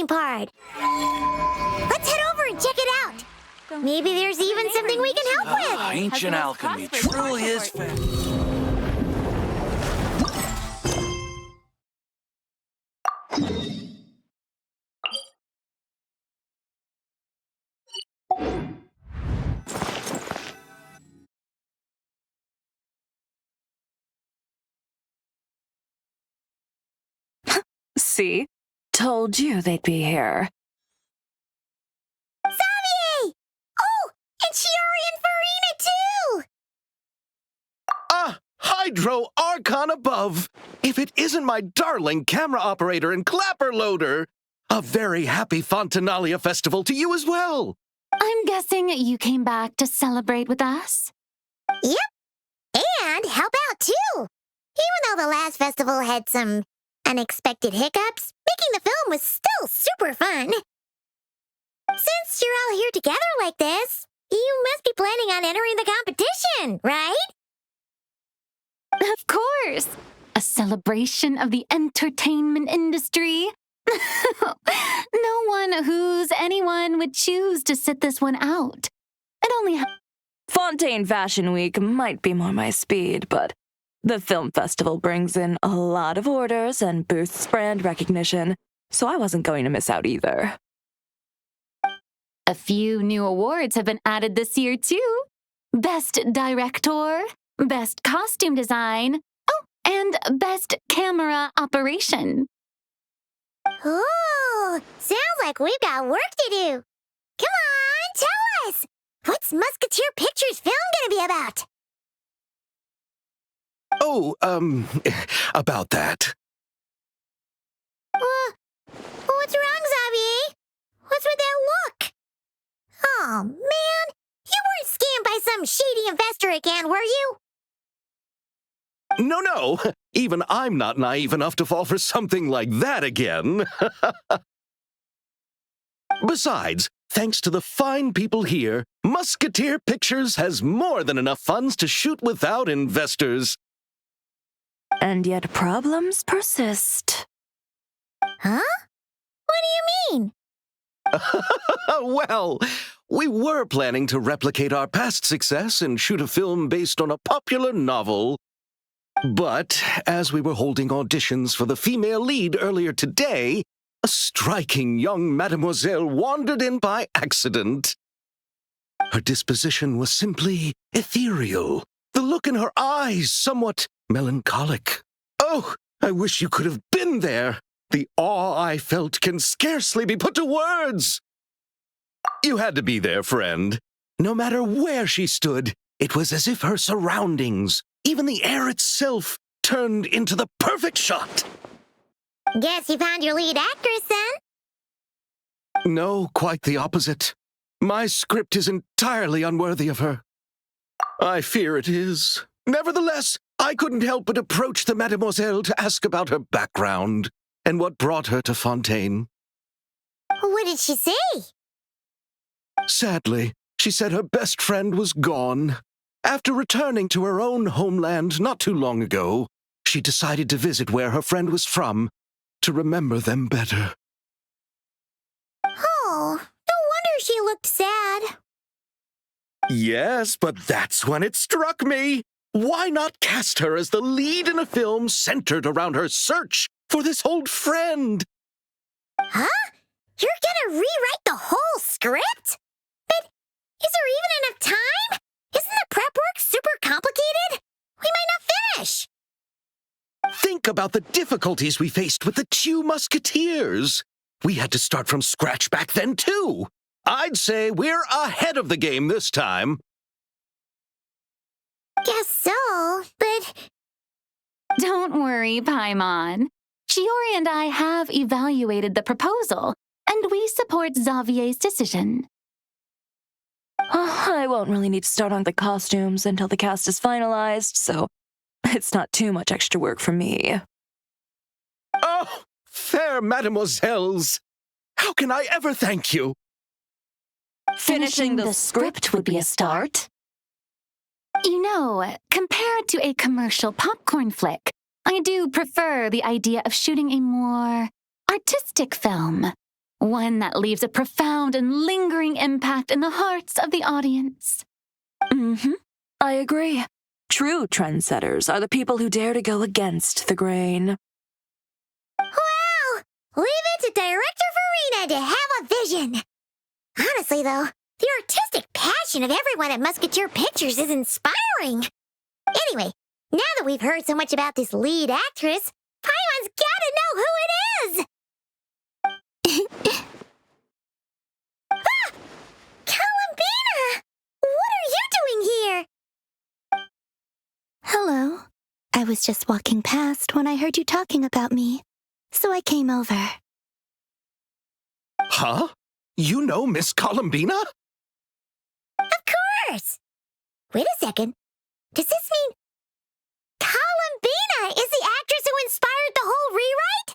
part. Let's head over and check it out. Maybe there's even something we can help with. Ancient alchemy truly is See? Told you they'd be here. Xavier! Oh, and Shiori and Farina, too! Ah! Hydro Archon above! If it isn't my darling camera operator and clapper loader! A very happy Fontinalia festival to you as well! I'm guessing you came back to celebrate with us? Yep. And help out, too. Even though the last festival had some unexpected hiccups, making the film was still super fun. Since you're all here together like this, you must be planning on entering the competition, right? Of course! A celebration of the entertainment industry. No one who's anyone would choose to sit this one out. It only Fontaine Fashion Week might be more my speed, but the film festival brings in a lot of orders and boosts brand recognition, so I wasn't going to miss out either. A few new awards have been added this year, too. Best Director, Best Costume Design, oh, and Best Camera Operation. Ooh, sounds like we've got work to do. Come on, tell us! What's Musketeer Pictures film gonna be about? Oh, about that. What's wrong, Xavier? What's with that look? Oh, man, you weren't scammed by some shady investor again, were you? No. Even I'm not naive enough to fall for something like that again. Besides, thanks to the fine people here, Musketeer Pictures has more than enough funds to shoot without investors. And yet problems persist. Huh? What do you mean? Well, we were planning to replicate our past success and shoot a film based on a popular novel. But as we were holding auditions for the female lead earlier today, a striking young mademoiselle wandered in by accident. Her disposition was simply ethereal, the look in her eyes somewhat melancholic. Oh, I wish you could have been there. The awe I felt can scarcely be put to words. You had to be there, friend. No matter where she stood, it was as if her surroundings, even the air itself, turned into the perfect shot. Guess you found your lead actress, then? No, quite the opposite. My script is entirely unworthy of her. I fear it is. Nevertheless, I couldn't help but approach the mademoiselle to ask about her background and what brought her to Fontaine. What did she say? Sadly, she said her best friend was gone. After returning to her own homeland not too long ago, she decided to visit where her friend was from to remember them better. Oh, no wonder she looked sad. Yes, but that's when it struck me. Why not cast her as the lead in a film centered around her search for this old friend? Huh? You're gonna rewrite the whole script? But is there even enough time? Isn't the prep work super complicated? We might not finish. Think about the difficulties we faced with the two musketeers. We had to start from scratch back then, too. I'd say we're ahead of the game this time. Guess so, but... Don't worry, Paimon. Shiori and I have evaluated the proposal, and we support Xavier's decision. I won't really need to start on the costumes until the cast is finalized, so it's not too much extra work for me. Oh, fair mademoiselles! How can I ever thank you? Finishing the script would be a start. You know, compared to a commercial popcorn flick, I do prefer the idea of shooting a more artistic film. One that leaves a profound and lingering impact in the hearts of the audience. I agree. True trendsetters are the people who dare to go against the grain. Wow! Leave it to Director Verena to have a vision. Honestly, though, the artistic passion of everyone at Musketeer Pictures is inspiring. Anyway, now that we've heard so much about this lead actress, Paimon's gotta know who it is! Ah! Columbina! What are you doing here? Hello. I was just walking past when I heard you talking about me, so I came over. Huh? You know Miss Columbina? Of course! Wait a second. Does this mean Columbina is the actress who inspired the whole rewrite?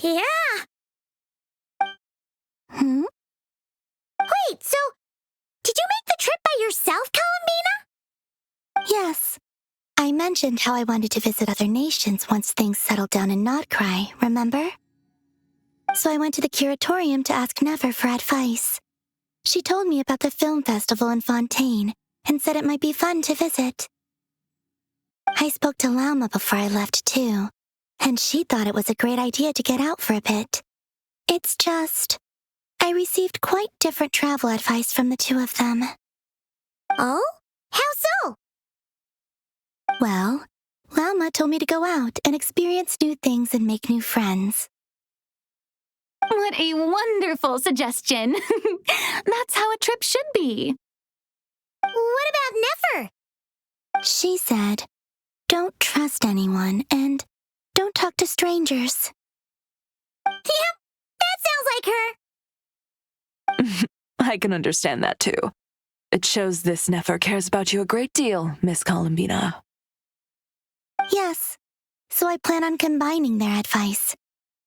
Yeah. Wait, so did you make the trip by yourself, Columbina? Yes. I mentioned how I wanted to visit other nations once things settled down in Nodcry, remember? So I went to the curatorium to ask Never for advice. She told me about the film festival in Fontaine and said it might be fun to visit. I spoke to Lauma before I left too, and she thought it was a great idea to get out for a bit. It's just, I received quite different travel advice from the two of them. Oh? How so? Well, Lauma told me to go out and experience new things and make new friends. What a wonderful suggestion. That's how a trip should be. What about Nefer? She said, don't trust anyone and don't talk to strangers. Yep, that sounds like her. I can understand that too. It shows this Nefer cares about you a great deal, Miss Columbina. Yes, so I plan on combining their advice.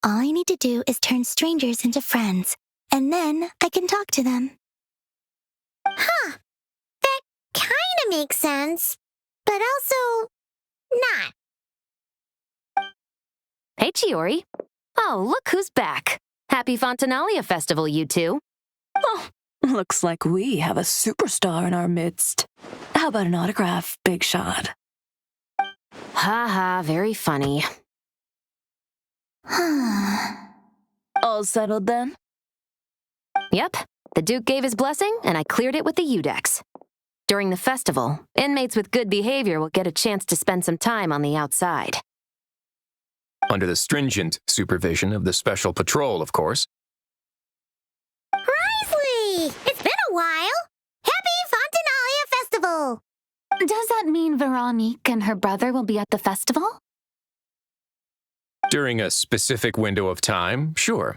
All I need to do is turn strangers into friends, and then I can talk to them. Huh. That kinda makes sense, but also not. Hey, Chiori. Oh, look who's back. Happy Fontinalia Festival, you two. Oh, looks like we have a superstar in our midst. How about an autograph, Big Shot? Ha ha, very funny. All settled then? Yep, the Duke gave his blessing, and I cleared it with the Udex. During the festival, inmates with good behavior will get a chance to spend some time on the outside. Under the stringent supervision of the Special Patrol, of course. Risley! It's been a while! Happy Fontinalia Festival! Does that mean Veronique and her brother will be at the festival? During a specific window of time, sure.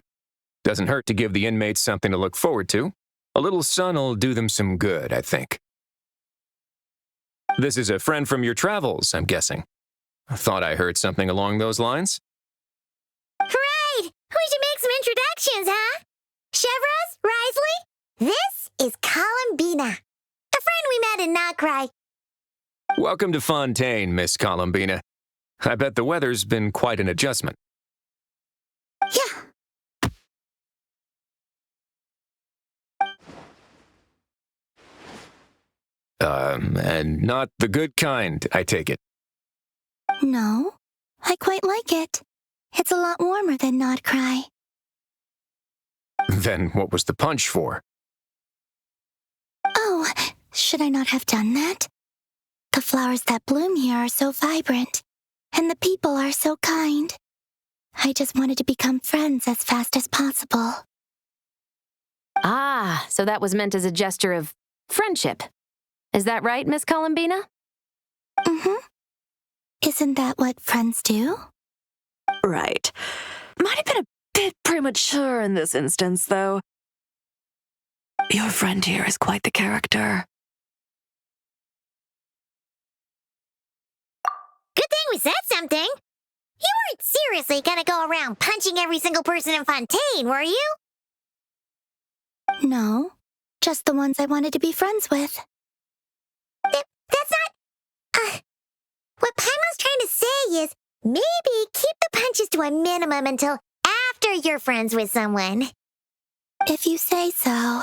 Doesn't hurt to give the inmates something to look forward to. A little sun'll do them some good, I think. This is a friend from your travels, I'm guessing. I thought I heard something along those lines. Right! We should make some introductions, huh? Chevros, Risley, this is Columbina, a friend we met in Nodcry. Welcome to Fontaine, Miss Columbina. I bet the weather's been quite an adjustment. Yeah. And not the good kind, I take it. No, I quite like it. It's a lot warmer than Nodcry. Then what was the punch for? Oh, should I not have done that? The flowers that bloom here are so vibrant, and the people are so kind. I just wanted to become friends as fast as possible. Ah, so that was meant as a gesture of friendship. Is that right, Miss Columbina? Mm-hmm. Isn't that what friends do? Right. Might have been a bit premature in this instance, though. Your friend here is quite the character. Good thing we said something. You weren't seriously gonna go around punching every single person in Fontaine, were you? No, just the ones I wanted to be friends with. That's not... What Paimon's trying to say is, Maybe keep the punches to a minimum until after you're friends with someone. If you say so.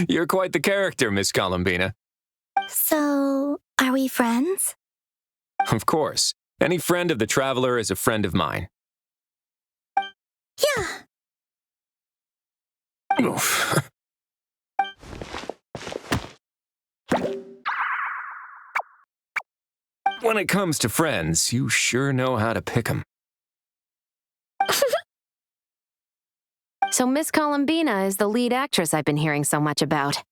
You're quite the character, Miss Columbina. So, are we friends? Of course. Any friend of the Traveler is a friend of mine. Yeah. Oof. When it comes to friends, you sure know how to pick 'em. So Miss Columbina is the lead actress I've been hearing so much about.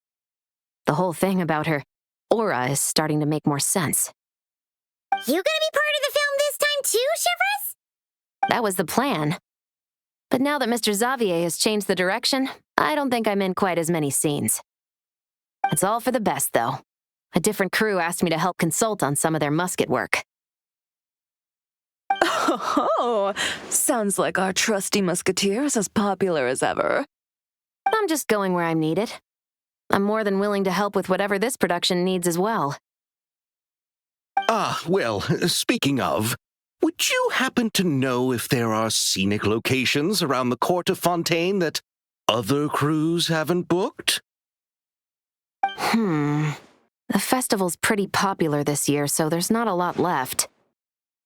The whole thing about her aura is starting to make more sense. You gonna be part of the film this time too, Shivers? That was the plan. But now that Mr. Xavier has changed the direction, I don't think I'm in quite as many scenes. It's all for the best, though. A different crew asked me to help consult on some of their musket work. Oh, sounds like our trusty musketeer is as popular as ever. I'm just going where I'm needed. I'm more than willing to help with whatever this production needs as well. Ah, well, speaking of, would you happen to know if there are scenic locations around the court of Fontaine that other crews haven't booked? The festival's pretty popular this year, so there's not a lot left.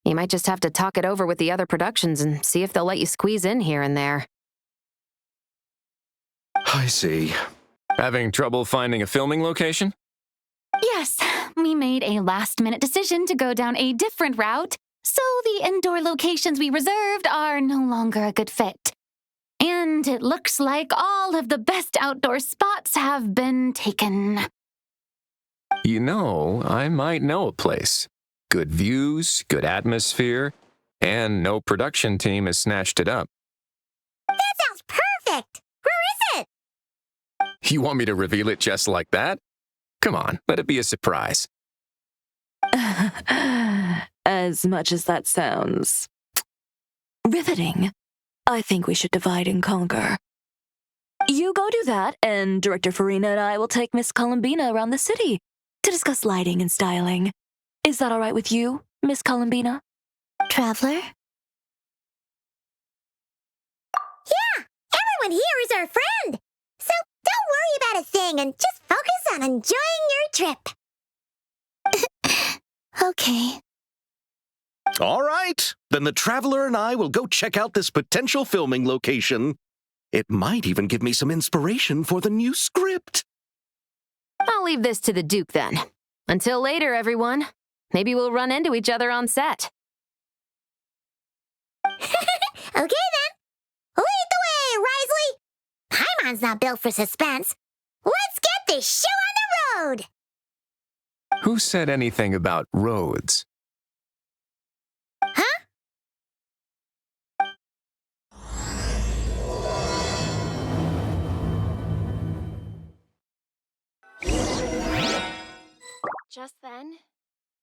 You might just have to talk it over with the other productions and see if they'll let you squeeze in here and there. I see. Having trouble finding a filming location? Yes, we made a last-minute decision to go down a different route, so the indoor locations we reserved are no longer a good fit. And it looks like all of the best outdoor spots have been taken. You know, I might know a place. Good views, good atmosphere, and no production team has snatched it up. That sounds perfect! Where is it? You want me to reveal it just like that? Come on, let it be a surprise. As much as that sounds riveting, I think we should divide and conquer. You go do that, and Director Farina and I will take Miss Columbina around the city to discuss lighting and styling. Is that all right with you, Miss Columbina? Traveler? Yeah, everyone here is our friend. So don't worry about a thing and just focus on enjoying your trip. Okay. All right, then the Traveler and I will go check out this potential filming location. It might even give me some inspiration for the new script. I'll leave this to the Duke then. Until later, everyone. Maybe we'll run into each other on set. Okay then. Lead the way, Risley. Paimon's not built for suspense. Let's get this show on the road. Who said anything about roads? Huh? Just then,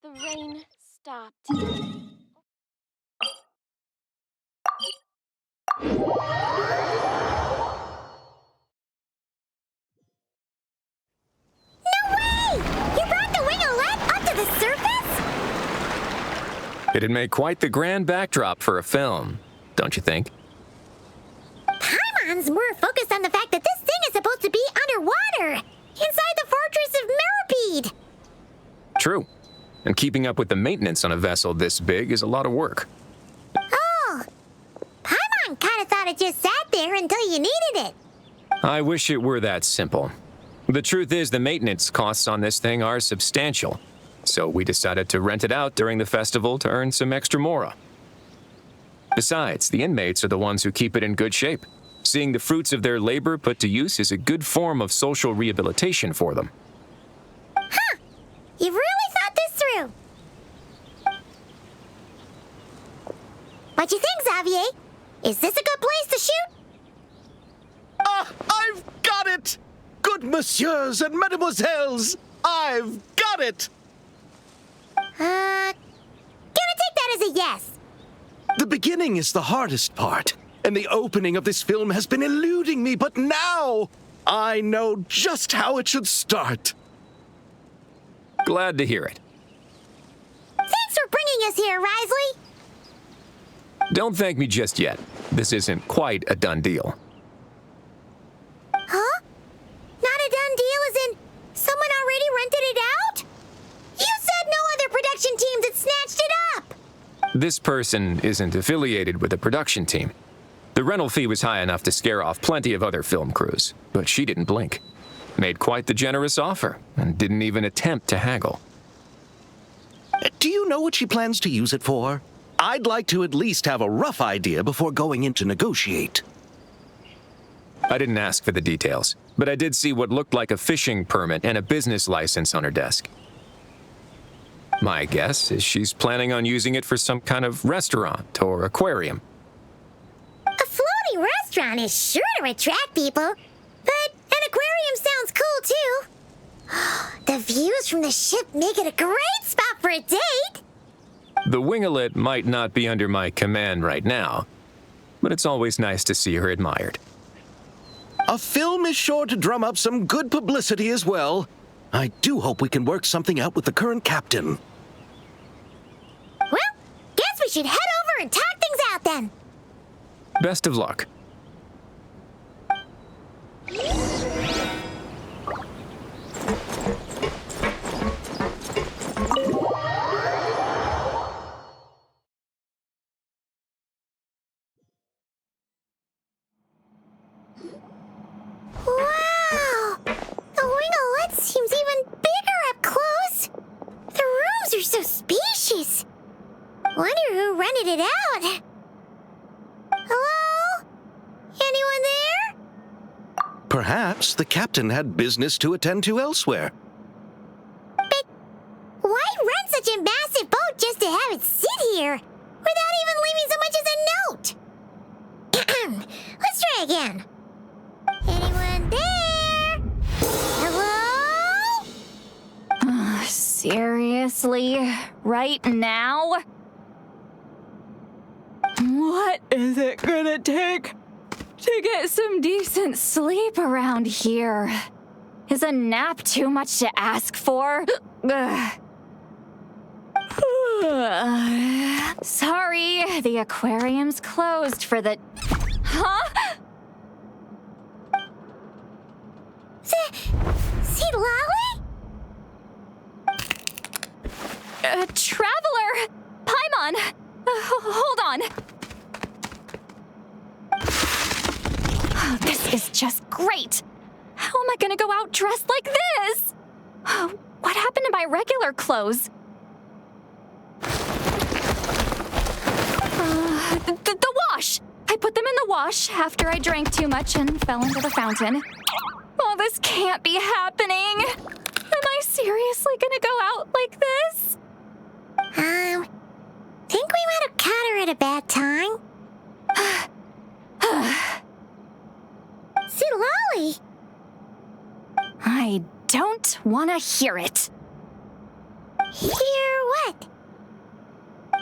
the rain stopped. No way! You brought the wing-o-let up to the surface? It'd make quite the grand backdrop for a film, don't you think? Paimon's more focused on the fact that this thing is supposed to be underwater, inside the fortress of Meripede. True. And keeping up with the maintenance on a vessel this big is a lot of work. Oh, Paimon kind of thought it just sat there until you needed it. I wish it were that simple. The truth is the maintenance costs on this thing are substantial, so we decided to rent it out during the festival to earn some extra mora. Besides, the inmates are the ones who keep it in good shape. Seeing the fruits of their labor put to use is a good form of social rehabilitation for them. Huh, you've really thought this through. What you think, Xavier? Is this a good place to shoot? Ah, I've got it! Good messieurs and mesdemoiselles, I've got it! Gonna take that as a yes. The beginning is the hardest part, and the opening of this film has been eluding me, but now I know just how it should start. Glad to hear it. Thanks for joining us here, Risley. Don't thank me just yet. This isn't quite a done deal. Huh? Not a done deal as in someone already rented it out? You said no other production teams had snatched it up! This person isn't affiliated with the production team. The rental fee was high enough to scare off plenty of other film crews, but she didn't blink. Made quite the generous offer, and didn't even attempt to haggle. Do you know what she plans to use it for? I'd like to at least have a rough idea before going in to negotiate. I didn't ask for the details, but I did see what looked like a fishing permit and a business license on her desk. My guess is she's planning on using it for some kind of restaurant or aquarium. A floating restaurant is sure to attract people, but an aquarium sounds cool too. The views from the ship make it a great spot for a date. The winglet might not be under my command right now, but it's always nice to see her admired. A film is sure to drum up some good publicity as well. I do hope we can work something out with the current captain. Well, guess we should head over and talk things out then. Best of luck. Wow! The winglet seems even bigger up close. The rooms are so spacious. Wonder who rented it out. Hello? Anyone there? Perhaps the captain had business to attend to elsewhere. But why rent such a massive boat just to have it sit here without even leaving so much as a note? Let's try again. Anyone there? Hello? Seriously? Right now? What is it gonna take to get some decent sleep around here? Is a nap too much to ask for? Sorry, the aquarium's closed for the... Huh? See Lolly? Traveler! Paimon! Hold on. Oh, this is just great. How am I gonna go out dressed like this? What happened to my regular clothes? The wash! I put them in the wash after I drank too much and fell into the fountain. Oh, this can't be happening. Am I seriously gonna go out like this? Think we might have caught her at a bad time. See Lolly? I don't want to hear it. Hear what?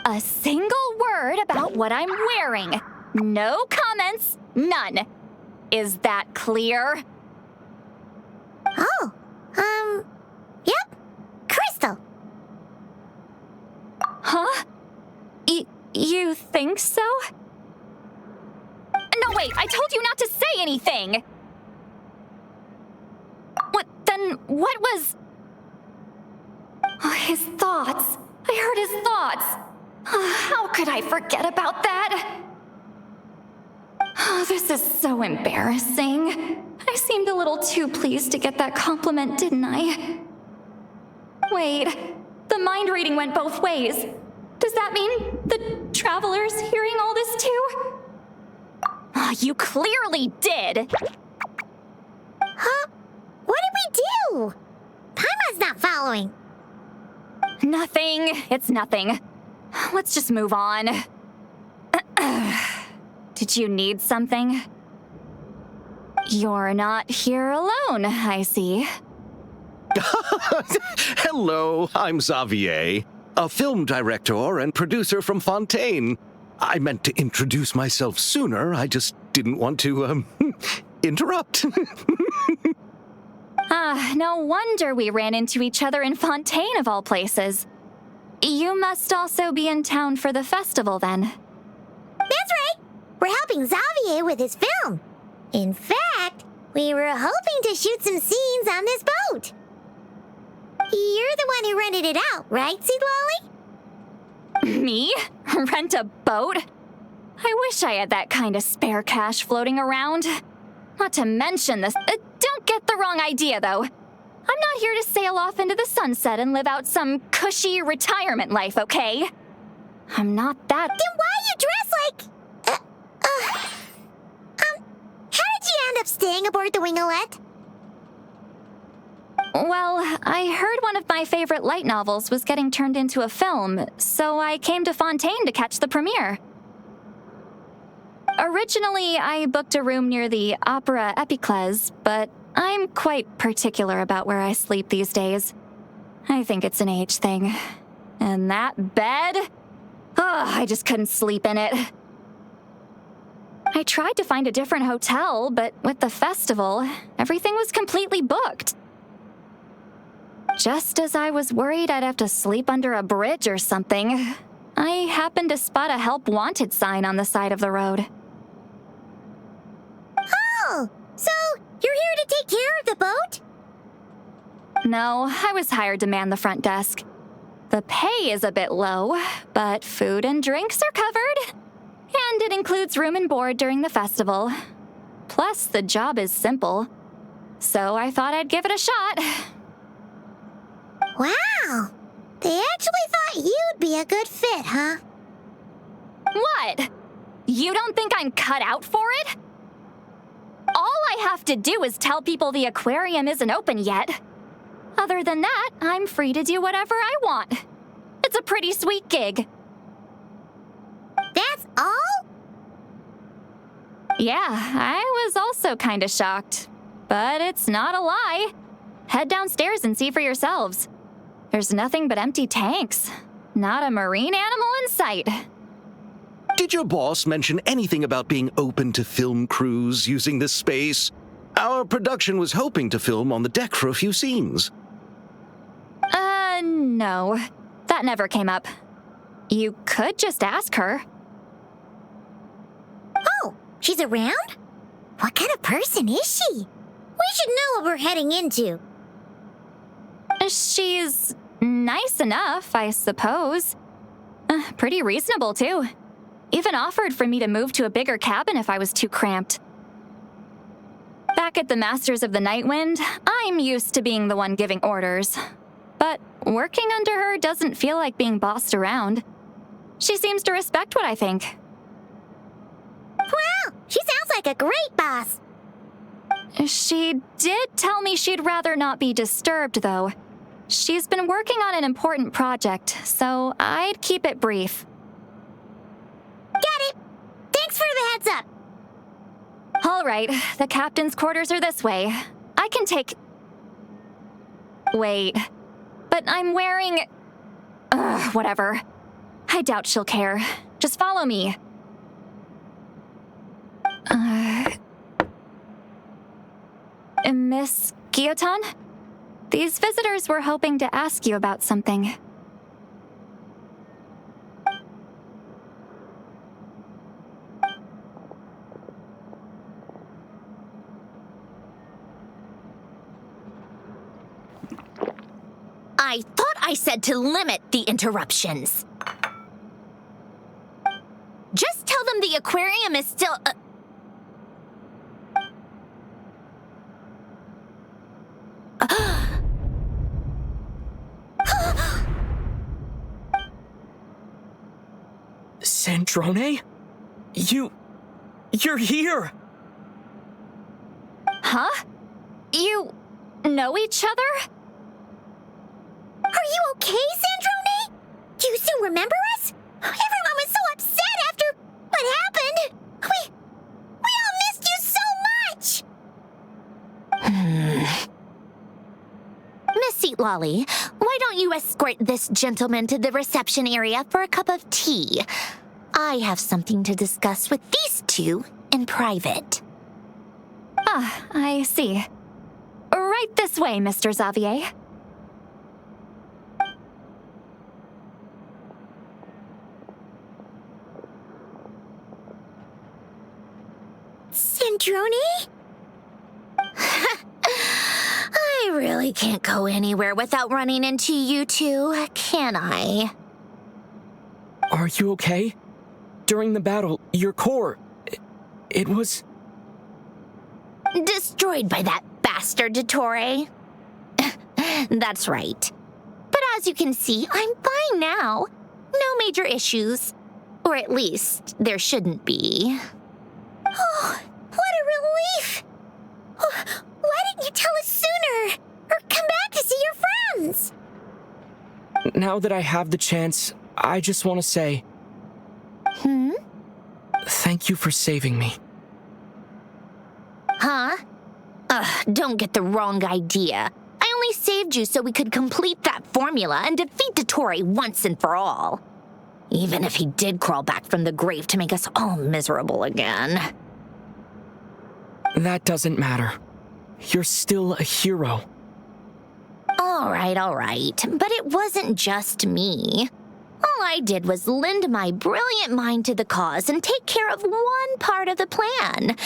A single word about what I'm wearing. No comments, none. Is that clear? Oh, yep. Crystal. Huh? You think so? No, wait, I told you not to say anything! What was... Oh, his thoughts. I heard his thoughts. How could I forget about that? Oh, this is so embarrassing. I seemed a little too pleased to get that compliment, didn't I? Wait, the mind reading went both ways. Does that mean the traveler's hearing all this too? Oh, you clearly did! Huh? What did we do? Paimon's not following. Nothing. It's nothing. Let's just move on. Did you need something? You're not here alone, I see. Hello, I'm Xavier, a film director and producer from Fontaine. I meant to introduce myself sooner, I just didn't want to, interrupt. No wonder we ran into each other in Fontaine of all places. you must also be in town for the festival, then. That's right. We're helping Xavier with his film. In fact, we were hoping to shoot some scenes on this boat. You're the one who rented it out, right, Seed Lolly? Me? Rent a boat? I wish I had that kind of spare cash floating around. Not to mention this. Don't get the wrong idea, though. I'm not here to sail off into the sunset and live out some cushy retirement life, okay? I'm not that. Then why you dress like... how did you end up staying aboard the Wingolette? Well, I heard one of my favorite light novels was getting turned into a film, so I came to Fontaine to catch the premiere. Originally, I booked a room near the Opera Epiclese, but I'm quite particular about where I sleep these days. I think it's an age thing. And that bed? I just couldn't sleep in it. I tried to find a different hotel, but with the festival, everything was completely booked. Just as I was worried I'd have to sleep under a bridge or something, I happened to spot a help wanted sign on the side of the road. Oh, so you're here to take care of the boat? No, I was hired to man the front desk. The pay is a bit low, but food and drinks are covered. And it includes room and board during the festival. Plus, the job is simple. So I thought I'd give it a shot. Wow! They actually thought you'd be a good fit, huh? What? You don't think I'm cut out for it? All I have to do is tell people the aquarium isn't open yet. Other than that, I'm free to do whatever I want. It's a pretty sweet gig. That's all? Yeah, I was also kind of shocked. But it's not a lie. Head downstairs and see for yourselves. There's nothing but empty tanks. Not a marine animal in sight. Did your boss mention anything about being open to film crews using this space? Our production was hoping to film on the deck for a few scenes. No. That never came up. You could just ask her. Oh, she's around? What kind of person is she? We should know what we're heading into. She's nice enough, I suppose. Pretty reasonable, too. Even offered for me to move to a bigger cabin if I was too cramped. Back at the Masters of the Nightwind, I'm used to being the one giving orders. But working under her doesn't feel like being bossed around. She seems to respect what I think. Wow, she sounds like a great boss. She did tell me she'd rather not be disturbed, though. She's been working on an important project, so I'd keep it brief. Got it. Thanks for the heads up. All right, the captain's quarters are this way. I can take... Wait, but I'm wearing... whatever. I doubt she'll care. Just follow me. Miss Guillotin? These visitors were hoping to ask you about something. I thought I said to limit the interruptions. Just tell them the aquarium is still... Sandrone? You're here! Huh? You know each other? Are you okay, Sandrone? Do you still remember us? Everyone was so upset after what happened. We all missed you so much. Miss Lolly, why don't you escort this gentleman to the reception area for a cup of tea? I have something to discuss with these two in private. Ah, I see. Right this way, Mr. Xavier. Sandrone? I really can't go anywhere without running into you two, can I? Are you okay? During the battle, your core... it was... Destroyed by that bastard Dottore. That's right. But as you can see, I'm fine now. No major issues. Or at least, there shouldn't be. Oh, what a relief! Oh, why didn't you tell us sooner? Or come back to see your friends? Now that I have the chance, I just want to say... Thank you for saving me. Huh? Don't get the wrong idea. I only saved you so we could complete that formula and defeat Dottore once and for all. Even if he did crawl back from the grave to make us all miserable again. That doesn't matter. You're still a hero. All right. But it wasn't just me. All I did was lend my brilliant mind to the cause and take care of one part of the plan.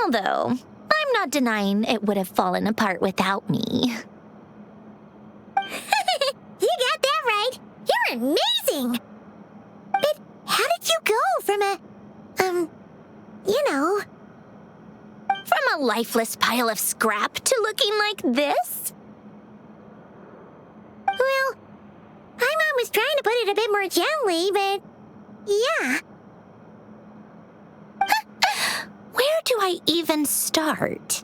Although, I'm not denying it would have fallen apart without me. You got that right. You're amazing. But how did you go from From a lifeless pile of scrap to looking like this? Well, my mom was trying to put it a bit more gently, but yeah. Where do I even start?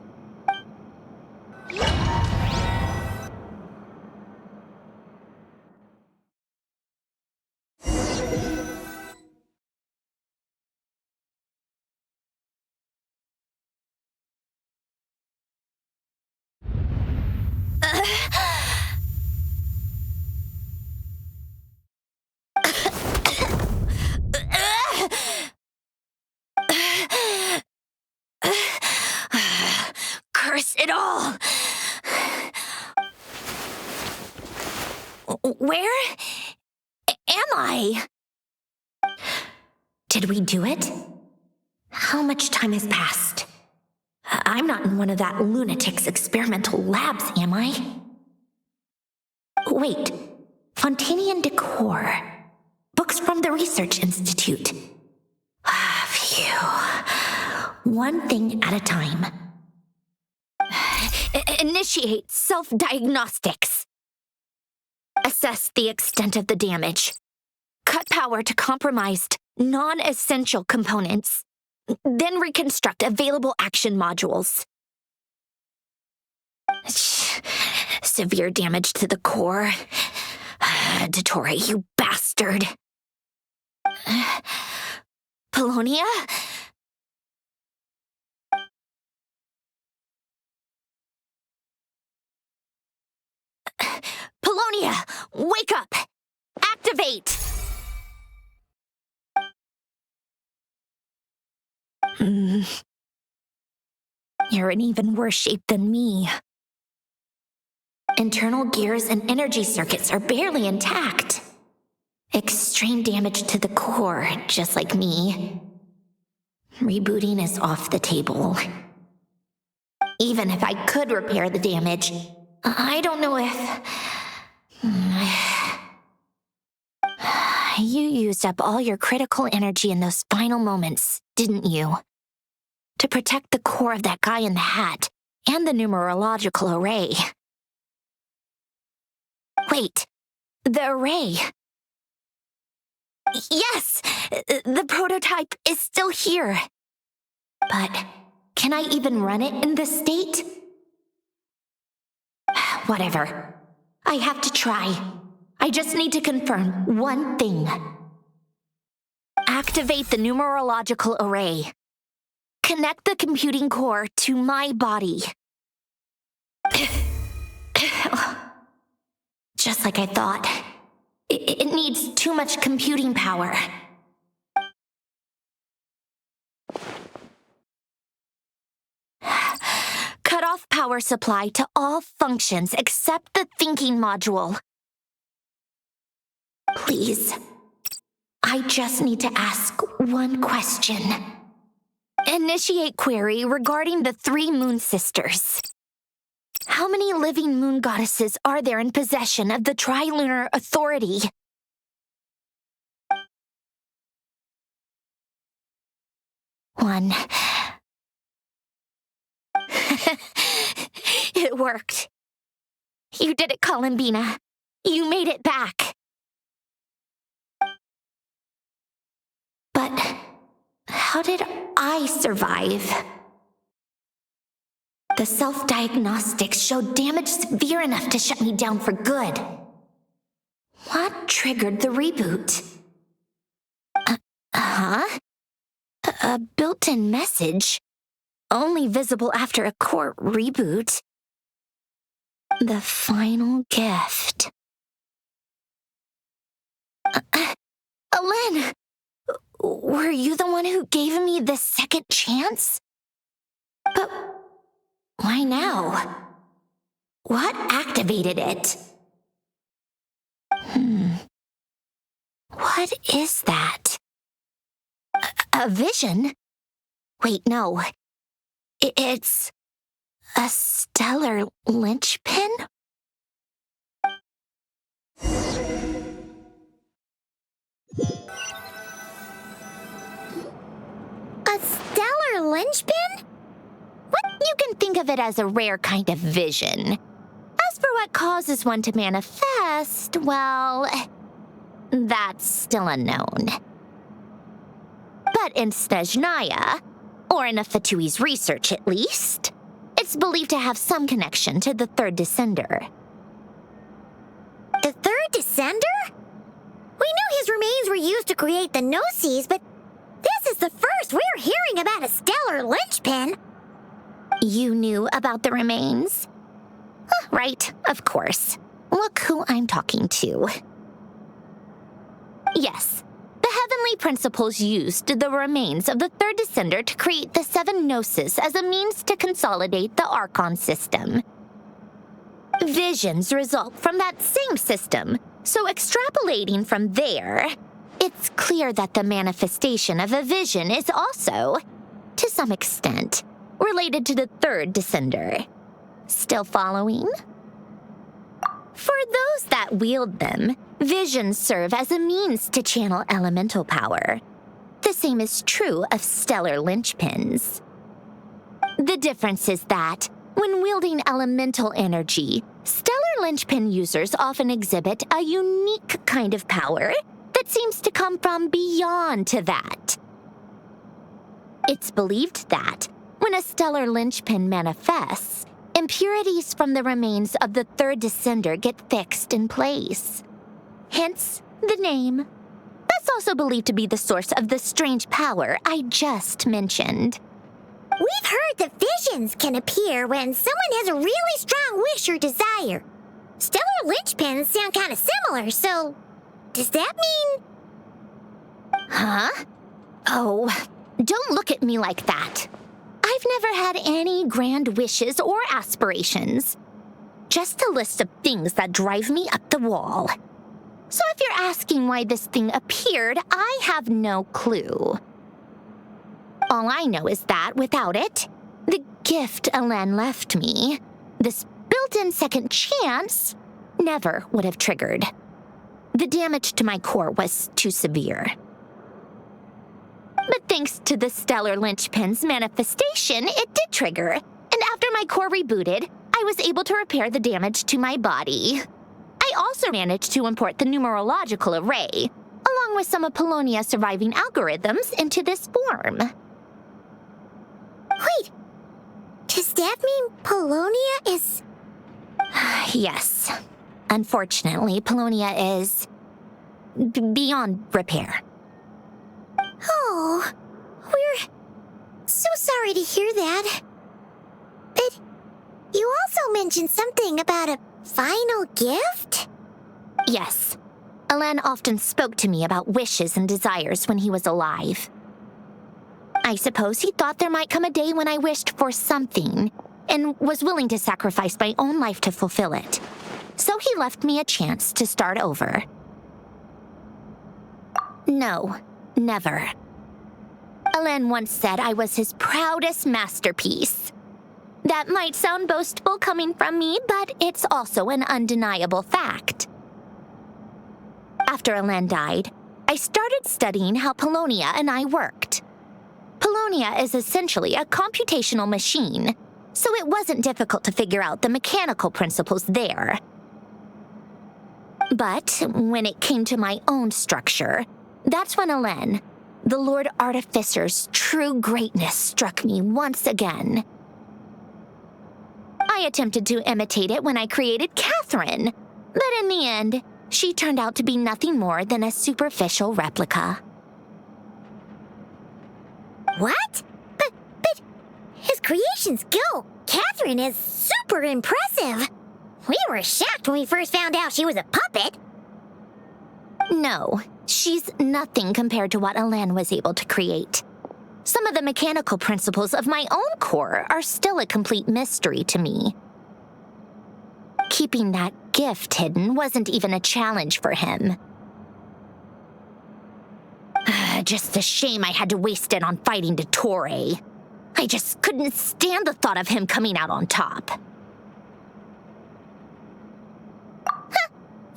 Curse it all! Where am I? Did we do it? How much time has passed? I'm not in one of that lunatic's experimental labs, am I? Wait, Fontaine decor. Books from the Research Institute. Phew. One thing at a time. Initiate self-diagnostics. Assess the extent of the damage. Cut power to compromised, non-essential components. Then reconstruct available action modules. Severe damage to the core. Dottore, you bastard. Polonia? Polonia, wake up! Activate! You're in even worse shape than me. Internal gears and energy circuits are barely intact. Extreme damage to the core, just like me. Rebooting is off the table. Even if I could repair the damage, I don't know if... You used up all your critical energy in those final moments, didn't you? To protect the core of that guy in the hat and the numerological array. Wait, the array. Yes, the prototype is still here. But can I even run it in this state? Whatever. I have to try. I just need to confirm one thing. Activate the numerological array. Connect the computing core to my body. Just like I thought. It needs too much computing power. Cut off power supply to all functions except the thinking module. Please. I just need to ask one question. Initiate query regarding the 3 moon sisters. How many living moon goddesses are there in possession of the Trilunar Authority? One. It worked. You did it, Columbina. You made it back. But how did I survive? The self-diagnostics showed damage severe enough to shut me down for good. What triggered the reboot? A built-in message, only visible after a core reboot. The final gift. Alen, were you the one who gave me the second chance? But why now? What activated it? What is that? A vision? Wait, no. It's a stellar linchpin? A stellar linchpin? You can think of it as a rare kind of vision. As for what causes one to manifest, well, that's still unknown. But in Snezhnaya, or in Afatui's research at least, it's believed to have some connection to the third descender. The third descender? We knew his remains were used to create the Gnosis, but this is the first we're hearing about a stellar linchpin. You knew about the remains? Right, of course. Look who I'm talking to. Yes, the heavenly principles used the remains of the third descender to create the 7 Gnosis as a means to consolidate the Archon system. Visions result from that same system, so extrapolating from there, it's clear that the manifestation of a vision is also, to some extent, related to the third descender. Still following? For those that wield them, visions serve as a means to channel elemental power. The same is true of stellar linchpins. The difference is that, when wielding elemental energy, stellar linchpin users often exhibit a unique kind of power that seems to come from beyond to that. It's believed that, when a stellar linchpin manifests, impurities from the remains of the third descender get fixed in place. Hence, the name. That's also believed to be the source of the strange power I just mentioned. We've heard that visions can appear when someone has a really strong wish or desire. Stellar linchpins sound kind of similar, so does that mean... Huh? Oh, don't look at me like that. I've never had any grand wishes or aspirations. Just a list of things that drive me up the wall. So if you're asking why this thing appeared, I have no clue. All I know is that without it, the gift Alen left me, this built-in second chance, never would have triggered. The damage to my core was too severe. But thanks to the stellar linchpin's manifestation, it did trigger. And after my core rebooted, I was able to repair the damage to my body. I also managed to import the numerological array, along with some of Polonia's surviving algorithms, into this form. Wait, does that mean Polonia is... Yes. Unfortunately, Polonia is... beyond repair. Oh, we're so sorry to hear that. But you also mentioned something about a final gift? Yes. Alen often spoke to me about wishes and desires when he was alive. I suppose he thought there might come a day when I wished for something, and was willing to sacrifice my own life to fulfill it. So he left me a chance to start over. No. Never. Alain once said I was his proudest masterpiece. That might sound boastful coming from me, but it's also an undeniable fact. After Alain died, I started studying how Polonia and I worked. Polonia is essentially a computational machine, so it wasn't difficult to figure out the mechanical principles there. But when it came to my own structure, that's when Alain, the Lord Artificer's true greatness, struck me once again. I attempted to imitate it when I created Catherine, but in the end, she turned out to be nothing more than a superficial replica. What? But his creation skill, Catherine, is super impressive. We were shocked when we first found out she was a puppet. No, she's nothing compared to what Alain was able to create. Some of the mechanical principles of my own core are still a complete mystery to me. Keeping that gift hidden wasn't even a challenge for him. Just a shame I had to waste it on fighting Dottore. I just couldn't stand the thought of him coming out on top.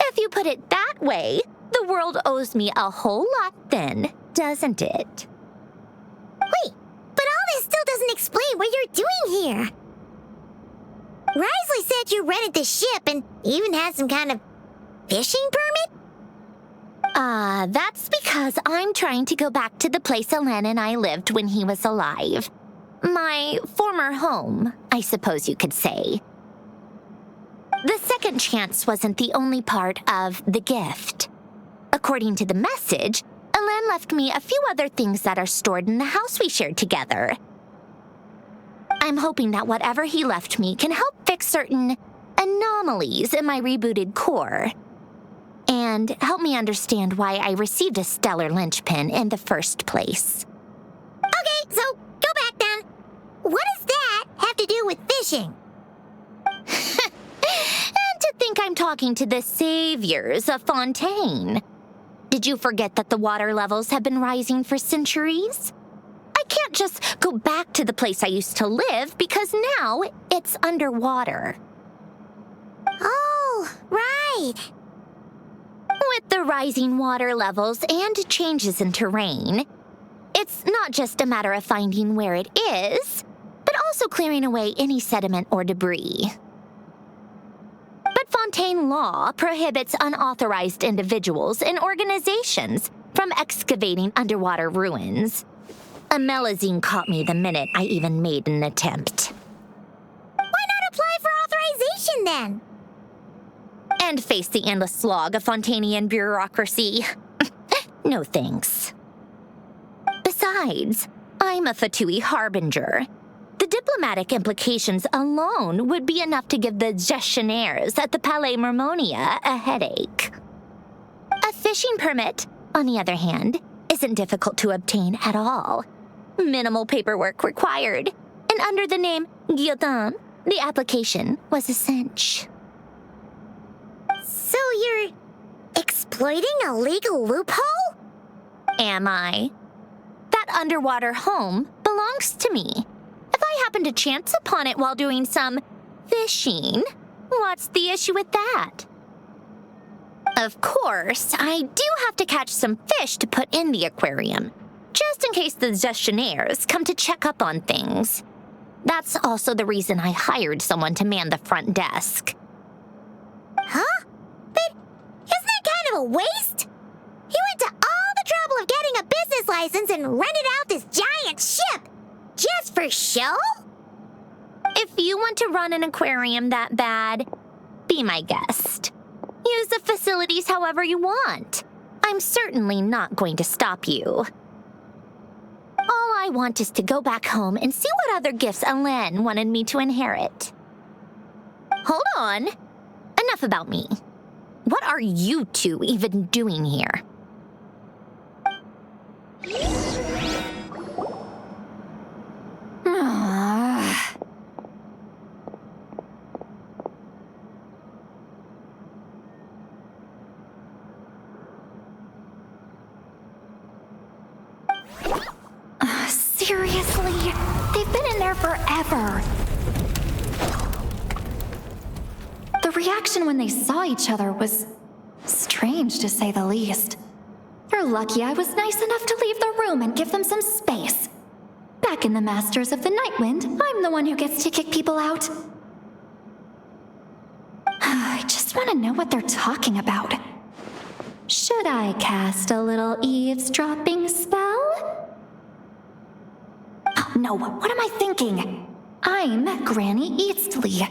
If you put it that way, the world owes me a whole lot then, doesn't it? Wait, but all this still doesn't explain what you're doing here. Risley said you rented the ship and even had some kind of fishing permit? That's because I'm trying to go back to the place Alain and I lived when he was alive. My former home, I suppose you could say. The second chance wasn't the only part of the gift. According to the message, Alain left me a few other things that are stored in the house we shared together. I'm hoping that whatever he left me can help fix certain anomalies in my rebooted core, and help me understand why I received a stellar linchpin in the first place. Okay, so go back then. What does that have to do with fishing? And to think I'm talking to the saviors of Fontaine. Did you forget that the water levels have been rising for centuries? I can't just go back to the place I used to live because now it's underwater. Oh, right. With the rising water levels and changes in terrain, it's not just a matter of finding where it is, but also clearing away any sediment or debris. But Fontaine law prohibits unauthorized individuals and organizations from excavating underwater ruins. A Melazine caught me the minute I even made an attempt. Why not apply for authorization then? And face the endless slog of Fontainian bureaucracy. No thanks. Besides, I'm a Fatui harbinger. The diplomatic implications alone would be enough to give the gestionnaires at the Palais Mermonia a headache. A fishing permit, on the other hand, isn't difficult to obtain at all. Minimal paperwork required, and under the name Guiltin, the application was a cinch. So you're exploiting a legal loophole? Am I? That underwater home belongs to me. If I happen to chance upon it while doing some fishing, what's the issue with that? Of course, I do have to catch some fish to put in the aquarium, just in case the gestionnaires come to check up on things. That's also the reason I hired someone to man the front desk. Huh? But isn't that kind of a waste? He went to all the trouble of getting a business license and rented out this giant ship. Just for show? If you want to run an aquarium that bad, be my guest. Use the facilities however you want. I'm certainly not going to stop you. All I want is to go back home and see what other gifts Alain wanted me to inherit. Hold on. Enough about me. What are you two even doing here? Seriously? They've been in there forever. The reaction when they saw each other was strange, to say the least. They're lucky I was nice enough to leave the room and give them some space. Back in the Masters of the Nightwind, I'm the one who gets to kick people out. I just want to know what they're talking about. Should I cast a little eavesdropping spell? Oh, no, what am I thinking? I'm Granny Eastley,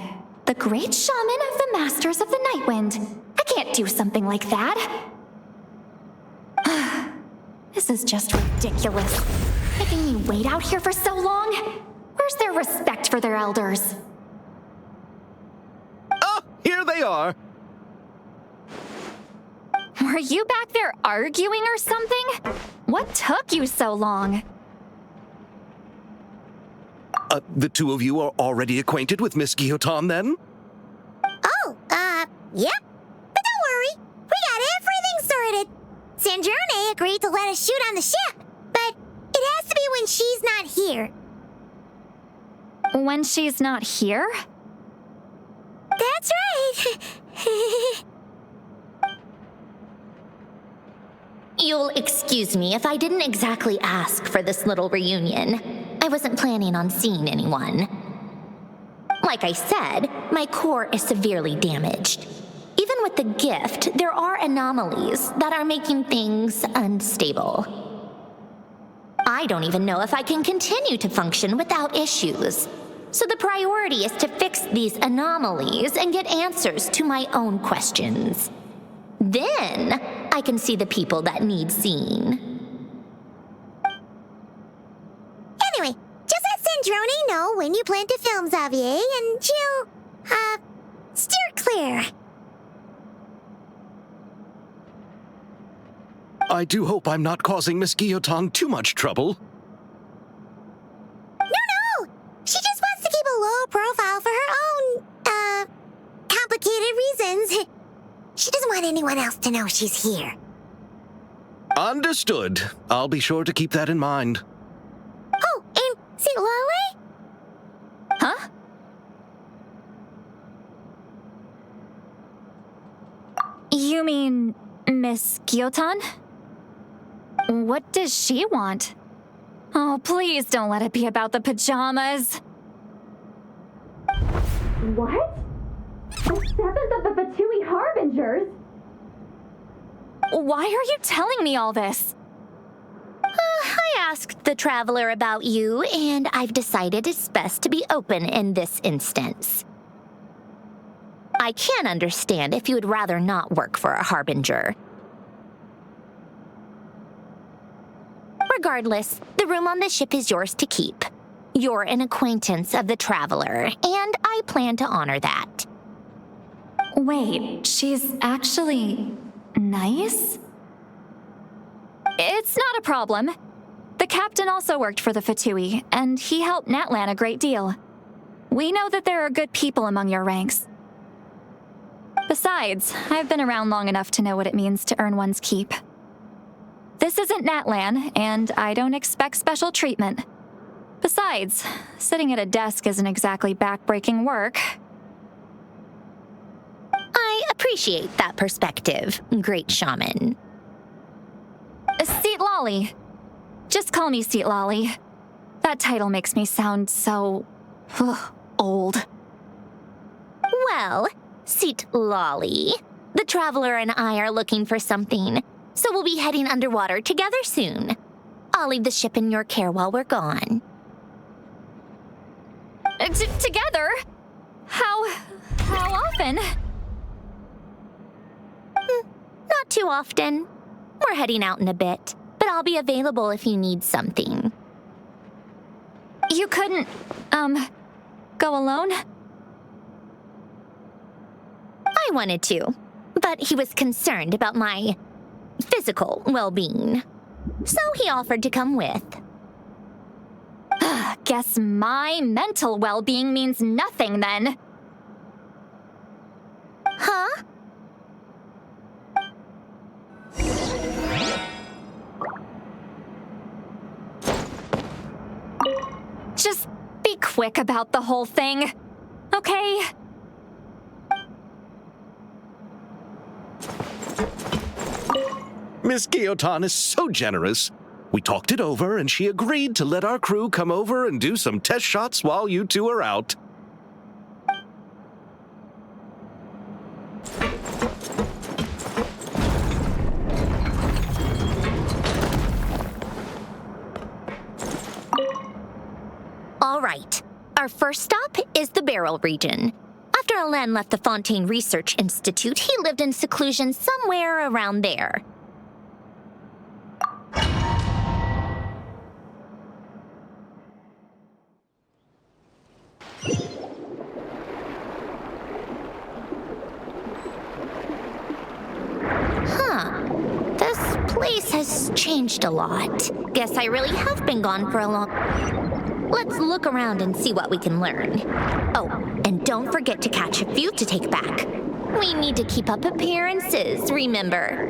the great shaman of the Masters of the Nightwind. I can't do something like that. This is just ridiculous. Making me wait out here for so long? Where's their respect for their elders? Oh, here they are. Were you back there arguing or something? What took you so long? The two of you are already acquainted with Miss Guillotin, then? Oh, yep. But don't worry, we got everything sorted. Sandrone agreed to let us shoot on the ship, but it has to be when she's not here. When she's not here? That's right. You'll excuse me if I didn't exactly ask for this little reunion. I wasn't planning on seeing anyone. Like I said, my core is severely damaged. Even with the gift, there are anomalies that are making things unstable. I don't even know if I can continue to function without issues. So the priority is to fix these anomalies and get answers to my own questions. Then, I can see the people that need seeing. Anyway, just let Sandrone know when you plan to film Xavier, and she'll, steer clear. I do hope I'm not causing Miss Guillotin too much trouble. No! She just wants to keep a low profile for her own, complicated reasons. She doesn't want anyone else to know she's here. Understood. I'll be sure to keep that in mind. Oh, and see Lale? Huh? You mean Miss Guillotin? What does she want? Oh, please don't let it be about the pajamas. What? The 7th of the Fatui Harbingers? Why are you telling me all this? I asked the Traveler about you, and I've decided it's best to be open in this instance. I can understand if you would rather not work for a Harbinger. Regardless, the room on the ship is yours to keep. You're an acquaintance of the Traveler, and I plan to honor that. Wait, she's actually nice? It's not a problem. The captain also worked for the Fatui, and he helped Natlan a great deal. We know that there are good people among your ranks. Besides, I've been around long enough to know what it means to earn one's keep. This isn't Natlan, and I don't expect special treatment. Besides, sitting at a desk isn't exactly back-breaking work. I appreciate that perspective, great shaman. Seat Lolly. Just call me Seat Lolly. That title makes me sound so... old. Well, Seat Lolly, the Traveler and I are looking for something, so we'll be heading underwater together soon. I'll leave the ship in your care while we're gone. Together? How often? Not too often. We're heading out in a bit, but I'll be available if you need something. You couldn't, go alone? I wanted to, but he was concerned about my physical well-being, so he offered to come with. Guess my mental well-being means nothing then. Huh? quick about the whole thing, okay? Miss Guillotin is so generous. We talked it over, and she agreed to let our crew come over and do some test shots while you two are out. All right. Our first stop is the Beryl region. After Alain left the Fontaine Research Institute, he lived in seclusion somewhere around there. This place has changed a lot. Guess I really have been gone for a long... Let's look around and see what we can learn. Oh, and don't forget to catch a few to take back. We need to keep up appearances, remember?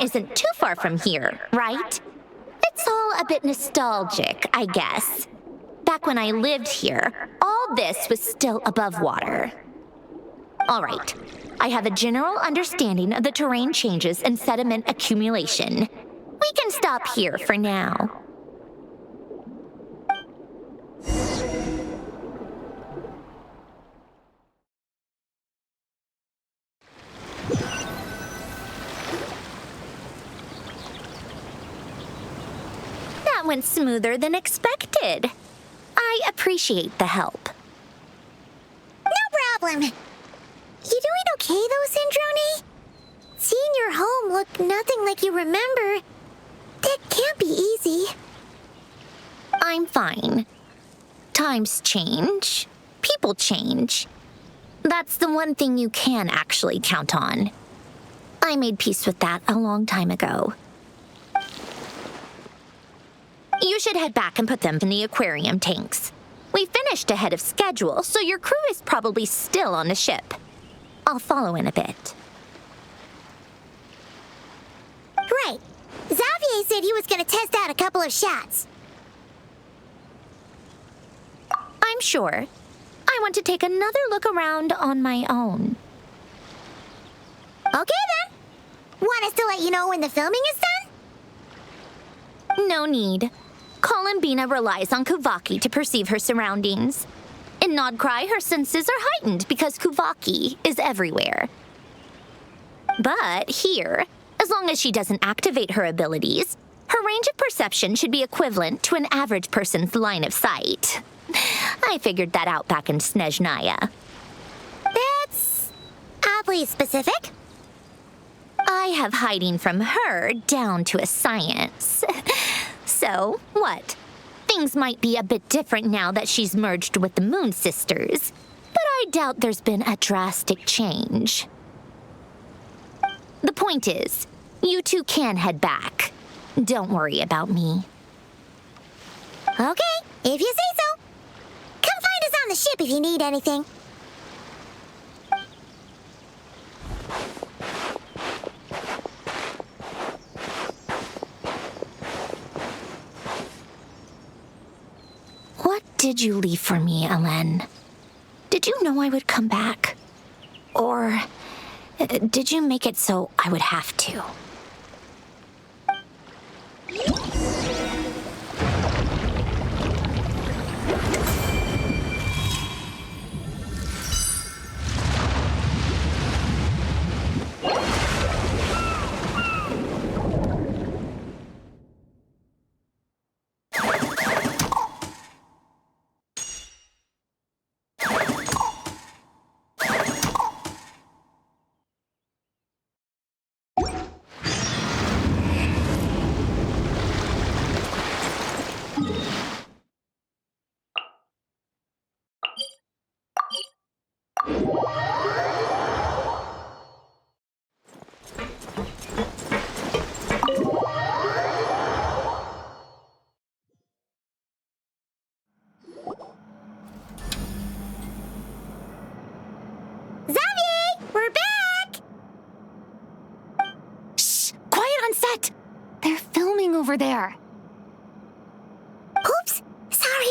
Isn't too far from here, right? It's all a bit nostalgic, I guess. Back when I lived here, all this was still above water. All right, I have a general understanding of the terrain changes and sediment accumulation. We can stop here for now. Went smoother than expected. I appreciate the help. No problem. You doing okay though, Sandrone? Seeing your home look nothing like you remember, that can't be easy. I'm fine. Times change. People change. That's the one thing you can actually count on. I made peace with that a long time ago. You should head back and put them in the aquarium tanks. We finished ahead of schedule, so your crew is probably still on the ship. I'll follow in a bit. Right. Xavier said he was gonna test out a couple of shots. I'm sure. I want to take another look around on my own. Okay then. Want us to let you know when the filming is done? No need. Columbina relies on Kuvaki to perceive her surroundings. In Nodcry, her senses are heightened because Kuvaki is everywhere. But here, as long as she doesn't activate her abilities, her range of perception should be equivalent to an average person's line of sight. I figured that out back in Snezhnaya. That's oddly specific. I have hiding from her down to a science. So, what? Things might be a bit different now that she's merged with the Moon Sisters, but I doubt there's been a drastic change. The point is, you two can head back. Don't worry about me. Okay, if you say so. Come find us on the ship if you need anything. What did you leave for me, Alain? Did you know I would come back? Or did you make it so I would have to? over there. Oops, sorry.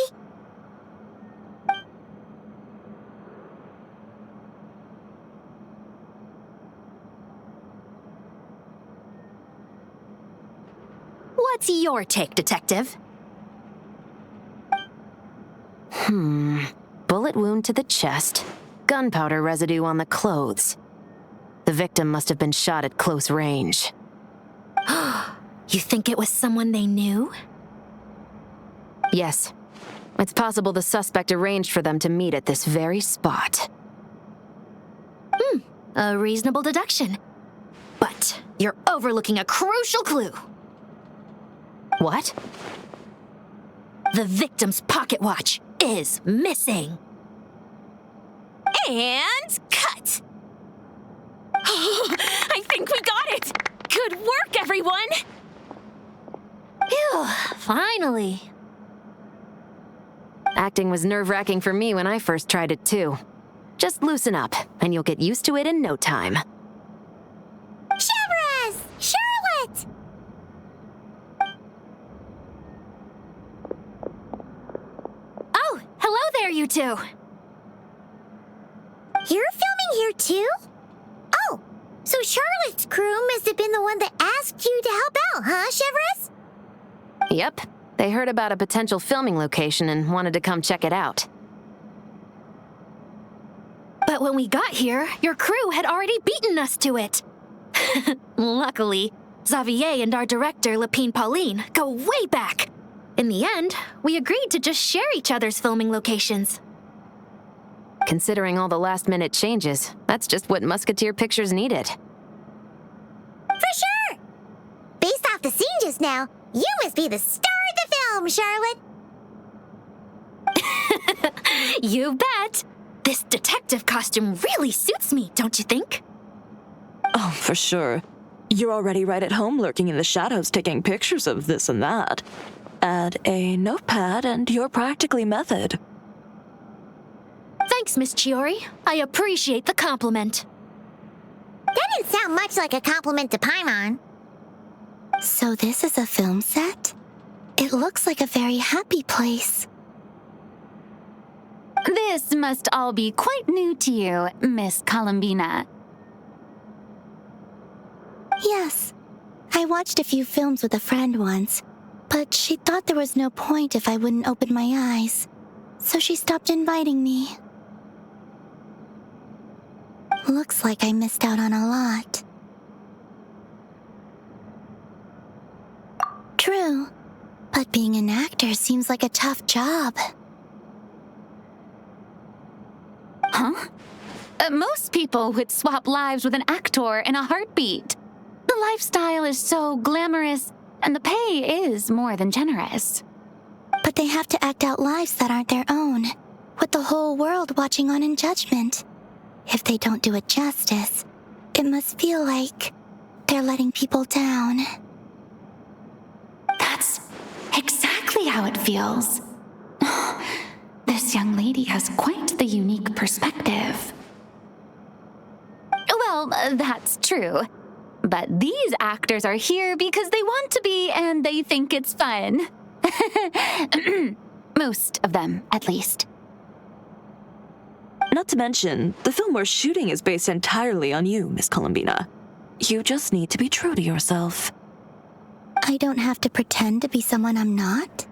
What's your take, Detective? Bullet wound to the chest, gunpowder residue on the clothes. The victim must have been shot at close range. You think it was someone they knew? Yes. It's possible the suspect arranged for them to meet at this very spot. A reasonable deduction. But you're overlooking a crucial clue. What? The victim's pocket watch is missing. And cut! I think we got it! Good work, everyone! Phew, finally. Acting was nerve-wracking for me when I first tried it too. Just loosen up, and you'll get used to it in no time. Chevres! Charlotte! Oh, hello there, you two. You're filming here too? Oh, so Charlotte's crew must have been the one that asked you to help out, huh, Chevres? Yep. They heard about a potential filming location and wanted to come check it out. But when we got here, your crew had already beaten us to it. Luckily, Xavier and our director, Lapine Pauline, go way back. In the end, we agreed to just share each other's filming locations. Considering all the last-minute changes, that's just what Musketeer Pictures needed. For sure! Based off the scene just now, you must be the star of the film, Charlotte! You bet! This detective costume really suits me, don't you think? Oh, for sure. You're already right at home lurking in the shadows taking pictures of this and that. Add a notepad and you're practically method. Thanks, Miss Chiori. I appreciate the compliment. That didn't sound much like a compliment to Paimon. So this is a film set? It looks like a very happy place. This must all be quite new to you, Miss Columbina. Yes. I watched a few films with a friend once, but she thought there was no point if I wouldn't open my eyes. So she stopped inviting me. Looks like I missed out on a lot. True, but being an actor seems like a tough job. Huh? Most people would swap lives with an actor in a heartbeat. The lifestyle is so glamorous, and the pay is more than generous. But they have to act out lives that aren't their own, with the whole world watching on in judgment. If they don't do it justice, it must feel like they're letting people down. That's exactly how it feels. This young lady has quite the unique perspective. Well, that's true. But these actors are here because they want to be and they think it's fun. Most of them, at least. Not to mention, the film we're shooting is based entirely on you, Miss Columbina. You just need to be true to yourself. I don't have to pretend to be someone I'm not?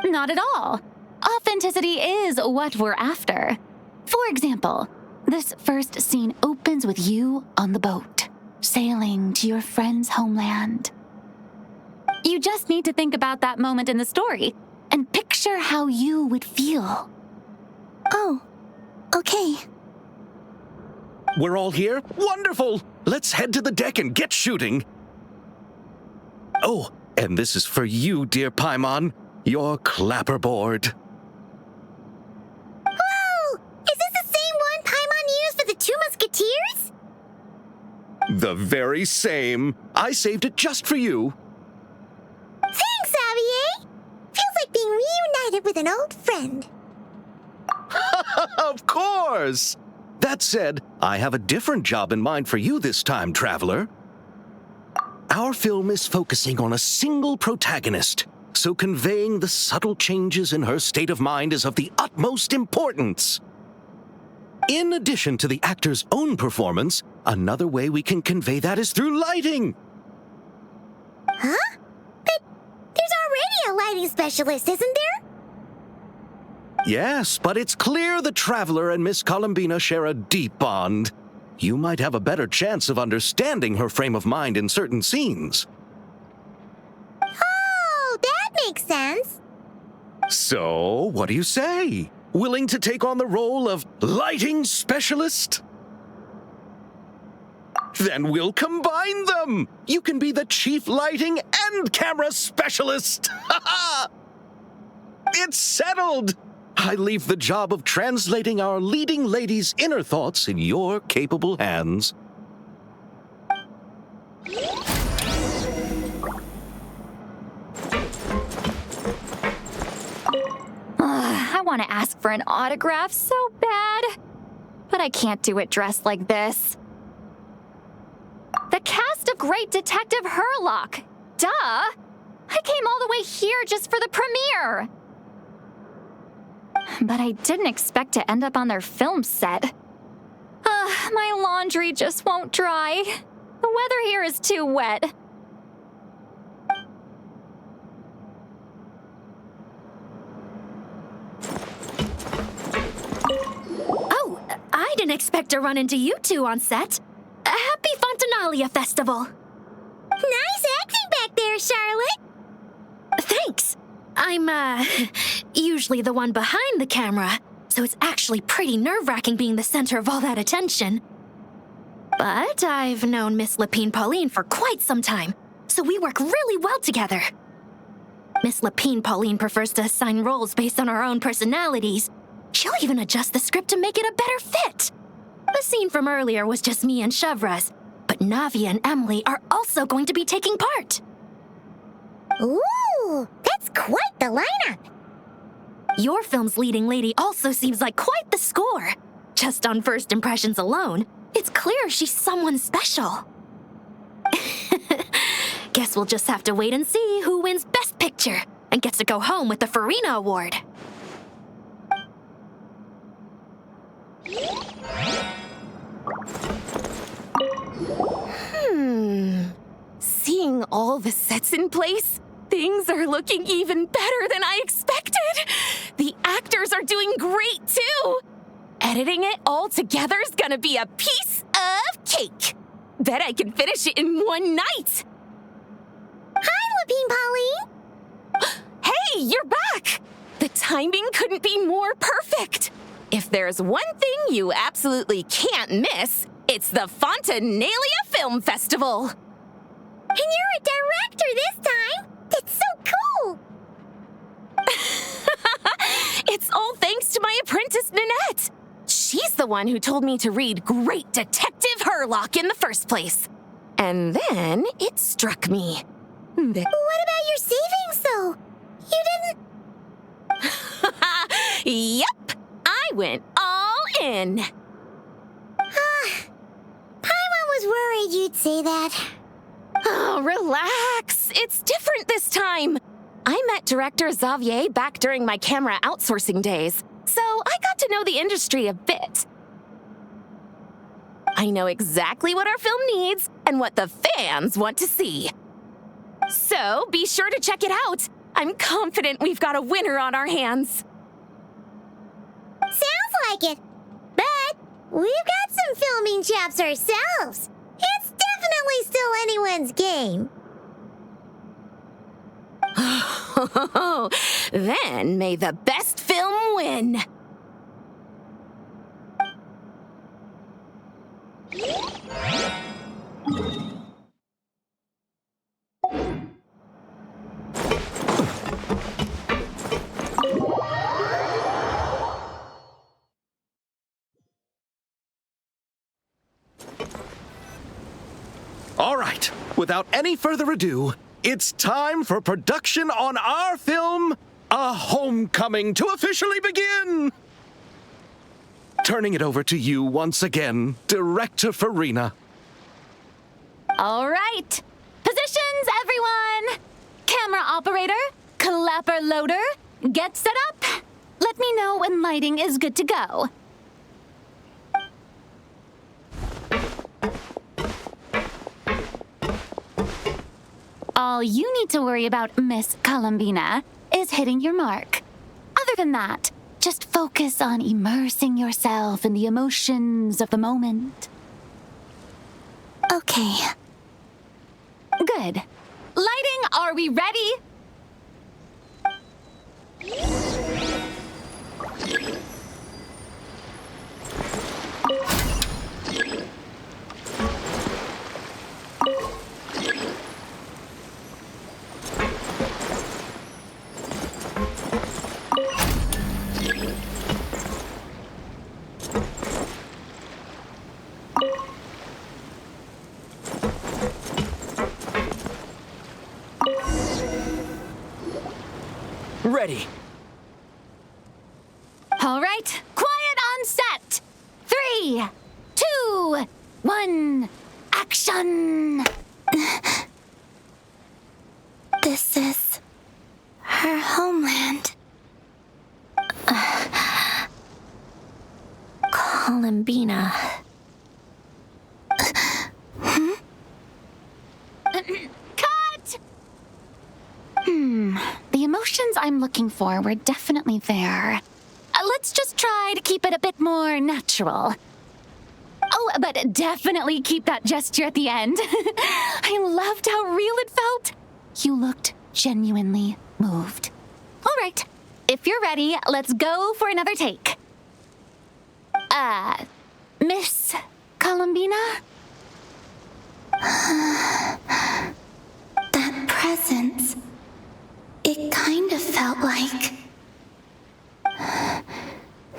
Not at all. Authenticity is what we're after. For example, this first scene opens with you on the boat, sailing to your friend's homeland. You just need to think about that moment in the story and picture how you would feel. Oh, okay. We're all here? Wonderful! Let's head to the deck and get shooting. Oh, and this is for you, dear Paimon. Your clapperboard. Whoa! Is this the same one Paimon used for the Two Musketeers? The very same. I saved it just for you. Thanks, Xavier! Feels like being reunited with an old friend. Of course! That said, I have a different job in mind for you this time, traveler. Our film is focusing on a single protagonist, so conveying the subtle changes in her state of mind is of the utmost importance. In addition to the actor's own performance, another way we can convey that is through lighting. Huh? But there's already a lighting specialist, isn't there? Yes, but it's clear the Traveler and Miss Columbina share a deep bond. You might have a better chance of understanding her frame of mind in certain scenes. Oh, that makes sense. So, what do you say? Willing to take on the role of lighting specialist? Then we'll combine them! You can be the chief lighting and camera specialist! It's settled! I leave the job of translating our leading lady's inner thoughts in your capable hands. I want to ask for an autograph so bad, but I can't do it dressed like this. The cast of Great Detective Herlock! Duh! I came all the way here just for the premiere! But I didn't expect to end up on their film set. My laundry just won't dry. The weather here is too wet. Oh, I didn't expect to run into you two on set. Happy Fontinalia Festival! Nice acting back there, Charlotte. Thanks. I'm, usually the one behind the camera, so it's actually pretty nerve-wracking being the center of all that attention. But I've known Miss Lapine Pauline for quite some time, so we work really well together. Miss Lapine Pauline prefers to assign roles based on our own personalities. She'll even adjust the script to make it a better fit. The scene from earlier was just me and Chevras, but Navia and Emily are also going to be taking part. Ooh, that's quite the lineup. Your film's leading lady also seems like quite the score. Just on first impressions alone, it's clear she's someone special. Guess we'll just have to wait and see who wins Best Picture and gets to go home with the Farina Award. Seeing all the sets in place, things are looking even better than I expected. The actors are doing great, too. Editing it all together is gonna be a piece of cake. Bet I can finish it in one night. Hi, Lapine Pauline. Hey, you're back. The timing couldn't be more perfect. If there's one thing you absolutely can't miss, it's the Fontinalia Film Festival. And you're a director this time. That's so cool. It's all thanks to my apprentice, Nanette. She's the one who told me to read Great Detective Herlock in the first place. And then it struck me. What about your savings, though? You didn't... Yep, I went all in. Paimon was worried you'd say that. Oh, relax. It's different this time. I met director Xavier back during my camera outsourcing days, so I got to know the industry a bit. I know exactly what our film needs and what the fans want to see. So be sure to check it out. I'm confident we've got a winner on our hands. Sounds like it. But we've got some filming chops ourselves. It's definitely still anyone's game. Then may the best film win. All right, without any further ado, it's time for production on our film, A Homecoming, to officially begin! Turning it over to you once again, Director Farina. All right. Position Camera operator, clapper loader, get set up. Let me know when lighting is good to go. All you need to worry about, Miss Columbina, is hitting your mark. Other than that, just focus on immersing yourself in the emotions of the moment. Okay. Good. Lighting, are we ready? Ready. All right, quiet on set. 3, 2, 1, action! This is her homeland. Columbina. Cut! The emotions I'm looking for were definitely there. Let's just try to keep it a bit more natural. Oh, but definitely keep that gesture at the end. I loved how real it felt. You looked genuinely moved. All right, if you're ready, let's go for another take. Miss Columbina? That presence. It kind of felt like...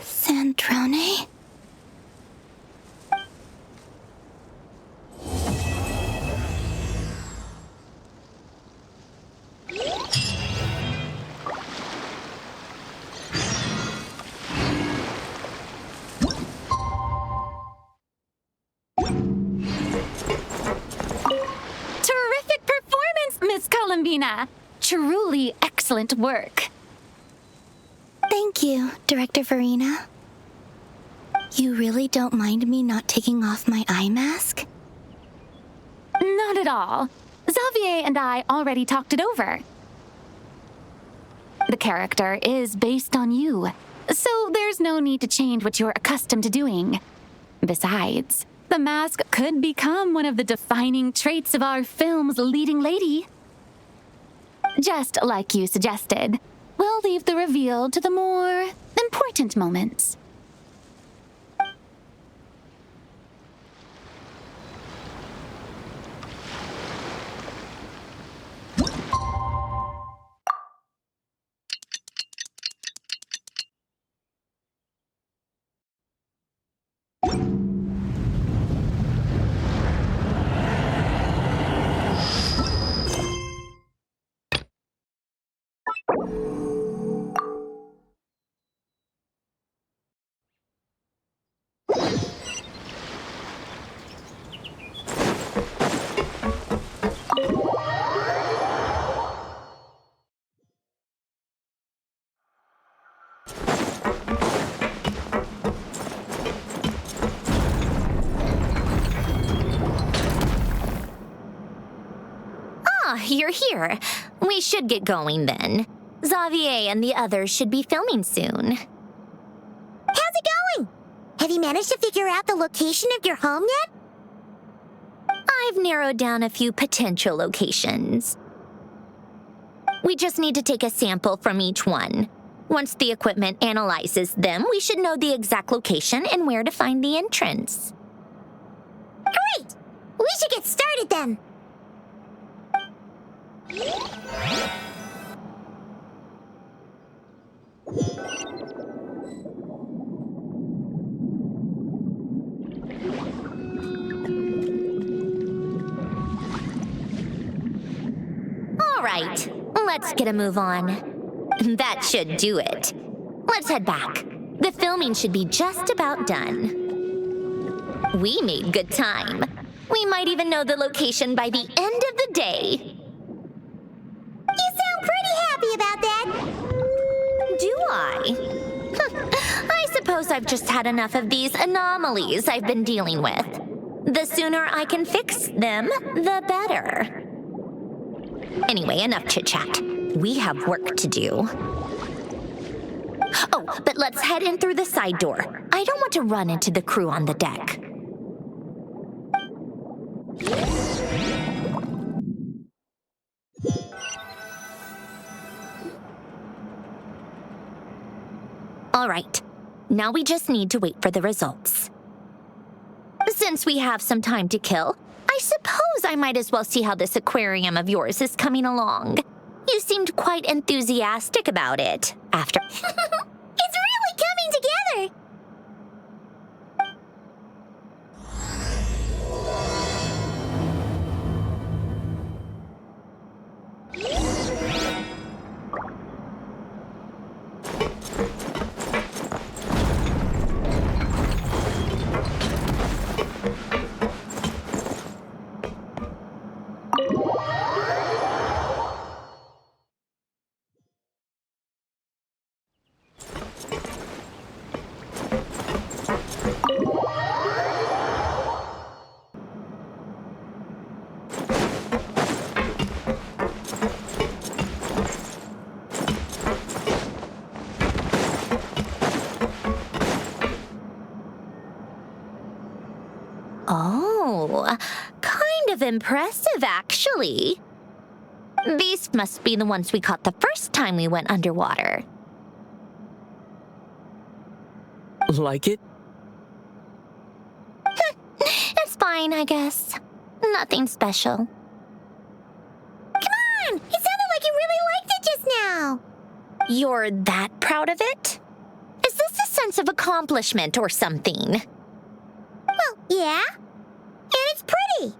Sandrone? Terrific performance, Miss Columbina. Truly excellent work. Thank you, Director Verano. You really don't mind me not taking off my eye mask? Not at all. Xavier and I already talked it over. The character is based on you, so there's no need to change what you're accustomed to doing. Besides, the mask could become one of the defining traits of our film's leading lady. Just like you suggested, we'll leave the reveal to the more important moments. You're here. We should get going then. Xavier and the others should be filming soon. How's it going? Have you managed to figure out the location of your home yet? I've narrowed down a few potential locations. We just need to take a sample from each one. Once the equipment analyzes them, we should know the exact location and where to find the entrance. Great! We should get started then. All right, let's get a move on. That should do it. Let's head back. The filming should be just about done. We made good time. We might even know the location by the end of the day. You sound about that? Do I? I suppose I've just had enough of these anomalies I've been dealing with. The sooner I can fix them, the better. Anyway, enough chit-chat. We have work to do. Oh, but let's head in through the side door. I don't want to run into the crew on the deck. All right, now we just need to wait for the results. Since we have some time to kill, I suppose I might as well see how this aquarium of yours is coming along. You seemed quite enthusiastic about it after... It's really coming together! Oh, kind of impressive, actually. These must be the ones we caught the first time we went underwater. Like it? It's fine, I guess. Nothing special. Come on! It sounded like you really liked it just now! You're that proud of it? Is this a sense of accomplishment or something? Well, yeah. And it's pretty.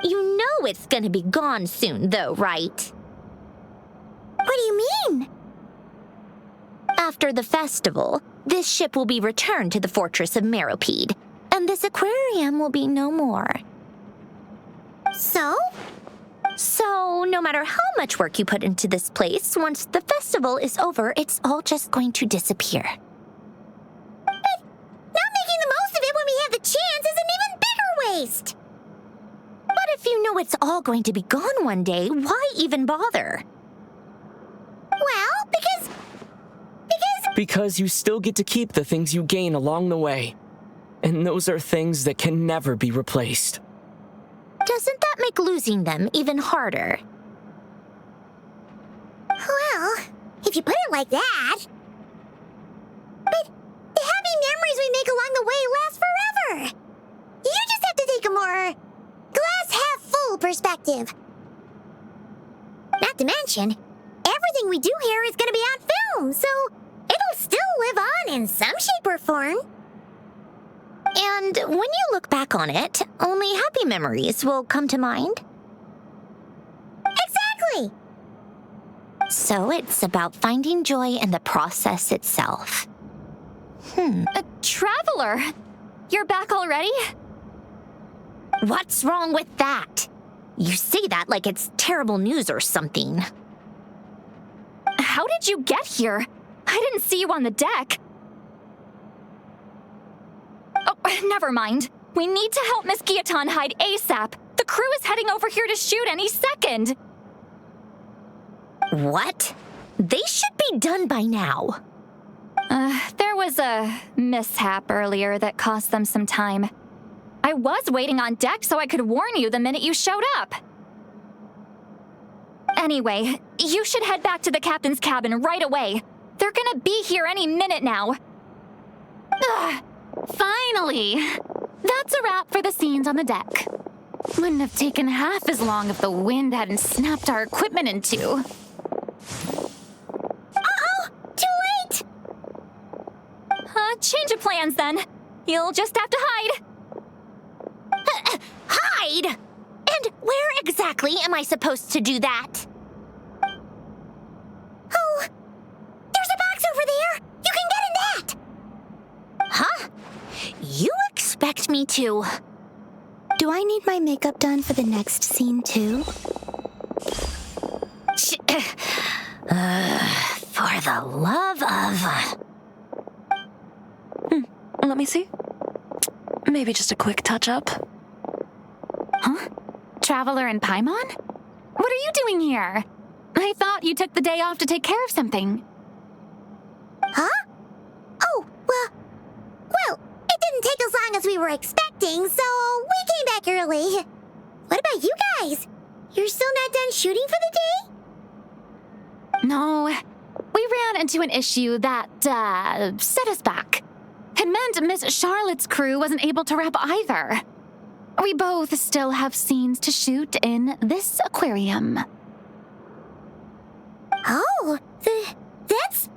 You know it's gonna be gone soon, though, right? What do you mean? After the festival, this ship will be returned to the fortress of Meropide, and this aquarium will be no more. So? So, no matter how much work you put into this place, once the festival is over, it's all just going to disappear. But not making the most of it when we have the chance is an even bigger waste! But if you know it's all going to be gone one day, why even bother? Well, Because you still get to keep the things you gain along the way. And those are things that can never be replaced. Doesn't that make losing them even harder? Well, if you put it like that... But the happy memories we make along the way last forever! You just have to take a more glass-half-full perspective. Not to mention, everything we do here is going to be on film, so it'll still live on in some shape or form. And when you look back on it, only happy memories will come to mind. Exactly! So it's about finding joy in the process itself. A traveler! You're back already? What's wrong with that? You say that like it's terrible news or something. How did you get here? I didn't see you on the deck. Oh, never mind. We need to help Miss Guillotin hide ASAP. The crew is heading over here to shoot any second. What? They should be done by now. There was a mishap earlier that cost them some time. I was waiting on deck so I could warn you the minute you showed up. Anyway, you should head back to the captain's cabin right away. They're gonna be here any minute now. Ugh, finally! That's a wrap for the scenes on the deck. Wouldn't have taken half as long if the wind hadn't snapped our equipment in two. Uh-oh! Too late! Change of plans then. You'll just have to hide. Hide? And where exactly am I supposed to do that? Oh! There's a box over there! You can get in that! Huh? You expect me to... Do I need my makeup done for the next scene too? For the love of... Let me see. Maybe just a quick touch-up. Huh? Traveler and Paimon? What are you doing here? I thought you took the day off to take care of something. Huh? Oh, well, it didn't take as long as we were expecting, so we came back early. What about you guys? You're still not done shooting for the day? No, we ran into an issue that, set us back. It meant Miss Charlotte's crew wasn't able to wrap either. We both still have scenes to shoot in this aquarium. Oh, that's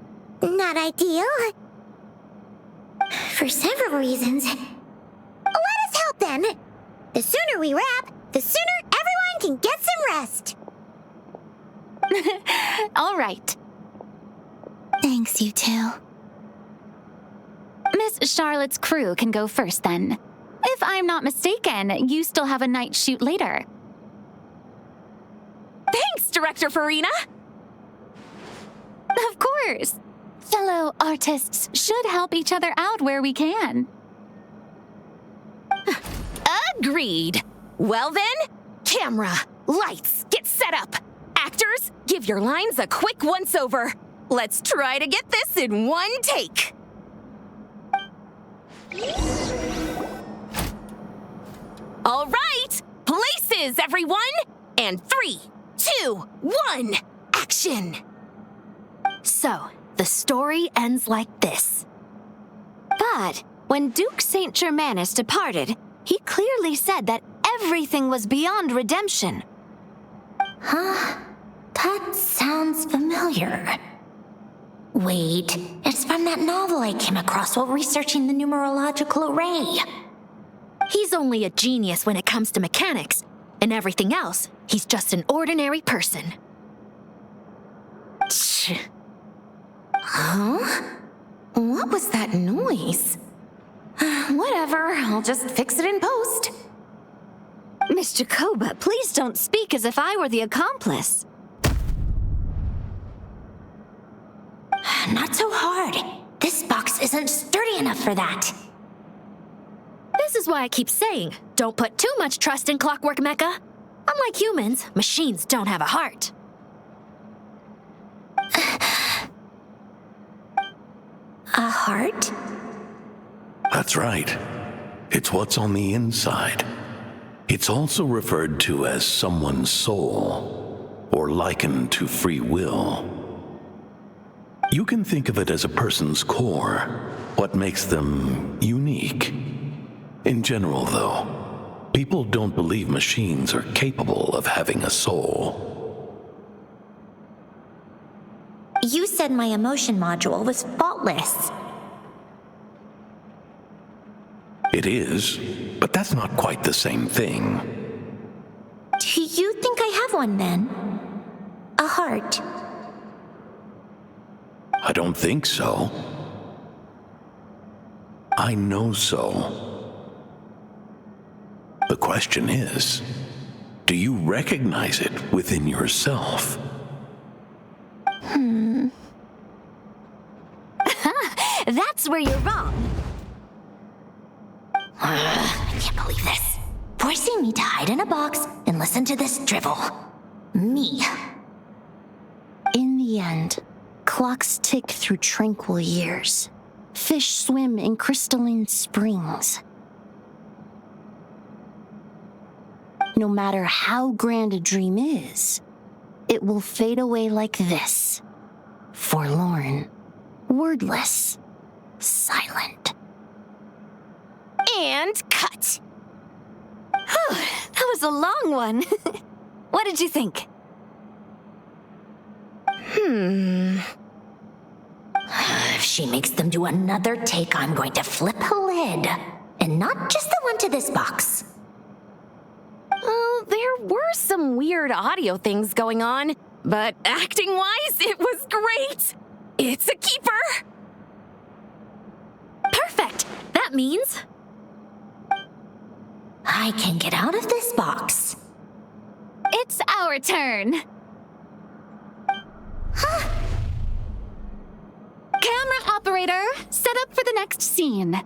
not ideal. For several reasons. Let us help then. The sooner we wrap, the sooner everyone can get some rest. All right. Thanks, you two. Miss Charlotte's crew can go first then. If I'm not mistaken, you still have a night shoot later. Thanks, Director Farina! Of course. Fellow artists should help each other out where we can. Agreed. Well then, camera, lights, get set up. Actors, give your lines a quick once-over. Let's try to get this in one take. All right, places, everyone. And 3, 2, 1, action. So, the story ends like this. But when Duke Saint Germanus departed, he clearly said that everything was beyond redemption. Huh? That sounds familiar. Wait, it's from that novel I came across while researching the numerological array. He's only a genius when it comes to mechanics, and everything else, he's just an ordinary person. Huh? What was that noise? Whatever, I'll just fix it in post. Miss Jacoba, please don't speak as if I were the accomplice. Not so hard. This box isn't sturdy enough for that. This is why I keep saying, don't put too much trust in Clockwork Mecha. Unlike humans, machines don't have a heart. A heart? That's right. It's what's on the inside. It's also referred to as someone's soul, or likened to free will. You can think of it as a person's core, what makes them unique. In general, though, people don't believe machines are capable of having a soul. You said my emotion module was faultless. It is, but that's not quite the same thing. Do you think I have one then? A heart? I don't think so. I know so. The question is, do you recognize it within yourself? That's where you're wrong. I can't believe this. Forcing me to hide in a box and listen to this drivel. Me. In the end, clocks tick through tranquil years. Fish swim in crystalline springs. No matter how grand a dream is, it will fade away like this. Forlorn, wordless, silent. And cut. That was a long one. What did you think? If she makes them do another take, I'm going to flip a lid. And not just the one to this box. Well, there were some weird audio things going on, but acting-wise, it was great. It's a keeper. Perfect. That means I can get out of this box. It's our turn. Huh? Operator, set up for the next scene.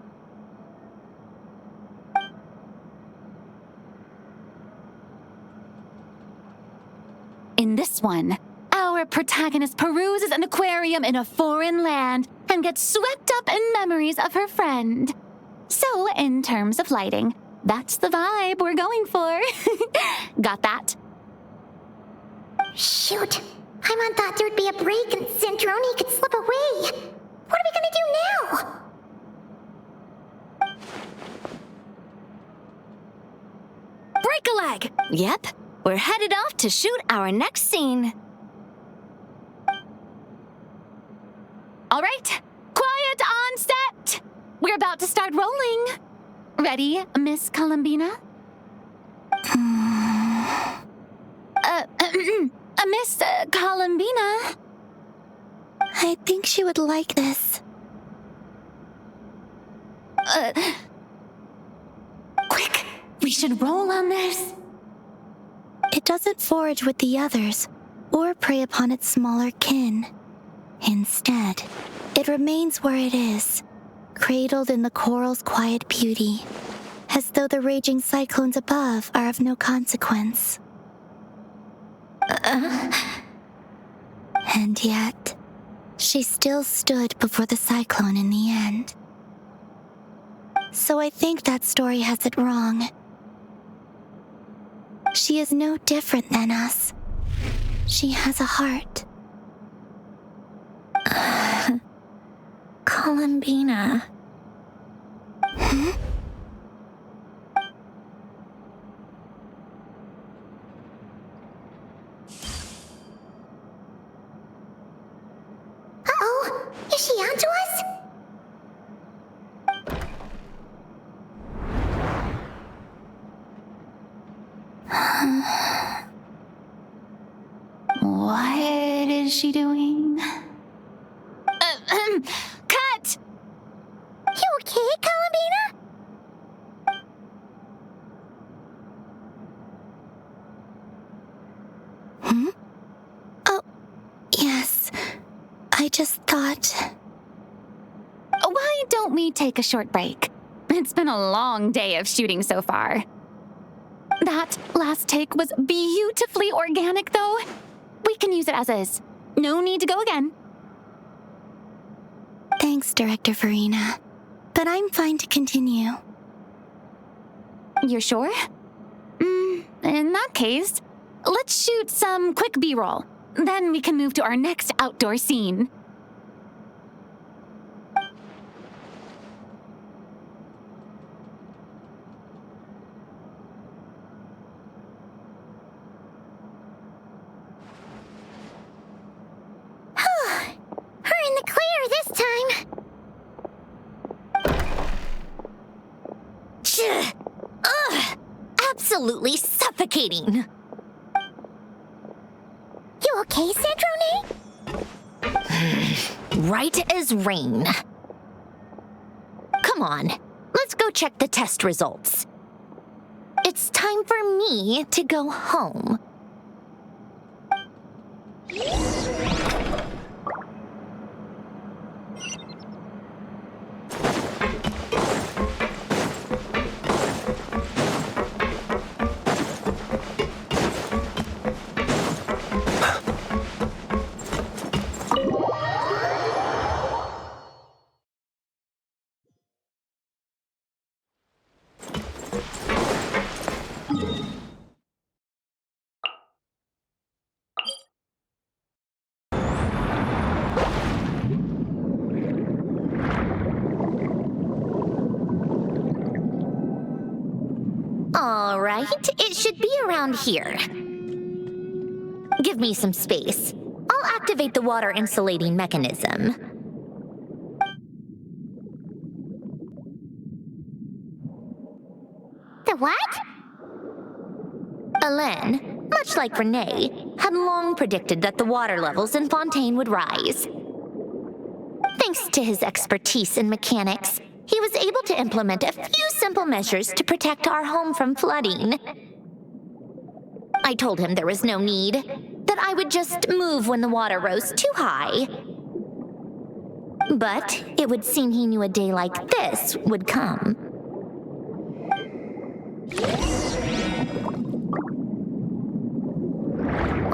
In this one, our protagonist peruses an aquarium in a foreign land and gets swept up in memories of her friend. So, in terms of lighting, that's the vibe we're going for. Got that? Shoot. Paimon thought there'd be a break and Sandrone could slip away. What are we gonna do now? Break a leg! Yep, we're headed off to shoot our next scene. All right, quiet on set. We're about to start rolling. Ready, Miss Columbina? Miss Columbina? I think she would like this. Quick, we should roll on this. It doesn't forage with the others or prey upon its smaller kin. Instead, it remains where it is, cradled in the coral's quiet beauty, as though the raging cyclones above are of no consequence. And yet, she still stood before the cyclone in the end. So I think that story has it wrong. She is no different than us. She has a heart. Columbina. Hmm? Uh-oh. Is she onto us? What is she doing? Cut! You okay, Columbina? Hmm? Oh, yes. I just thought... Why don't we take a short break? It's been a long day of shooting so far. That last take was beautifully organic, though. We can use it as is. No need to go again. Thanks, Director Verena. But I'm fine to continue. You're sure? In that case, let's shoot some quick B-roll. Then we can move to our next outdoor scene. We're in the clear this time. Ugh! Absolutely suffocating. You okay, Sandrone? Right as rain. Come on, let's go check the test results. It's time for me to go home. All right, it should be around here. Give me some space. I'll activate the water insulating mechanism. The what? Alain, much like Renee, had long predicted that the water levels in Fontaine would rise. Thanks to his expertise in mechanics, he was able to implement a few simple measures to protect our home from flooding. I told him there was no need, that I would just move when the water rose too high. But it would seem he knew a day like this would come.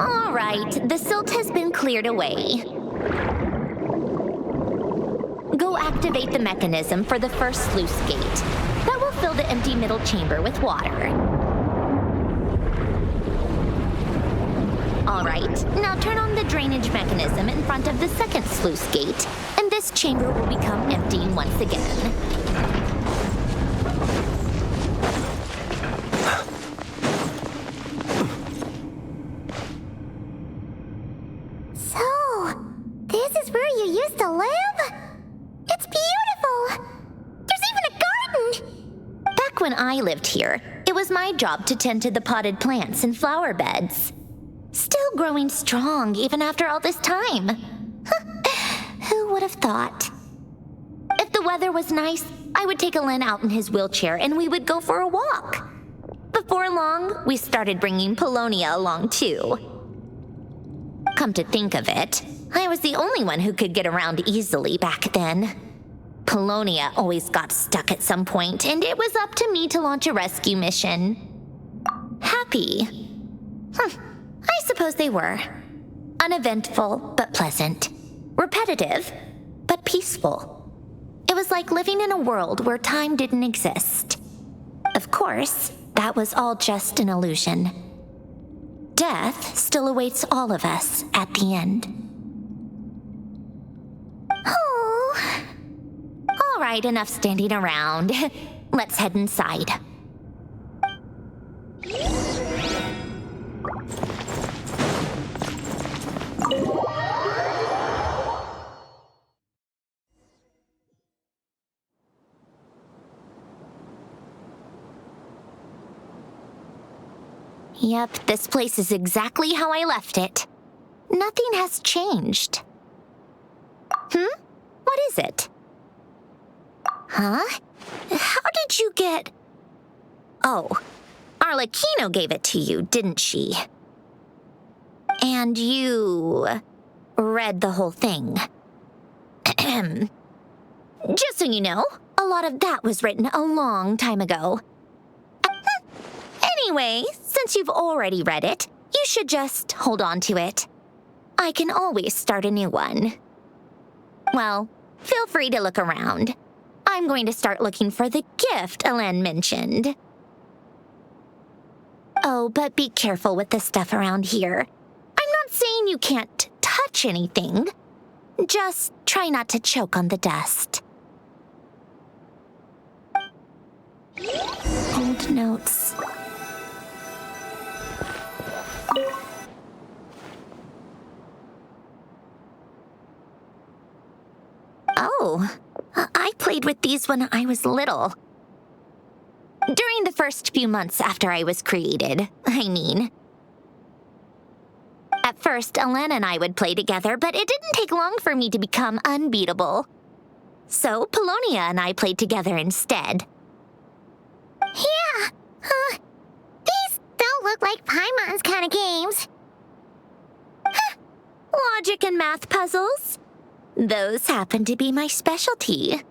All right, the silt has been cleared away. Go activate the mechanism for the first sluice gate. That will fill the empty middle chamber with water. All right, now turn on the drainage mechanism in front of the second sluice gate, and this chamber will become empty once again. So, this is where you used to live? It's beautiful! There's even a garden! Back when I lived here, it was my job to tend to the potted plants and flower beds. Still growing strong even after all this time. Who would have thought? If the weather was nice, I would take Alen out in his wheelchair and we would go for a walk. Before long, we started bringing Polonia along too. Come to think of it, I was the only one who could get around easily back then. Polonia always got stuck at some point, and it was up to me to launch a rescue mission. Happy. I suppose they were. Uneventful, but pleasant. Repetitive, but peaceful. It was like living in a world where time didn't exist. Of course, that was all just an illusion. Death still awaits all of us at the end. Oh. All right, enough standing around. Let's head inside. Yep, this place is exactly how I left it. Nothing has changed. What is it? Huh? How did you get... Oh, Arlecchino gave it to you, didn't she? And you... read the whole thing. Just so you know, a lot of that was written a long time ago. Anyway, since you've already read it, you should just hold on to it. I can always start a new one. Well, feel free to look around. I'm going to start looking for the gift Alen mentioned. Oh, but be careful with the stuff around here. I'm not saying you can't touch anything. Just try not to choke on the dust. Old notes. Oh, I played with these when I was little. During the first few months after I was created, I mean. At first, Alen and I would play together, but it didn't take long for me to become unbeatable. So, Polonia and I played together instead. Yeah, these don't look like Paimon's kind of games. Logic and math puzzles? Those happen to be my specialty.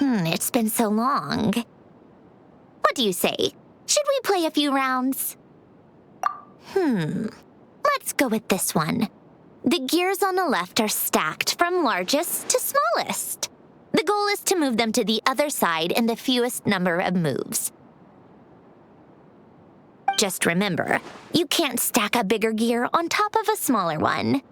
It's been so long. What do you say? Should we play a few rounds? Let's go with this one. The gears on the left are stacked from largest to smallest. The goal is to move them to the other side in the fewest number of moves. Just remember, you can't stack a bigger gear on top of a smaller one.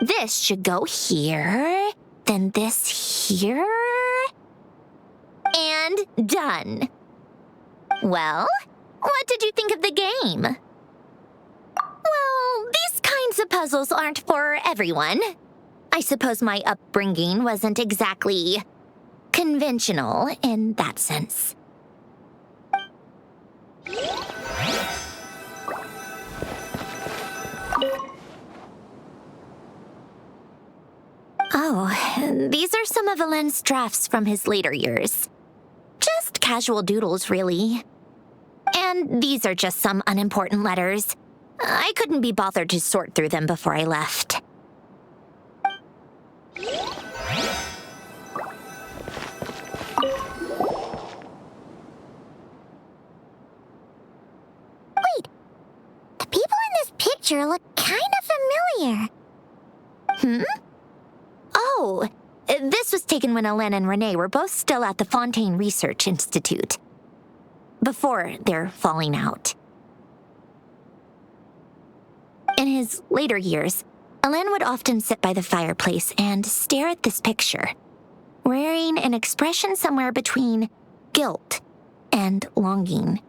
This should go here, then this here, and done. Well, what did you think of the game? Well, these kinds of puzzles aren't for everyone. I suppose my upbringing wasn't exactly conventional in that sense. Oh, these are some of Alain's drafts from his later years. Just casual doodles, really. And these are just some unimportant letters. I couldn't be bothered to sort through them before I left. Wait, the people in this picture look kind of familiar. Oh, this was taken when Alain and Renee were both still at the Fontaine Research Institute. Before their falling out. In his later years, Alain would often sit by the fireplace and stare at this picture, wearing an expression somewhere between guilt and longing.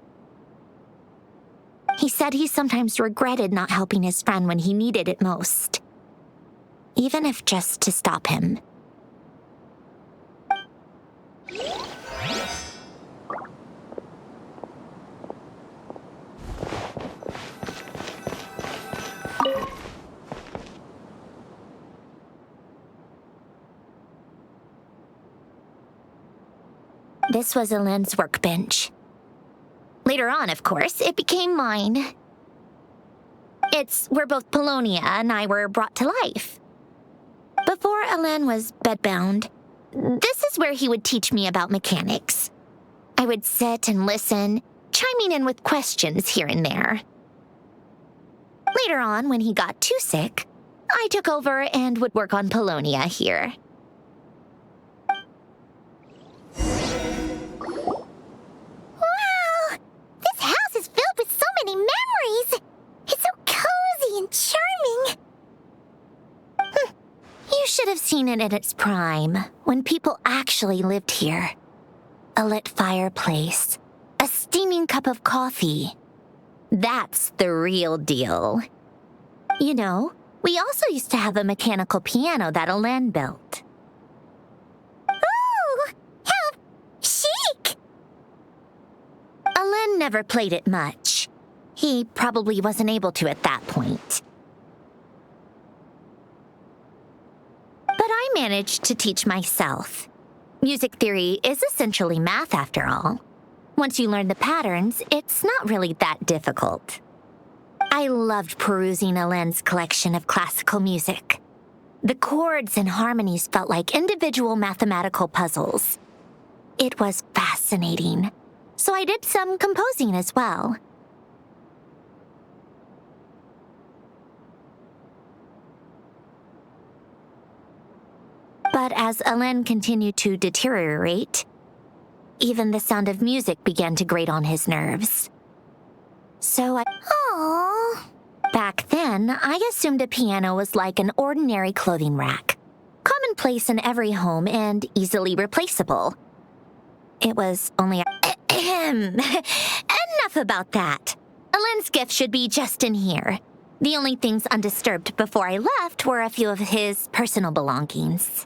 He said he sometimes regretted not helping his friend when he needed it most, even if just to stop him. This was Alain's workbench. Later on, of course, it became mine. It's where both Polonia and I were brought to life. Before Alain was bedbound, this is where he would teach me about mechanics. I would sit and listen, chiming in with questions here and there. Later on, when he got too sick, I took over and would work on Polonia here. Wow! This house is filled with so many memories! It's so cozy and charming! You should have seen it in its prime, when people actually lived here. A lit fireplace, a steaming cup of coffee. That's the real deal. You know, we also used to have a mechanical piano that Alain built. Ooh! How chic! Alain never played it much. He probably wasn't able to at that point. But I managed to teach myself. Music theory is essentially math, after all. Once you learn the patterns, it's not really that difficult. I loved perusing Alain's collection of classical music. The chords and harmonies felt like individual mathematical puzzles. It was fascinating, so I did some composing as well. But as Alain continued to deteriorate, even the sound of music began to grate on his nerves. So back then, I assumed a piano was like an ordinary clothing rack, commonplace in every home and easily replaceable. It was only Enough about that. Alain's gift should be just in here. The only things undisturbed before I left were a few of his personal belongings.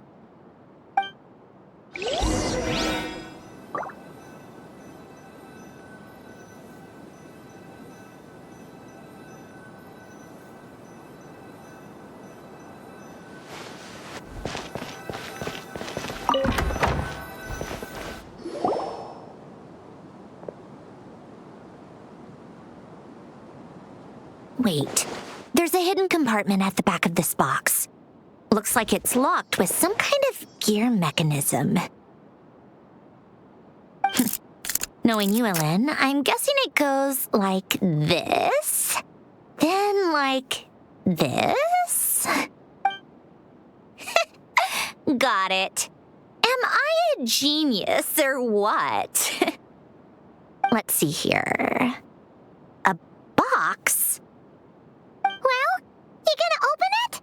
Wait, there's a hidden compartment at the back of this box. Looks like it's locked with some kind of gear mechanism. Knowing you, Alain, I'm guessing it goes like this, then like this. Got it. Am I a genius or what? Let's see here. A box? Well, you gonna open it?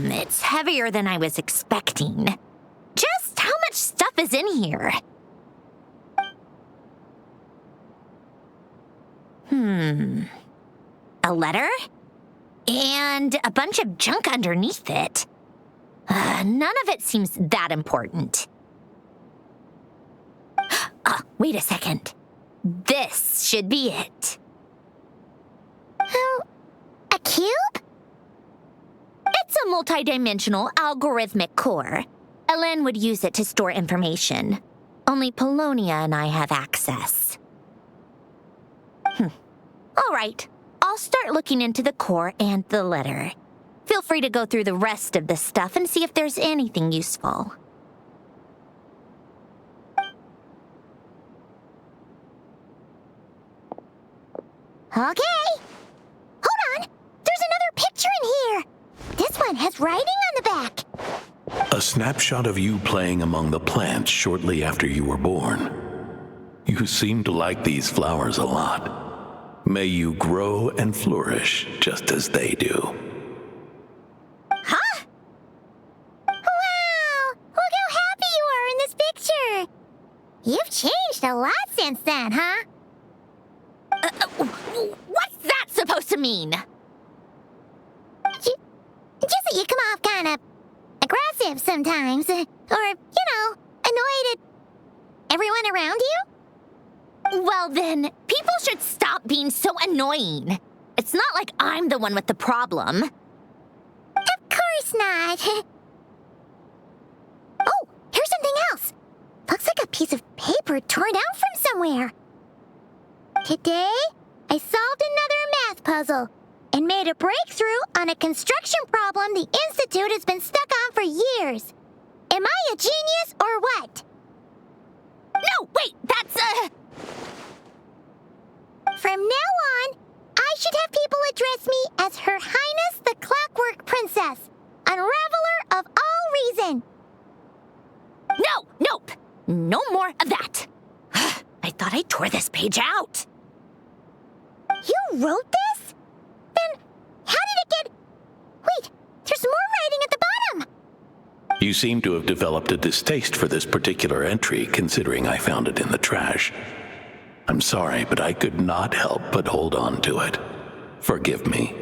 It's heavier than I was expecting. Just how much stuff is in here? A letter? And a bunch of junk underneath it. None of it seems that important. Wait a second. This should be it. Oh, a cube? It's a multidimensional algorithmic core. Ellen would use it to store information. Only Polonia and I have access. All right, I'll start looking into the core and the letter. Feel free to go through the rest of the stuff and see if there's anything useful. Okay. Hold on. There's another picture in here. This one has writing on the back. A snapshot of you playing among the plants shortly after you were born. You seem to like these flowers a lot. May you grow and flourish just as they do. Huh? Wow! Look how happy you are in this picture. You've changed a lot since then, huh? What's that supposed to mean? Just that you come off kind of aggressive sometimes. Or, annoyed at everyone around you? Well then, people should stop being so annoying. It's not like I'm the one with the problem. Of course not. Oh, here's something else. Looks like a piece of paper torn out from somewhere. Today, I solved another math puzzle and made a breakthrough on a construction problem the Institute has been stuck on for years. Am I a genius or what? No, wait, that's From now on, I should have people address me as Her Highness the Clockwork Princess, Unraveler of all reason. Nope. No more of that. I thought I tore this page out. You wrote this? Then how did it get... Wait, there's more writing at the bottom. You seem to have developed a distaste for this particular entry, considering I found it in the trash. I'm sorry, but I could not help but hold on to it. Forgive me.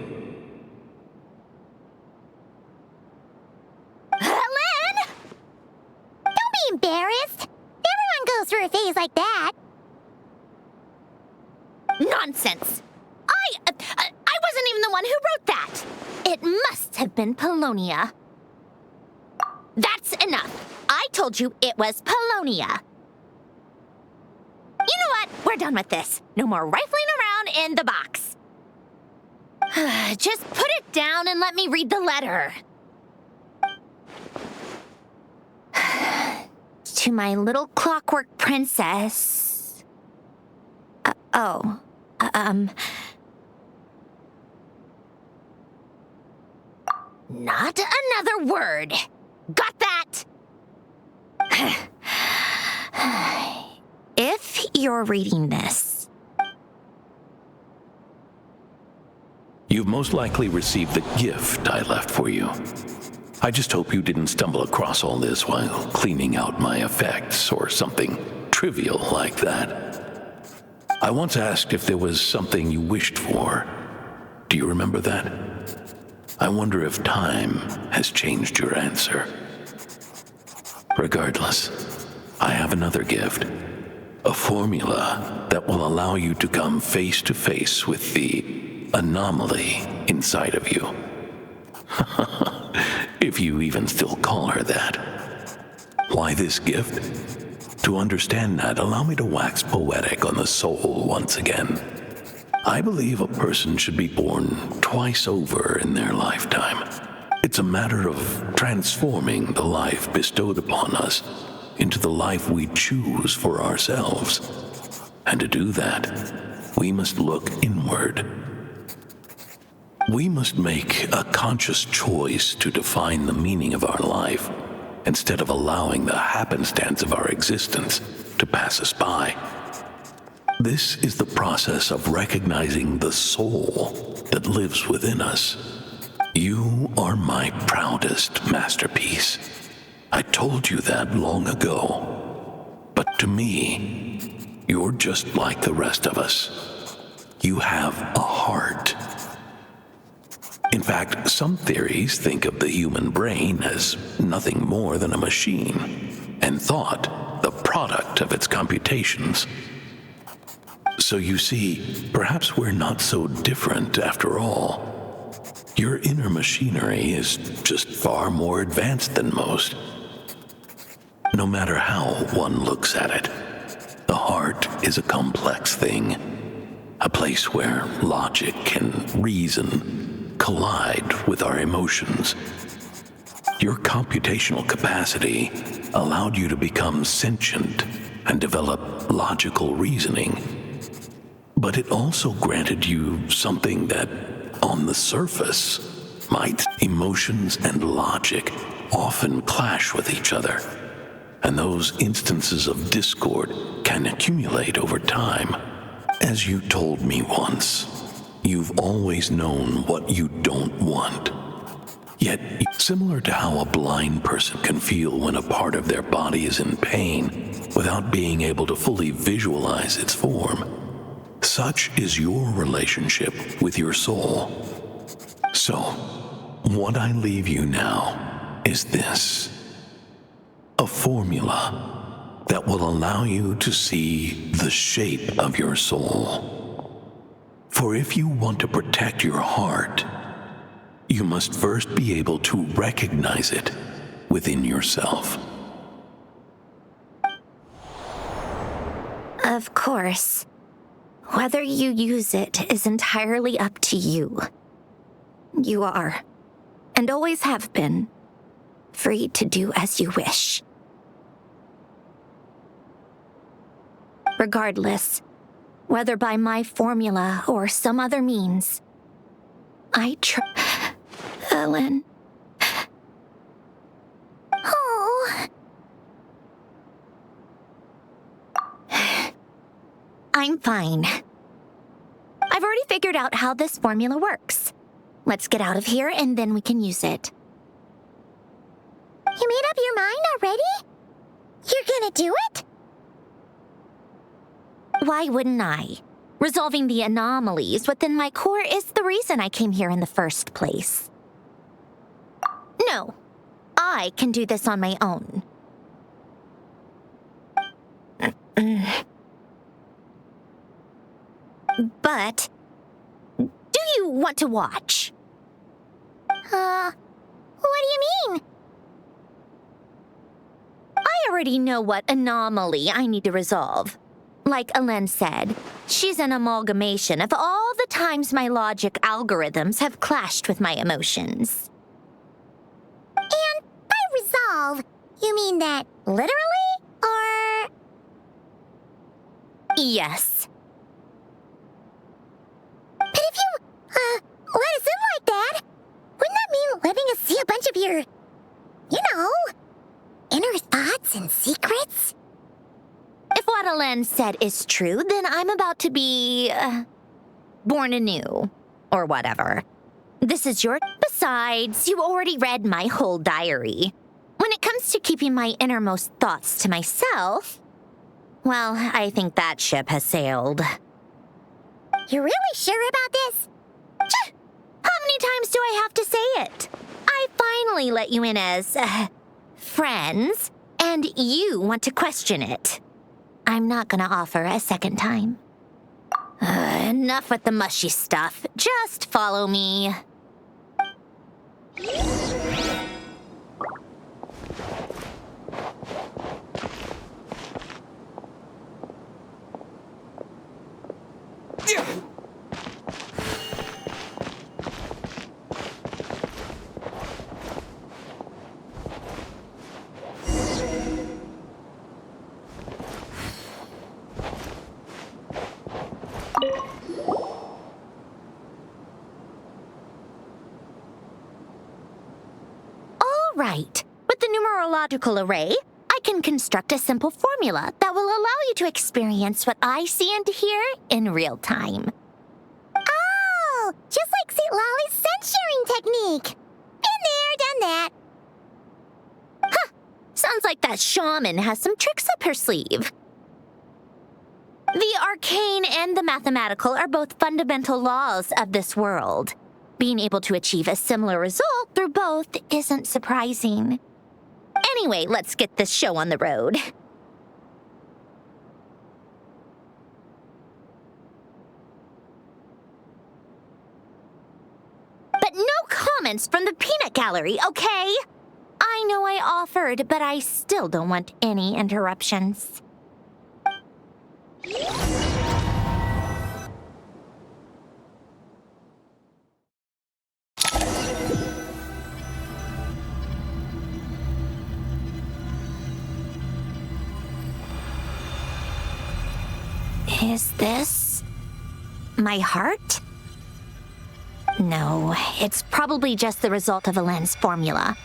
Ellen! Don't be embarrassed. Everyone goes through a phase like that. Nonsense. I wasn't even the one who wrote that. It must have been Polonia. That's enough. I told you it was Polonia. You know what? We're done with this. No more rifling around in the box. Just put it down and let me read the letter. To my little clockwork princess. Not another word. Got that? If you're reading this... You've most likely received the gift I left for you. I just hope you didn't stumble across all this while cleaning out my effects or something trivial like that. I once asked if there was something you wished for. Do you remember that? I wonder if time has changed your answer. Regardless, I have another gift. A formula that will allow you to come face to face with the anomaly inside of you. If you even still call her that. Why this gift? To understand that, allow me to wax poetic on the soul once again. I believe a person should be born twice over in their lifetime. It's a matter of transforming the life bestowed upon us into the life we choose for ourselves. And to do that, we must look inward. We must make a conscious choice to define the meaning of our life instead of allowing the happenstance of our existence to pass us by. This is the process of recognizing the soul that lives within us. You are my proudest masterpiece. I told you that long ago. But to me, you're just like the rest of us. You have a heart. In fact, some theories think of the human brain as nothing more than a machine, and thought the product of its computations. So you see, perhaps we're not so different after all. Your inner machinery is just far more advanced than most. No matter how one looks at it, the heart is a complex thing, a place where logic and reason collide with our emotions. Your computational capacity allowed you to become sentient and develop logical reasoning. But it also granted you something that, on the surface, might. Emotions and logic often clash with each other, and those instances of discord can accumulate over time. As you told me once, you've always known what you don't want. Yet, similar to how a blind person can feel when a part of their body is in pain without being able to fully visualize its form, such is your relationship with your soul. So, what I leave you now is this: a formula that will allow you to see the shape of your soul. For if you want to protect your heart, you must first be able to recognize it within yourself. Of course. Whether you use it is entirely up to you. You are, and always have been, free to do as you wish. Regardless, whether by my formula or some other means, I Ellen. Oh. I'm fine. I've already figured out how this formula works. Let's get out of here and then we can use it. You made up your mind already? You're gonna do it? Why wouldn't I? Resolving the anomalies within my core is the reason I came here in the first place. No, I can do this on my own. But, do you want to watch? What do you mean? I already know what anomaly I need to resolve. Like Alen said, she's an amalgamation of all the times my logic algorithms have clashed with my emotions. And by resolve, you mean that literally, or...? Yes. But if you, let us in like that, wouldn't that mean letting us see a bunch of your, inner thoughts and secrets? If what Alen said is true, then I'm about to be, born anew, or whatever. This is your... Besides, you already read my whole diary. When it comes to keeping my innermost thoughts to myself, well, I think that ship has sailed. You're really sure about this? How many times do I have to say it? I finally let you in as, friends, and you want to question it. I'm not gonna offer a second time. Enough with the mushy stuff. Just follow me. Right. With the numerological array, I can construct a simple formula that will allow you to experience what I see and hear in real time. Oh, just like St. Lolly's sharing technique. Been there, done that. Huh. Sounds like that shaman has some tricks up her sleeve. The arcane and the mathematical are both fundamental laws of this world. Being able to achieve a similar result through both isn't surprising. Anyway, let's get this show on the road. But no comments from the peanut gallery, okay? I know I offered, but I still don't want any interruptions. Is this my heart? No, it's probably just the result of a lens formula.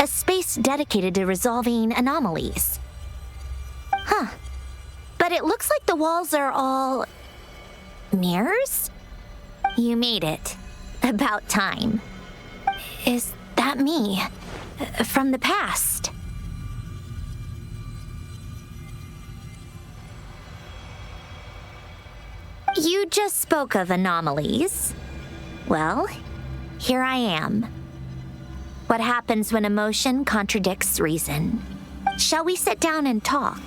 A space dedicated to resolving anomalies. Huh. But it looks like the walls are all mirrors? You made it. About time. Is that me? From the past? You just spoke of anomalies. Well, here I am. What happens when emotion contradicts reason? Shall we sit down and talk?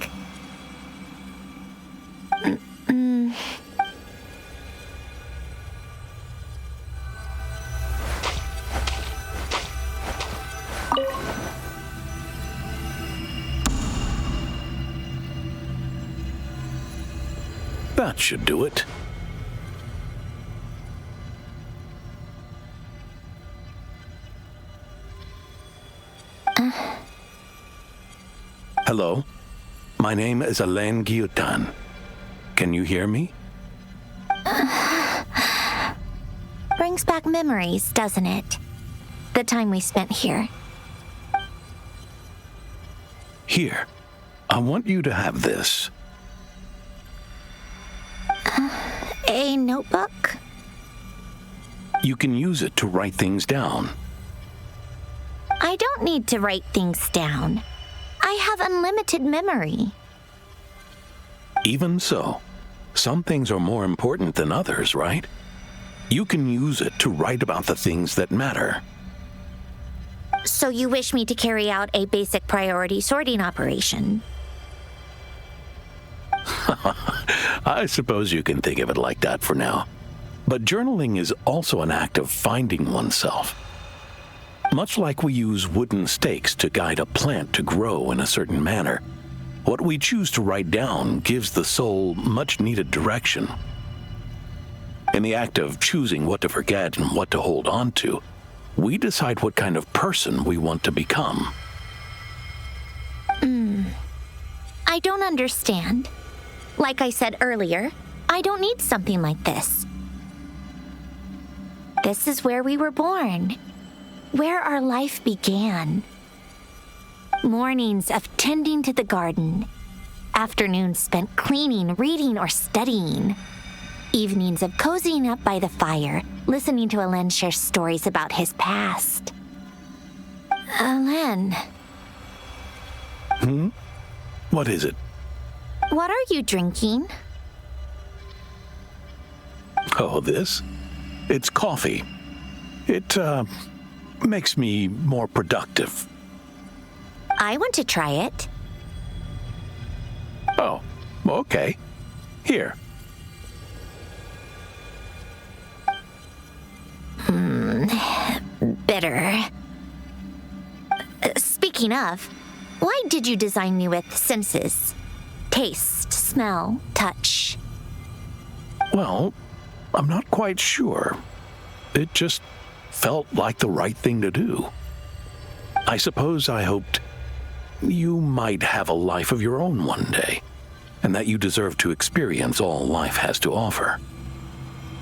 That should do it. Hello, my name is Alain Guillotin. Can you hear me? Brings back memories, doesn't it? The time we spent here. Here, I want you to have this. A notebook? You can use it to write things down. I don't need to write things down. I have unlimited memory. Even so, some things are more important than others, right? You can use it to write about the things that matter. So you wish me to carry out a basic priority sorting operation? I suppose you can think of it like that for now. But journaling is also an act of finding oneself. Much like we use wooden stakes to guide a plant to grow in a certain manner, what we choose to write down gives the soul much-needed direction. In the act of choosing what to forget and what to hold on to, we decide what kind of person we want to become. I don't understand. Like I said earlier, I don't need something like this. This is where we were born, where our life began. Mornings of tending to the garden, afternoons spent cleaning, reading, or studying, evenings of cozying up by the fire, listening to Alain share stories about his past. Alain. What is it? What are you drinking? Oh, this? It's coffee. It, makes me more productive. I want to try it. Oh, okay. Here. Bitter. Speaking of, why did you design me with senses? Taste, smell, touch. Well, I'm not quite sure. It just felt like the right thing to do. I suppose I hoped you might have a life of your own one day, and that you deserve to experience all life has to offer.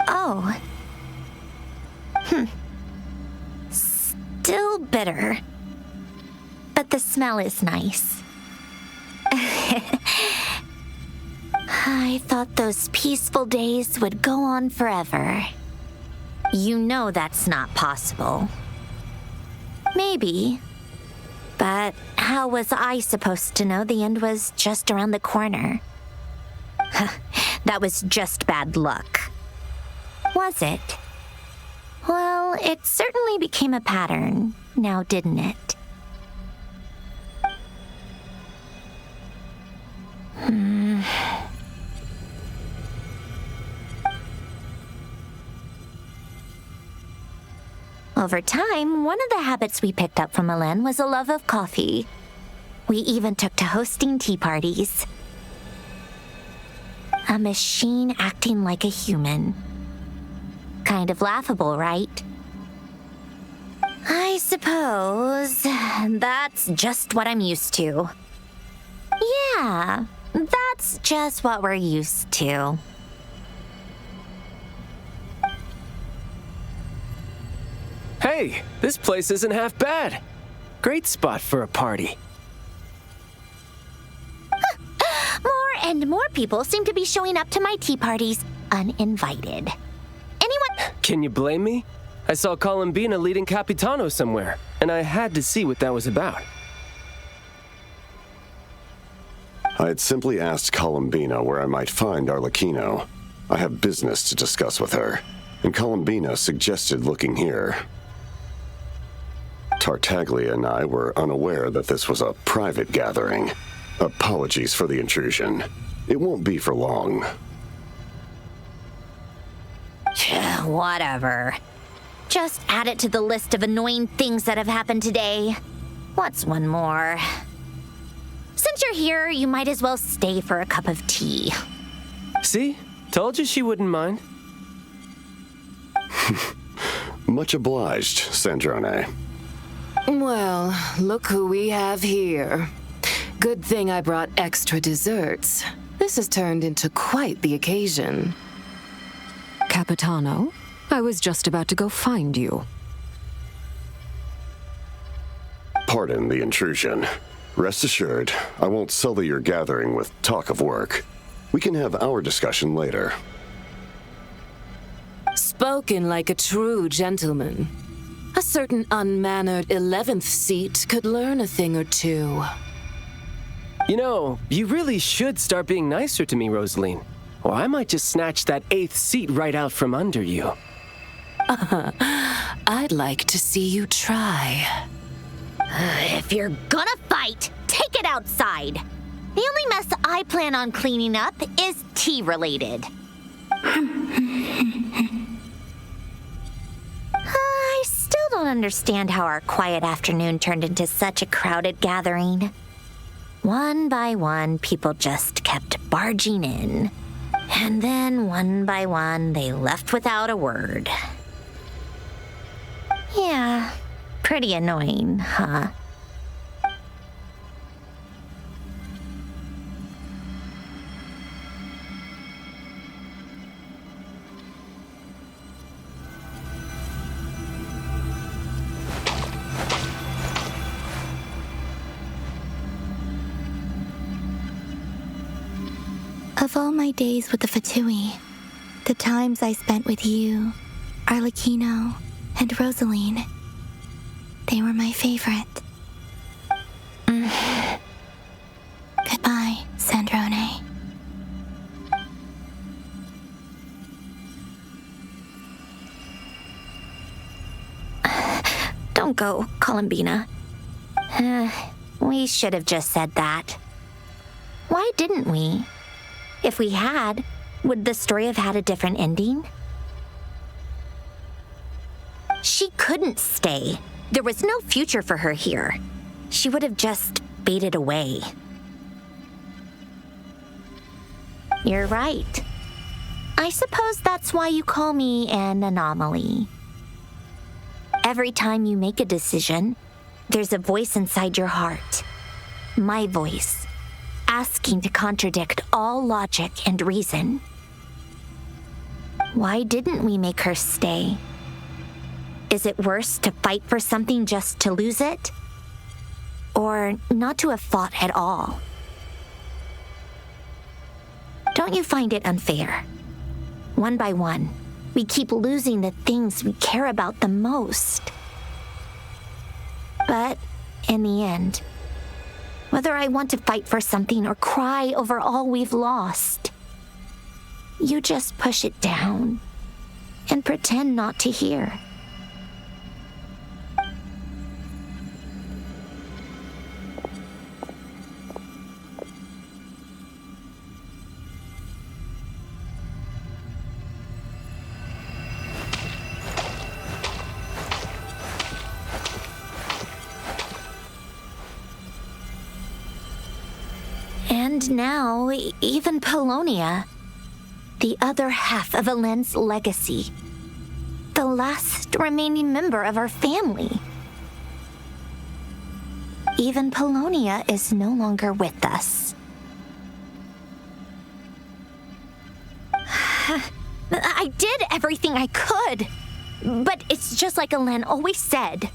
Oh. Still bitter. But the smell is nice. I thought those peaceful days would go on forever. You know that's not possible. Maybe. But how was I supposed to know the end was just around the corner? That was just bad luck. Was it? Well, it certainly became a pattern, now didn't it? Over time, one of the habits we picked up from Elen was a love of coffee. We even took to hosting tea parties. A machine acting like a human. Kind of laughable, right? I suppose that's just what I'm used to. Yeah, that's just what we're used to. Hey, this place isn't half bad. Great spot for a party. More and more people seem to be showing up to my tea parties uninvited. Anyone? Can you blame me? I saw Columbina leading Capitano somewhere, and I had to see what that was about. I had simply asked Columbina where I might find Arlecchino. I have business to discuss with her, and Columbina suggested looking here. Tartaglia and I were unaware that this was a private gathering. Apologies for the intrusion. It won't be for long. Whatever. Just add it to the list of annoying things that have happened today. What's one more? Since you're here, you might as well stay for a cup of tea. See? Told you she wouldn't mind. Much obliged, Sandrone. Well, look who we have here. Good thing I brought extra desserts. This has turned into quite the occasion. Capitano, I was just about to go find you. Pardon the intrusion. Rest assured, I won't sully your gathering with talk of work. We can have our discussion later. Spoken like a true gentleman. A certain unmannered 11th seat could learn a thing or two. You know, you really should start being nicer to me, Rosaline. Or I might just snatch that 8th seat right out from under you. I'd like to see you try. If you're gonna fight, take it outside. The only mess I plan on cleaning up is tea-related. I still don't understand how our quiet afternoon turned into such a crowded gathering. One by one, people just kept barging in. And then, one by one, they left without a word. Yeah, pretty annoying, huh? Of all my days with the Fatui, the times I spent with you, Arlecchino, and Rosaline, they were my favorite. Goodbye, Sandrone. Don't go, Columbina. We should have just said that. Why didn't we? If we had, would the story have had a different ending? She couldn't stay. There was no future for her here. She would have just faded away. You're right. I suppose that's why you call me an anomaly. Every time you make a decision, there's a voice inside your heart. My voice. Asking to contradict all logic and reason. Why didn't we make her stay? Is it worse to fight for something just to lose it? Or not to have fought at all? Don't you find it unfair? One by one, We keep losing the things we care about the most. But in the end, whether I want to fight for something or cry over all we've lost, you just push it down and pretend not to hear. And now, even Polonia, the other half of Elend's legacy, the last remaining member of our family. Even Polonia is no longer with us. I did everything I could, but it's just like Elend always said.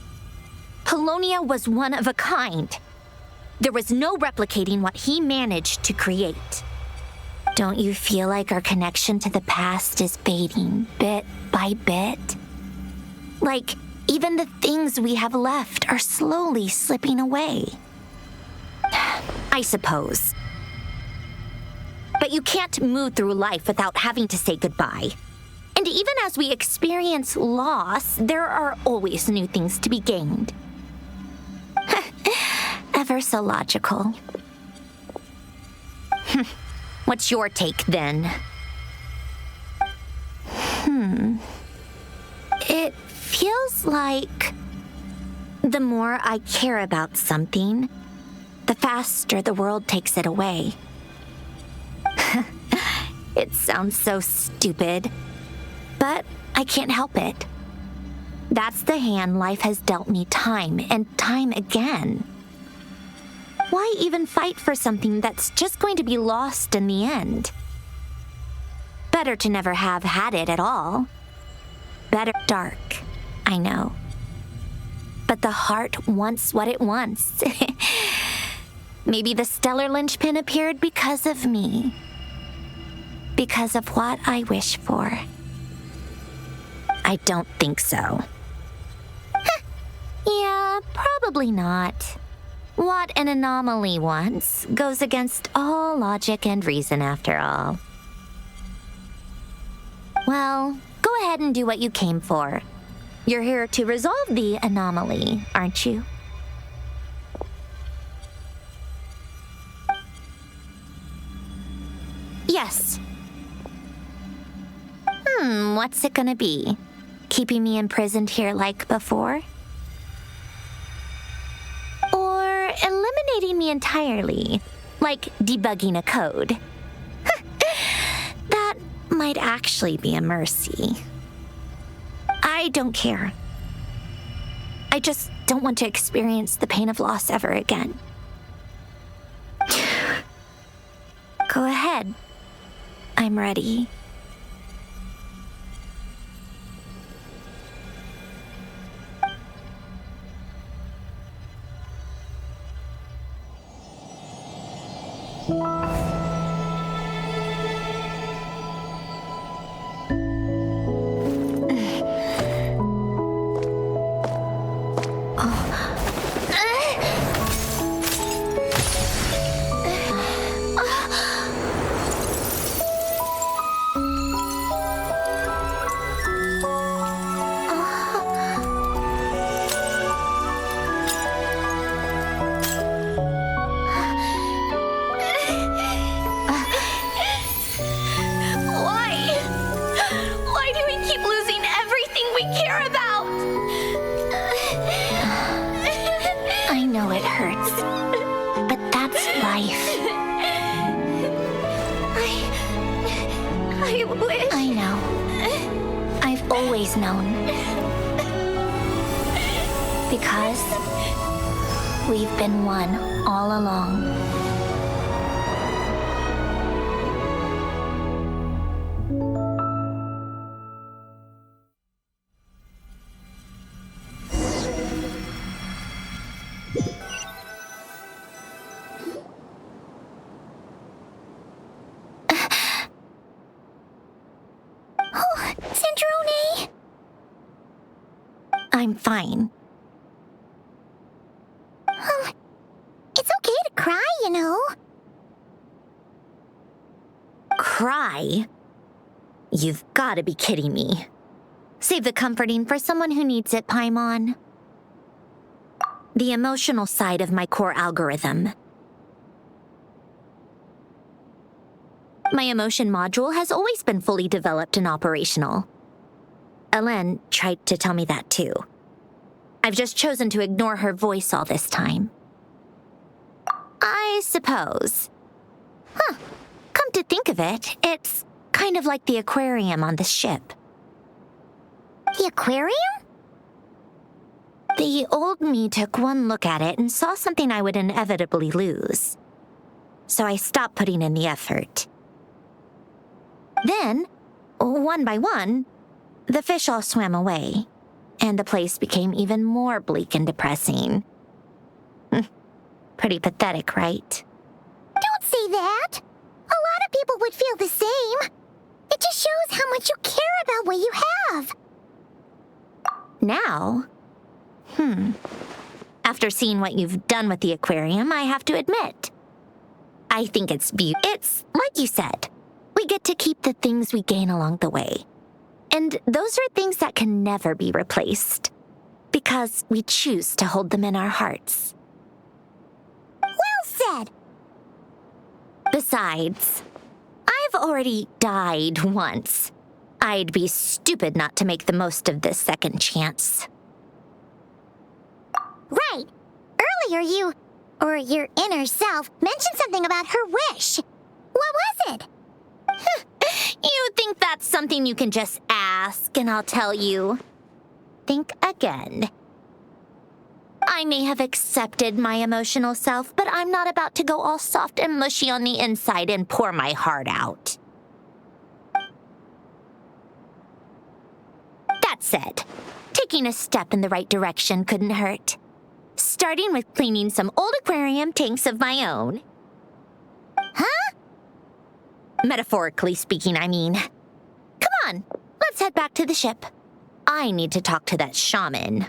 Polonia was one of a kind. There was no replicating what he managed to create. Don't you feel like our connection to the past is fading bit by bit? Like, even the things we have left are slowly slipping away. I suppose. But you can't move through life without having to say goodbye. And even as we experience loss, there are always new things to be gained. Ever so logical. What's your take, then? It feels like the more I care about something, the faster the world takes it away. It sounds so stupid, but I can't help it. That's the hand life has dealt me time and time again. Why even fight for something that's just going to be lost in the end? Better to never have had it at all. Better dark, I know. But the heart wants what it wants. Maybe the stellar linchpin appeared because of me. Because of what I wish for. I don't think so. Yeah, probably not. What an anomaly wants goes against all logic and reason after all. Well, go ahead and do what you came for. You're here to resolve the anomaly, aren't you? Yes. What's it gonna be? Keeping me imprisoned here like before? Or eliminating me entirely, like debugging a code? That might actually be a mercy. I don't care. I just don't want to experience the pain of loss ever again. Go ahead. I'm ready. Because we've been one all along. Oh, Sandrone! I'm fine. It's okay to cry, you know. Cry? You've got to be kidding me. Save the comforting for someone who needs it, Paimon. The emotional side of my core algorithm. My emotion module has always been fully developed and operational. Ellen tried to tell me that too. I've just chosen to ignore her voice all this time. I suppose. Huh. Come to think of it, it's kind of like the aquarium on the ship. The aquarium? The old me took one look at it and saw something I would inevitably lose. So I stopped putting in the effort. Then, one by one, the fish all swam away, and the place became even more bleak and depressing. Pretty pathetic, right? Don't say that! A lot of people would feel the same. It just shows how much you care about what you have. Now? After seeing what you've done with the aquarium, I have to admit, I think it's beautiful. It's like you said, we get to keep the things we gain along the way. And those are things that can never be replaced, because we choose to hold them in our hearts. Well said! Besides, I've already died once. I'd be stupid not to make the most of this second chance. Right. Earlier you, or your inner self, mentioned something about her wish. What was it? You think that's something you can just ask and I'll tell you? Think again. I may have accepted my emotional self, but I'm not about to go all soft and mushy on the inside and pour my heart out. That said, taking a step in the right direction couldn't hurt. Starting with cleaning some old aquarium tanks of my own. Huh? Metaphorically speaking, I mean. Come on, let's head back to the ship. I need to talk to that shaman.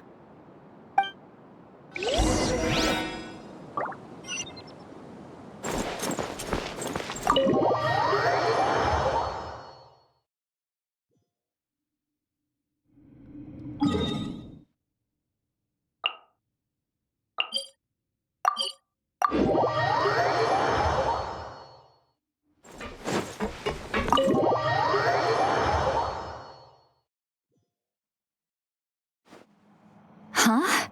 Huh?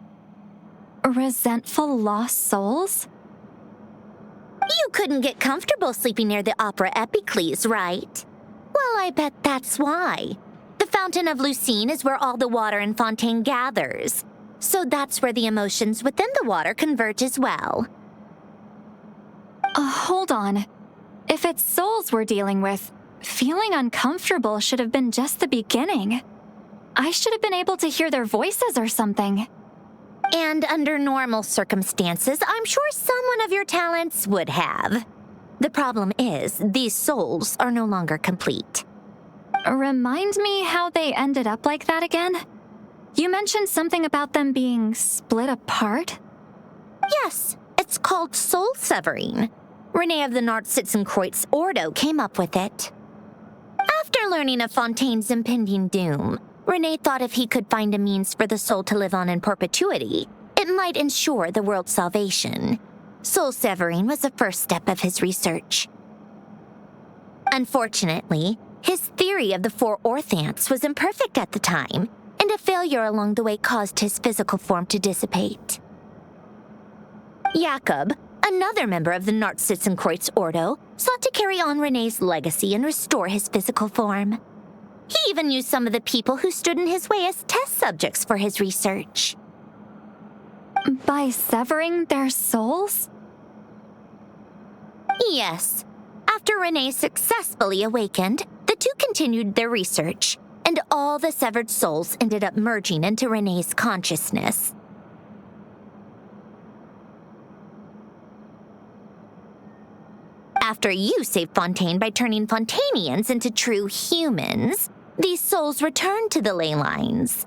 Resentful lost souls? You couldn't get comfortable sleeping near the Opera Epicles, right? Well, I bet that's why. The Fountain of Lucine is where all the water in Fontaine gathers. So that's where the emotions within the water converge as well. Hold on. If it's souls we're dealing with, feeling uncomfortable should have been just the beginning. I should have been able to hear their voices or something. And under normal circumstances, I'm sure someone of your talents would have. The problem is, these souls are no longer complete. Remind me how they ended up like that again? You mentioned something about them being split apart? Yes, it's called soul severing. Renee of the Nartsitzenkreuz Ordo came up with it. After learning of Fontaine's impending doom, Renee thought if he could find a means for the soul to live on in perpetuity, it might ensure the world's salvation. Soul severing was the first step of his research. Unfortunately, his theory of the four orthants was imperfect at the time, and a failure along the way caused his physical form to dissipate. Jakob, another member of the Nartsitzenkreuz Ordo, sought to carry on Renee's legacy and restore his physical form. He even used some of the people who stood in his way as test subjects for his research. By severing their souls? Yes. After Renee successfully awakened, the two continued their research, and all the severed souls ended up merging into Renee's consciousness. After you saved Fontaine by turning Fontainians into true humans, these souls returned to the ley lines.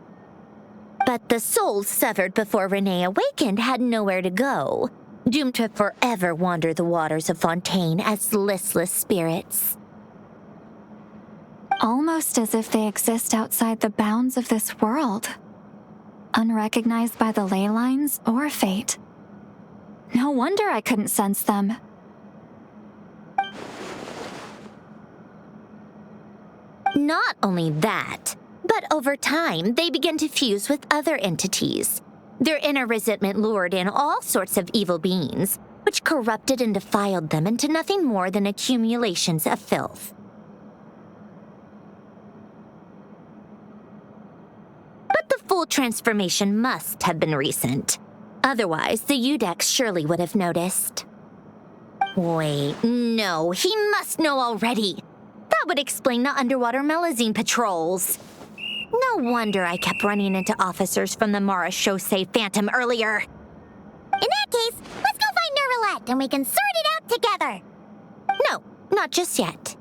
But the souls severed before Renee awakened had nowhere to go, doomed to forever wander the waters of Fontaine as listless spirits. Almost as if they exist outside the bounds of this world, unrecognized by the ley lines or fate. No wonder I couldn't sense them. Not only that, but over time, they begin to fuse with other entities. Their inner resentment lured in all sorts of evil beings, which corrupted and defiled them into nothing more than accumulations of filth. But the full transformation must have been recent. Otherwise, the Udex surely would have noticed. Wait, no, he must know already. That would explain the underwater melazine patrols. No wonder I kept running into officers from the Mara Chaussee Phantom earlier. In that case, let's go find Nervalette and we can sort it out together. No, not just yet.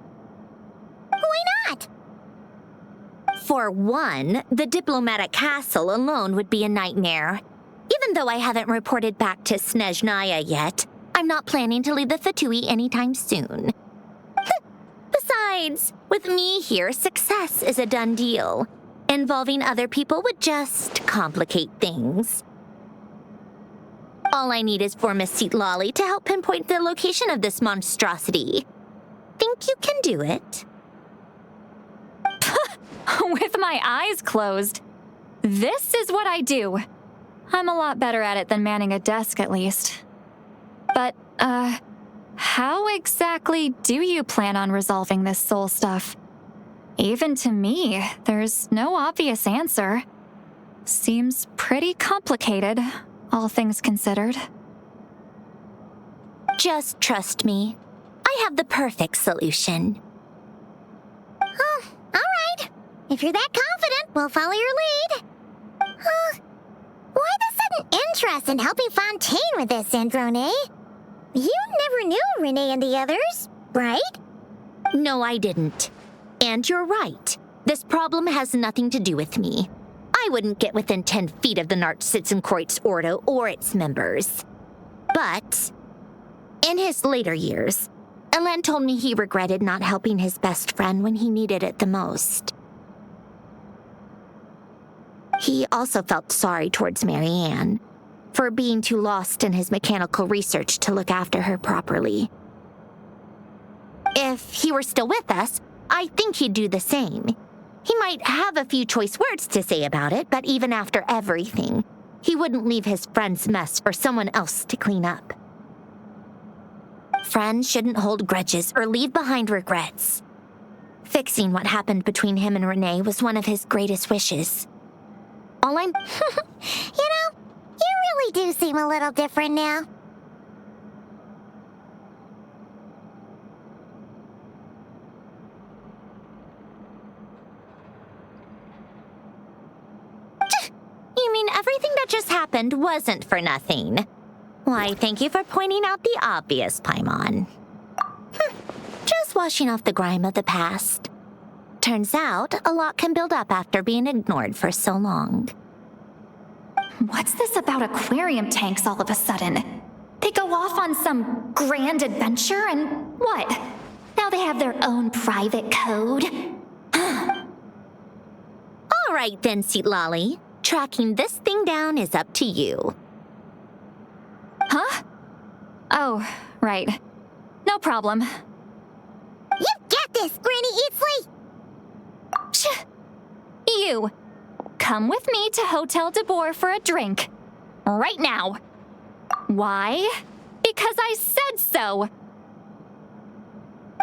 Why not? For one, the diplomatic castle alone would be a nightmare. Even though I haven't reported back to Snezhnaya yet, I'm not planning to leave the Fatui anytime soon. Besides, with me here, success is a done deal. Involving other people would just complicate things. All I need is for Miss Lolly to help pinpoint the location of this monstrosity. Think you can do it? With my eyes closed. This is what I do. I'm a lot better at it than manning a desk, at least. But, how exactly do you plan on resolving this soul stuff? Even to me, there's no obvious answer. Seems pretty complicated, all things considered. Just trust me. I have the perfect solution. Oh, all right. If you're that confident, we'll follow your lead. Why the sudden interest in helping Fontaine with this, Sandrone? You never knew Renee and the others, right? No, I didn't. And you're right. This problem has nothing to do with me. I wouldn't get within 10 feet of the Nartschitzenkreuz Ordo or its members. But in his later years, Elen told me he regretted not helping his best friend when he needed it the most. He also felt sorry towards Marianne for being too lost in his mechanical research to look after her properly. If he were still with us, I think he'd do the same. He might have a few choice words to say about it, but even after everything, he wouldn't leave his friend's mess for someone else to clean up. Friends shouldn't hold grudges or leave behind regrets. Fixing what happened between him and Renee was one of his greatest wishes. All I'm... You know, you really do seem a little different now. You mean everything that just happened wasn't for nothing? Why, thank you for pointing out the obvious, Paimon. Just washing off the grime of the past. Turns out, a lot can build up after being ignored for so long. What's this about aquarium tanks all of a sudden? They go off on some grand adventure and what? Now they have their own private code? All right then, Lolly. Tracking this thing down is up to you. Huh? Oh, right. No problem. You get this, Granny Eatsley! You! Come with me to Hotel de Boer for a drink. Right now. Why? Because I said so!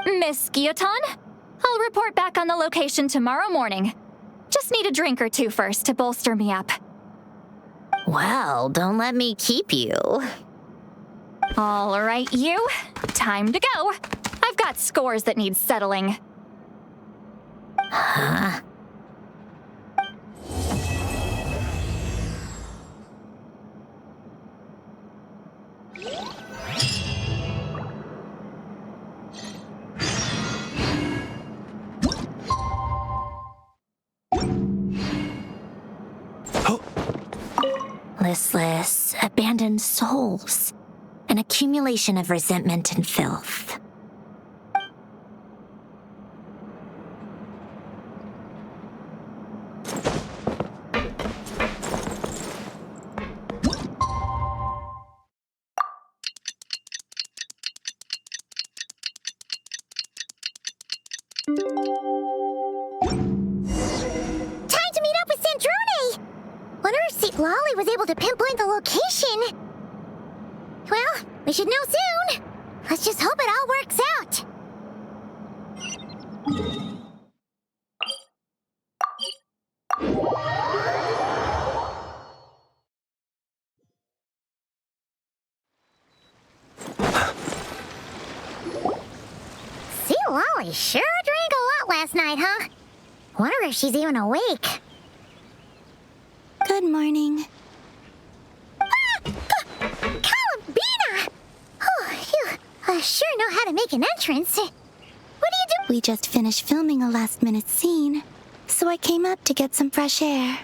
Miss Guillotin, I'll report back on the location tomorrow morning. Just need a drink or two first to bolster me up. Well, don't let me keep you. All right, you. Time to go. I've got scores that need settling. Huh? Listless, abandoned souls. An accumulation of resentment and filth. Lolly was able to pinpoint the location. Well, we should know soon. Let's just hope it all works out. See, Lolly sure drank a lot last night, huh? Wonder if she's even awake. Good morning. Columbina! Oh, you sure know how to make an entrance. What do you do? We just finished filming a last-minute scene, so I came up to get some fresh air.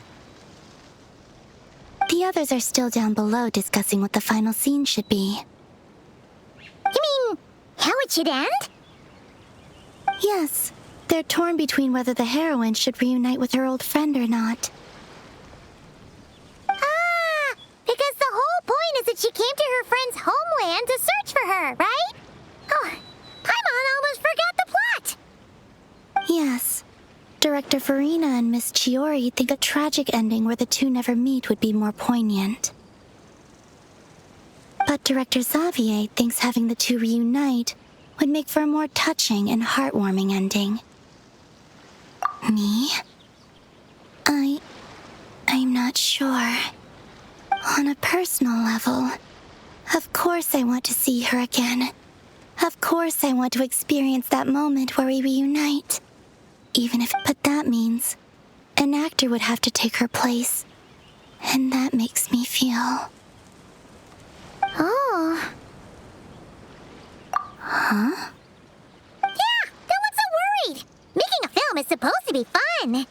The others are still down below discussing what the final scene should be. You mean, how it should end? Yes. They're torn between whether the heroine should reunite with her old friend or not. Because the whole point is that she came to her friend's homeland to search for her, right? Oh, Paimon almost forgot the plot! Yes. Director Verano and Miss Chiori think a tragic ending where the two never meet would be more poignant. But Director Xavier thinks having the two reunite would make for a more touching and heartwarming ending. Me? I'm not sure. On a personal level, of course I want to see her again. Of course I want to experience that moment where we reunite. But that means an actor would have to take her place. And that makes me feel... Oh. Huh? Yeah, don't look so worried. Making a film is supposed to be fun.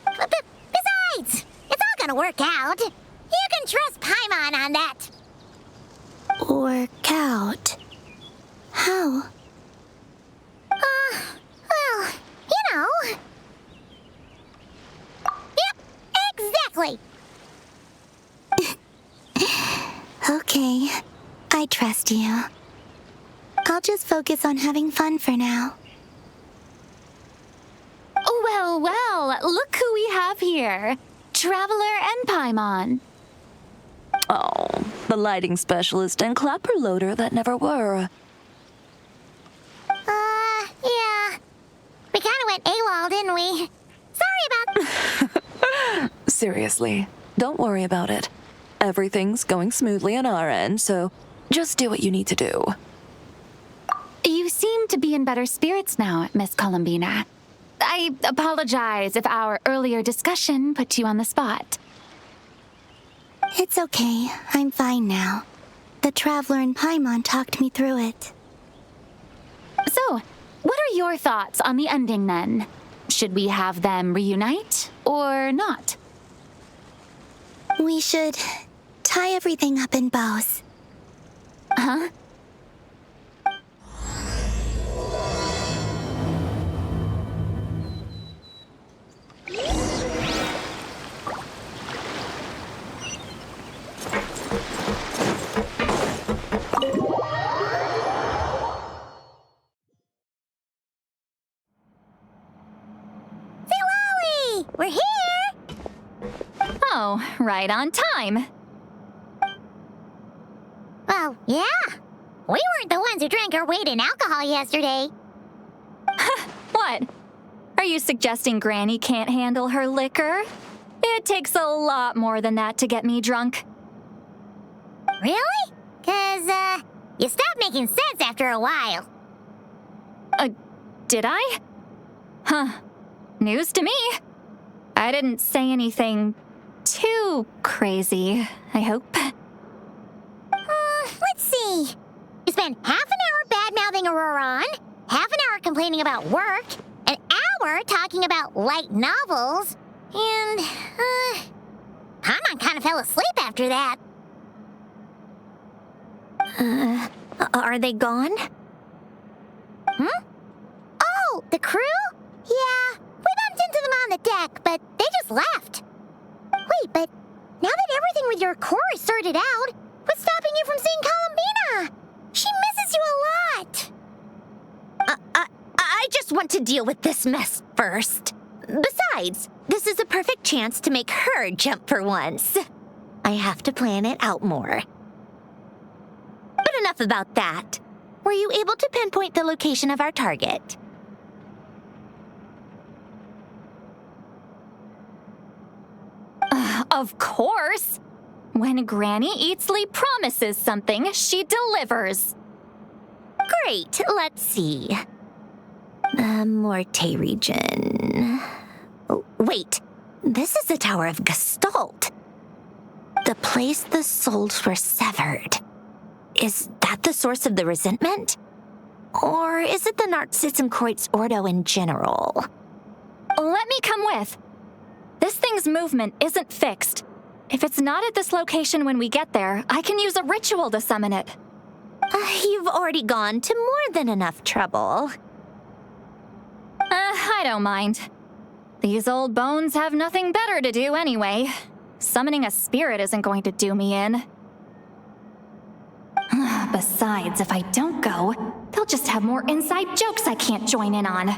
But besides, it's all gonna work out. You can trust Paimon on that. Work out? How? Well, you know. Yep, exactly. Okay, I trust you. I'll just focus on having fun for now. Well, look who we have here. Traveler and Paimon. Oh, the lighting specialist and clapper loader that never were. Yeah. We kinda went AWOL, didn't we? Sorry about... Seriously, don't worry about it. Everything's going smoothly on our end, so just do what you need to do. You seem to be in better spirits now, Miss Columbina. I apologize if our earlier discussion put you on the spot. It's okay. I'm fine now. The Traveler and Paimon talked me through it. So, what are your thoughts on the ending, then? Should we have them reunite, or not? We should tie everything up in bows. Huh? We're here! Oh, right on time. Well, yeah. We weren't the ones who drank our weight in alcohol yesterday. What? Are you suggesting Granny can't handle her liquor? It takes a lot more than that to get me drunk. Really? 'Cause, you stopped making sense after a while. Did I? Huh. News to me. I didn't say anything too crazy, I hope. Let's see. You spent half an hour bad-mouthing Auroron, half an hour complaining about work, an hour talking about light novels, and, Paimon kind of fell asleep after that. Are they gone? Oh, the crew? Yeah, we bumped into them on the deck, but they just left. Wait, but now that everything with your core is sorted out, what's stopping you from seeing Columbina? She misses you a lot. I just want to deal with this mess first. Besides, this is a perfect chance to make her jump for once. I have to plan it out more. But enough about that. Were you able to pinpoint the location of our target? Of course! When Granny Eatsley promises something, she delivers. Great, let's see. The Morte region. Oh, wait, this is the Tower of Gestalt. The place the souls were severed. Is that the source of the resentment? Or is it the Narcissenkreuz Ordo in general? Let me come with. This thing's movement isn't fixed. If it's not at this location when we get there, I can use a ritual to summon it. You've already gone to more than enough trouble. I don't mind. These old bones have nothing better to do anyway. Summoning a spirit isn't going to do me in. Besides, if I don't go, they'll just have more inside jokes I can't join in on.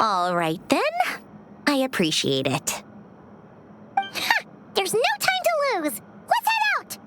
All right, then. I appreciate it. There's no time to lose. Let's head out!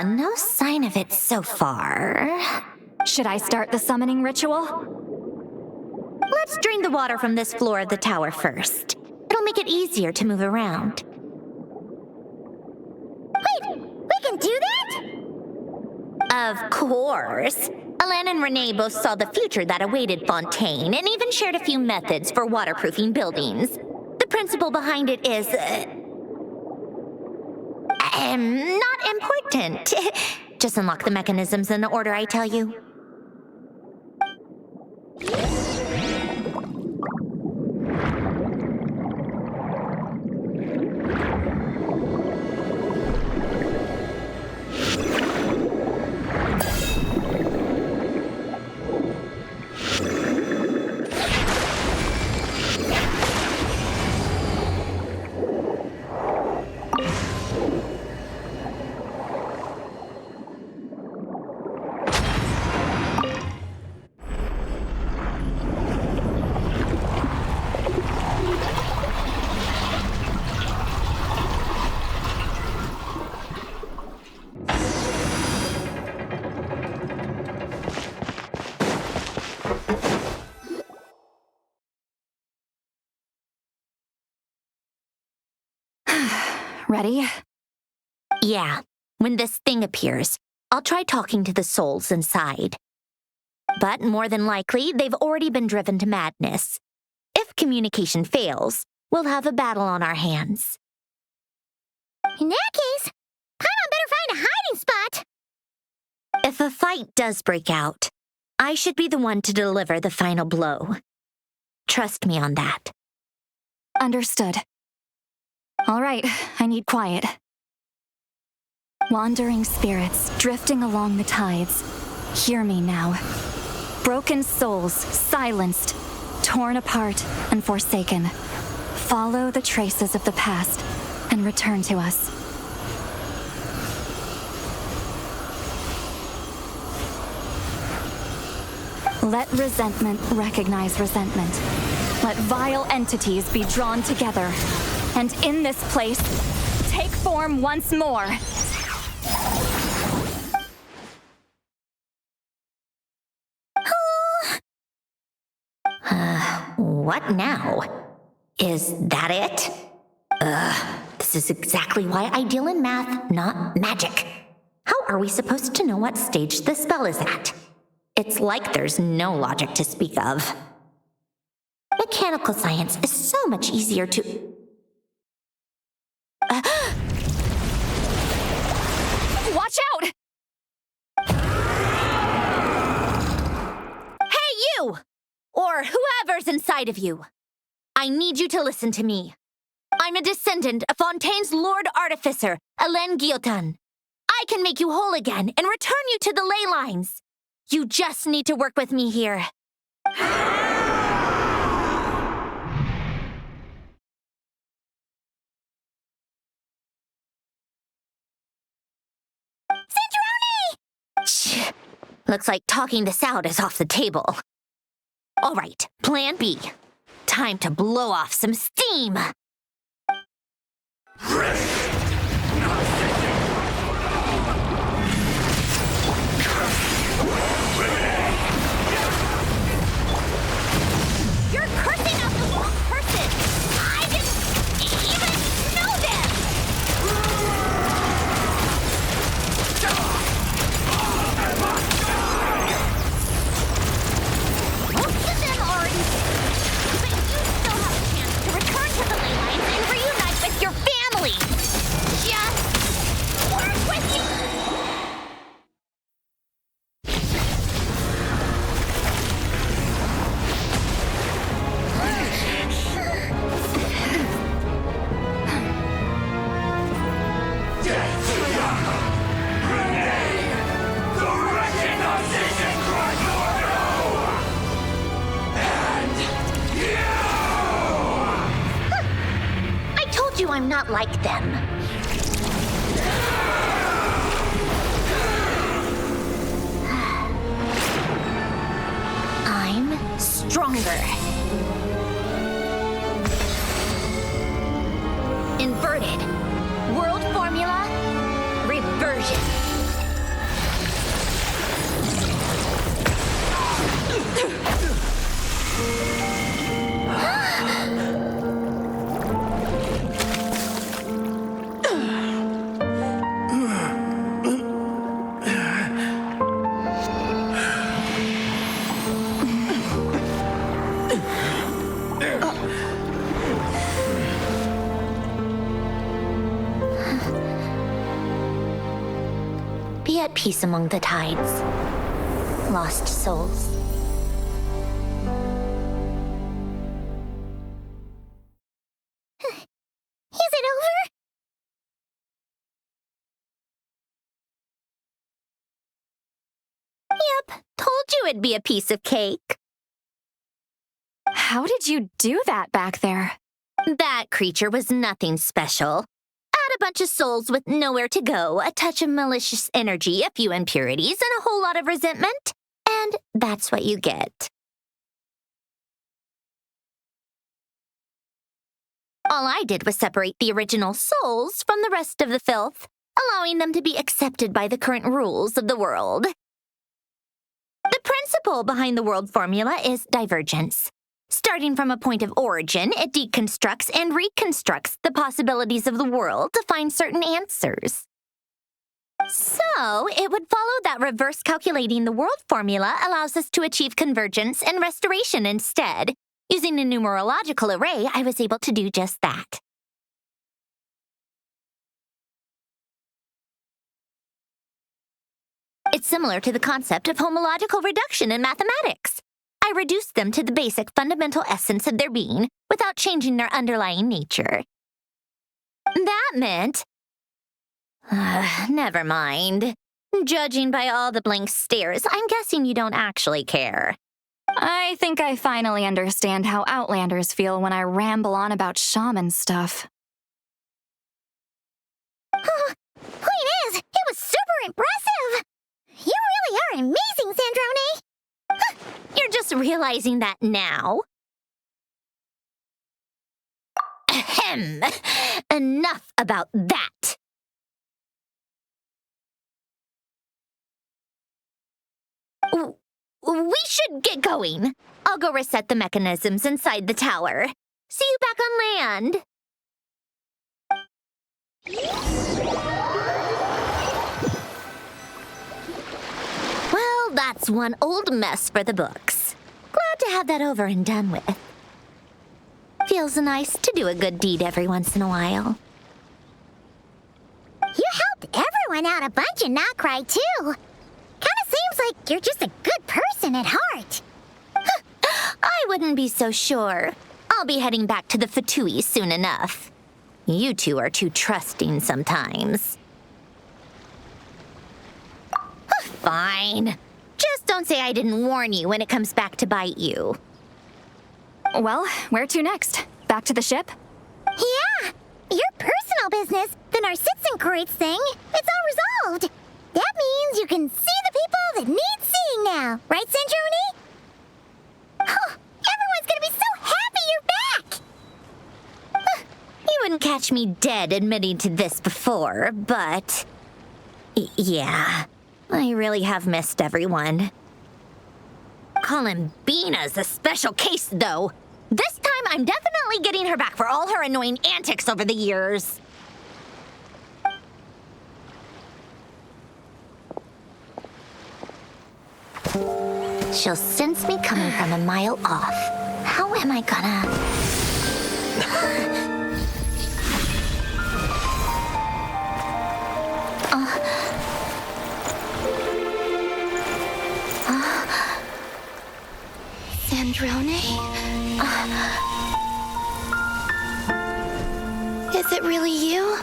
No sign of it so far. Should I start the summoning ritual? Let's drain the water from this floor of the tower first. It'll make it easier to move around. Wait, we can do that? Of course. Alan and Renee both saw the future that awaited Fontaine and even shared a few methods for waterproofing buildings. The principle behind it is... not important. Just unlock the mechanisms in the order I tell you. Ready? Yeah. When this thing appears, I'll try talking to the souls inside. But more than likely, they've already been driven to madness. If communication fails, we'll have a battle on our hands. In that case, Paimon better find a hiding spot. If a fight does break out, I should be the one to deliver the final blow. Trust me on that. Understood. All right, I need quiet. Wandering spirits drifting along the tides. Hear me now. Broken souls, silenced, torn apart and forsaken. Follow the traces of the past and return to us. Let resentment recognize resentment. Let vile entities be drawn together. And in this place, take form once more. What now? Is that it? This is exactly why I deal in math, not magic. How are we supposed to know what stage the spell is at? It's like there's no logic to speak of. Mechanical science is so much easier to... Watch out! Hey, you! Or whoever's inside of you. I need you to listen to me. I'm a descendant of Fontaine's Lord Artificer, Alain Guillotin. I can make you whole again and return you to the ley lines. You just need to work with me here. Sandrone! Looks like talking this out is off the table. All right, plan B. Time to blow off some steam. You're cursing out the wrong person! I didn't even know them! Most of them already did, but you still have a chance to return to the ley lines and reunite with your family! Just work with you! I'm not like them. I'm stronger. Inverted. World formula. Reversion. Be at peace among the tides, lost souls. Is it over? Yep, told you it'd be a piece of cake. How did you do that back there? That creature was nothing special. Add a bunch of souls with nowhere to go, a touch of malicious energy, a few impurities, and a whole lot of resentment. And that's what you get. All I did was separate the original souls from the rest of the filth, allowing them to be accepted by the current rules of the world. The principle behind the world formula is divergence. Starting from a point of origin, it deconstructs and reconstructs the possibilities of the world to find certain answers. So, it would follow that reverse calculating the world formula allows us to achieve convergence and restoration instead. Using a numerological array, I was able to do just that. It's similar to the concept of homological reduction in mathematics. I reduced them to the basic fundamental essence of their being without changing their underlying nature. That meant... never mind. Judging by all the blank stares, I'm guessing you don't actually care. I think I finally understand how Outlanders feel when I ramble on about shaman stuff. Point is, it was super impressive! You really are amazing, Sandrone! You're just realizing that now? Ahem. Enough about that. We should get going. I'll go reset the mechanisms inside the tower. See you back on land. Well, that's one old mess for the books. Glad to have that over and done with. Feels nice to do a good deed every once in a while. You helped everyone out a bunch and not cry, too. Kinda seems like you're just a good person at heart. I wouldn't be so sure. I'll be heading back to the Fatui soon enough. You two are too trusting sometimes. Fine. Just don't say I didn't warn you when it comes back to bite you. Well, where to next? Back to the ship? Yeah! Your personal business, the Narcitsan thing, it's all resolved. That means you can see the people that need seeing now, right, Sandrone? Oh, everyone's gonna be so happy you're back! You wouldn't catch me dead admitting to this before, but... yeah, I really have missed everyone. Columbina's a special case, though. This time, I'm definitely getting her back for all her annoying antics over the years. She'll sense me coming from a mile off. How am I gonna... Sandrone? Is it really you?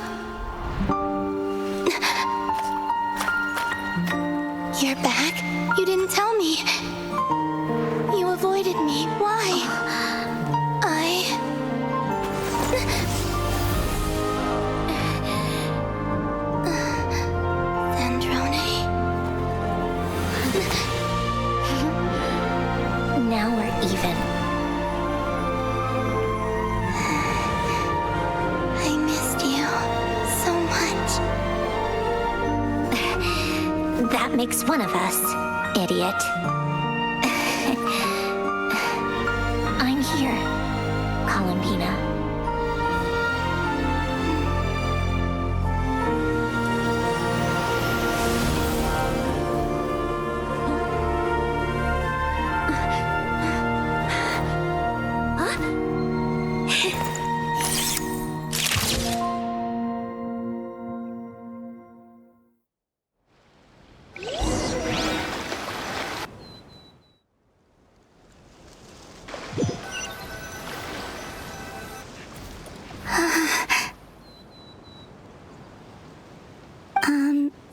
You're back? You didn't tell me. You avoided me. Why? Sandrone? Now we're even. I missed you so much. That makes one of us, idiot. I'm here, Columbina.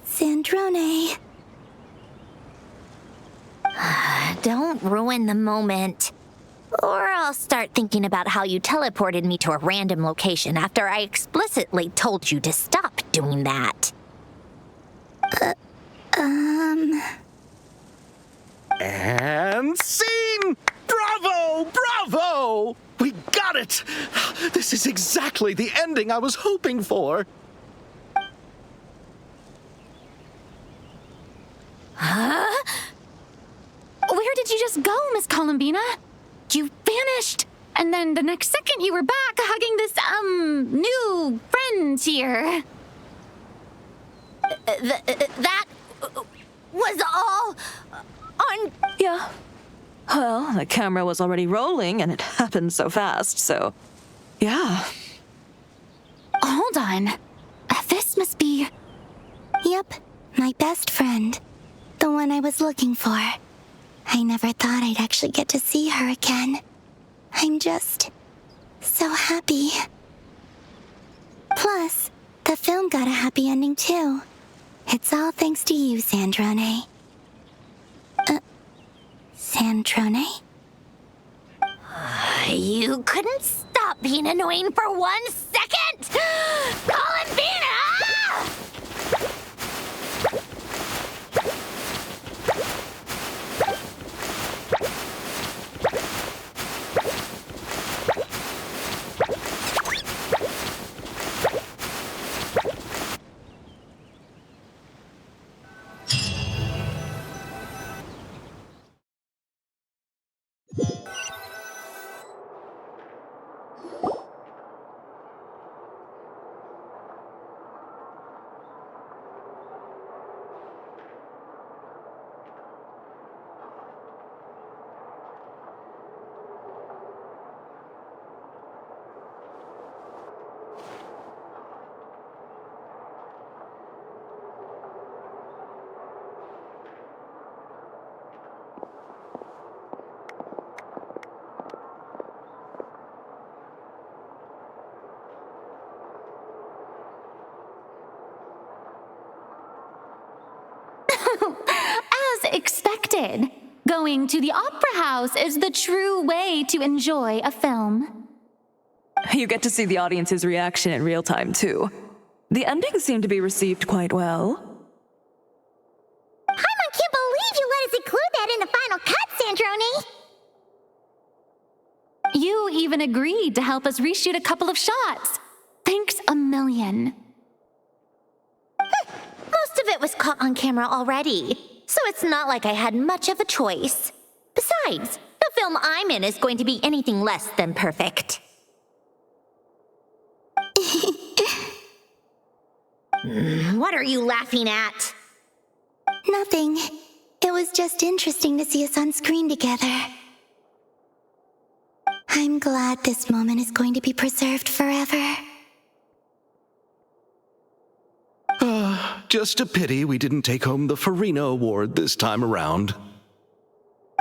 Sandrone. Don't ruin the moment. Or I'll start thinking about how you teleported me to a random location after I explicitly told you to stop doing that. And scene! Bravo! Bravo! We got it! This is exactly the ending I was hoping for. Huh? Where did you just go, Miss Columbina? You vanished, and then the next second you were back hugging this, new friend here. That was all on... Yeah. Well, the camera was already rolling, and it happened so fast, so... yeah. Hold on. This must be... Yep, my best friend. The one I was looking for. I never thought I'd actually get to see her again. I'm just so happy. Plus, the film got a happy ending too. It's all thanks to you, Sandrone. Sandrone? You couldn't stop being annoying for 1 second! Columbina! As expected, going to the opera house is the true way to enjoy a film. You get to see the audience's reaction in real time, too. The ending seemed to be received quite well. Paimon can't believe you let us include that in the final cut, Sandrone! You even agreed to help us reshoot a couple of shots. Thanks a million. Most of it was caught on camera already, so it's not like I had much of a choice. Besides, the film I'm in is going to be anything less than perfect. What are you laughing at? Nothing. It was just interesting to see us on screen together. I'm glad this moment is going to be preserved forever. Just a pity we didn't take home the Verano Award this time around.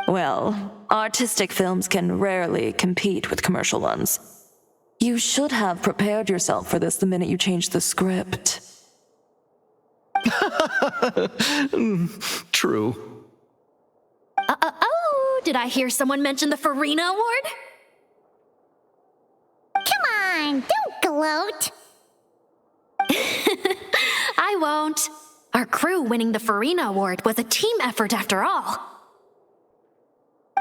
Well, artistic films can rarely compete with commercial ones. You should have prepared yourself for this the minute you changed the script. True. Oh, did I hear someone mention the Verano Award? Come on, don't gloat. I won't. Our crew winning the Verano Award was a team effort after all.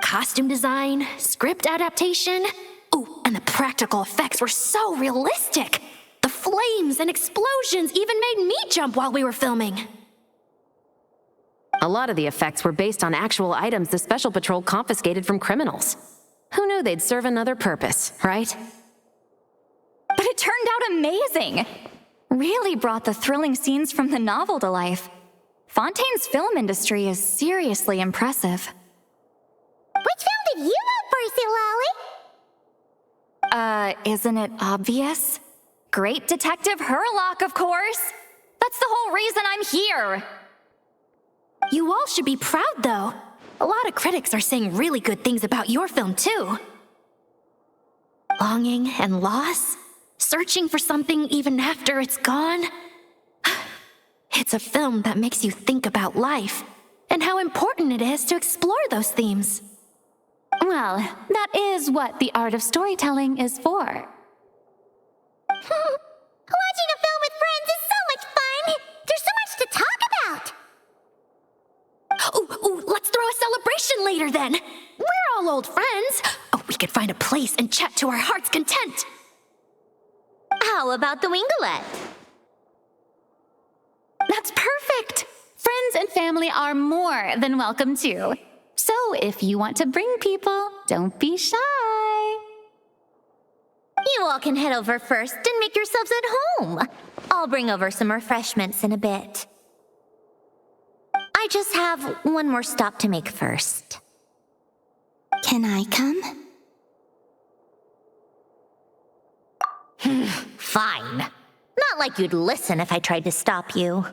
Costume design, script adaptation. Ooh, and the practical effects were so realistic. The flames and explosions even made me jump while we were filming. A lot of the effects were based on actual items the Special Patrol confiscated from criminals. Who knew they'd serve another purpose, right? But it turned out amazing. Really brought the thrilling scenes from the novel to life. Fontaine's film industry is seriously impressive. Which film did you vote for, Silali? Isn't it obvious? Great Detective Hurlock, of course. That's the whole reason I'm here. You all should be proud, though. A lot of critics are saying really good things about your film, too. Longing and loss? Searching for something even after it's gone? It's a film that makes you think about life and how important it is to explore those themes. Well, that is what the art of storytelling is for. Watching a film with friends is so much fun! There's so much to talk about! Ooh, let's throw a celebration later then! We're all old friends! Oh, we could find a place and chat to our heart's content! How about the Winglet? That's perfect! Friends and family are more than welcome too. So if you want to bring people, don't be shy. You all can head over first and make yourselves at home. I'll bring over some refreshments in a bit. I just have one more stop to make first. Can I come? Fine. Not like you'd listen if I tried to stop you.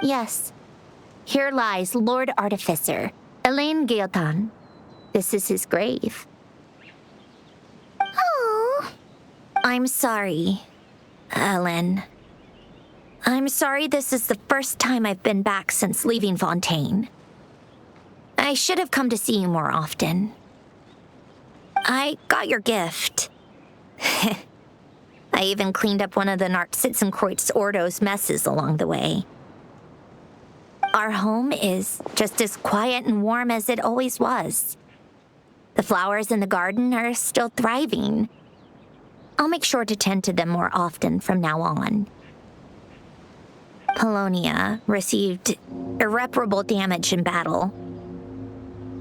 Yes. Here lies Lord Artificer, Elaine Guillotin. This is his grave. Oh. I'm sorry, Ellen. I'm sorry this is the first time I've been back since leaving Fontaine. I should have come to see you more often. I got your gift. I even cleaned up one of the Narcitzenkreuz Ordo's messes along the way. Our home is just as quiet and warm as it always was. The flowers in the garden are still thriving. I'll make sure to tend to them more often from now on. Polonia received irreparable damage in battle.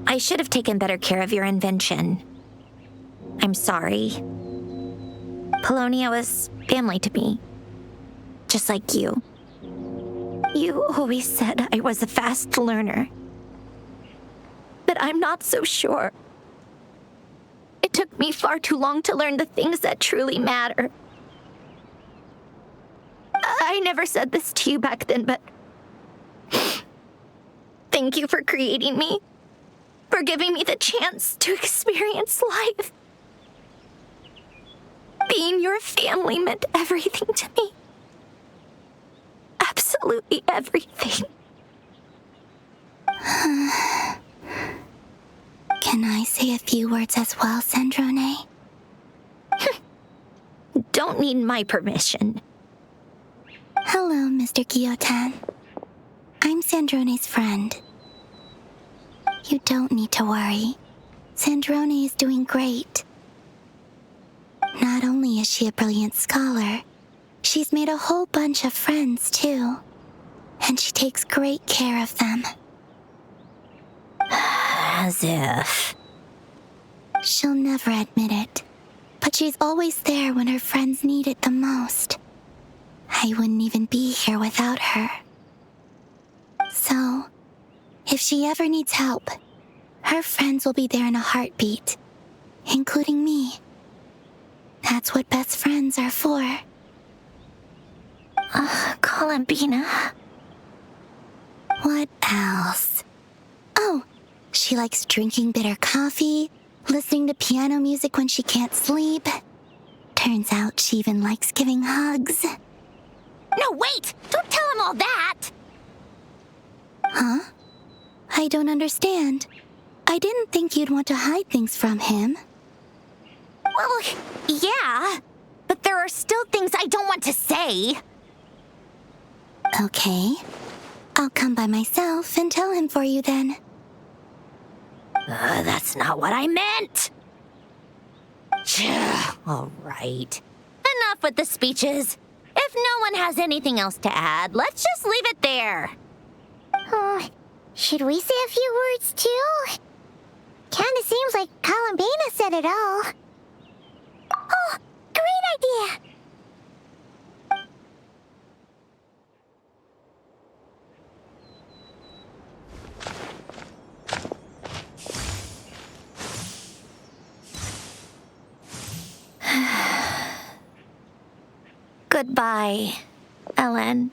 I should have taken better care of your invention. I'm sorry. Polonia was family to me, just like you. You always said I was a fast learner, but I'm not so sure. It took me far too long to learn the things that truly matter. I never said this to you back then, but thank you for creating me, for giving me the chance to experience life. Being your family meant everything to me. Absolutely everything. Can I say a few words as well, Sandrone? Don't need my permission. Hello, Mr. Guillotin. I'm Sandrone's friend. You don't need to worry. Sandrone is doing great. Not only is she a brilliant scholar, she's made a whole bunch of friends, too. And she takes great care of them. As if. She'll never admit it, but she's always there when her friends need it the most. I wouldn't even be here without her. So, if she ever needs help, her friends will be there in a heartbeat, including me. That's what best friends are for. Columbina. What else? Oh, she likes drinking bitter coffee, listening to piano music when she can't sleep. Turns out she even likes giving hugs. No, wait! Don't tell him all that! Huh? I don't understand. I didn't think you'd want to hide things from him. Well, yeah, but there are still things I don't want to say. Okay. I'll come by myself and tell him for you then. That's not what I meant. All right. Enough with the speeches. If no one has anything else to add, let's just leave it there. Should we say a few words too? Kinda seems like Columbina said it all. Oh, great idea! Goodbye, Ellen.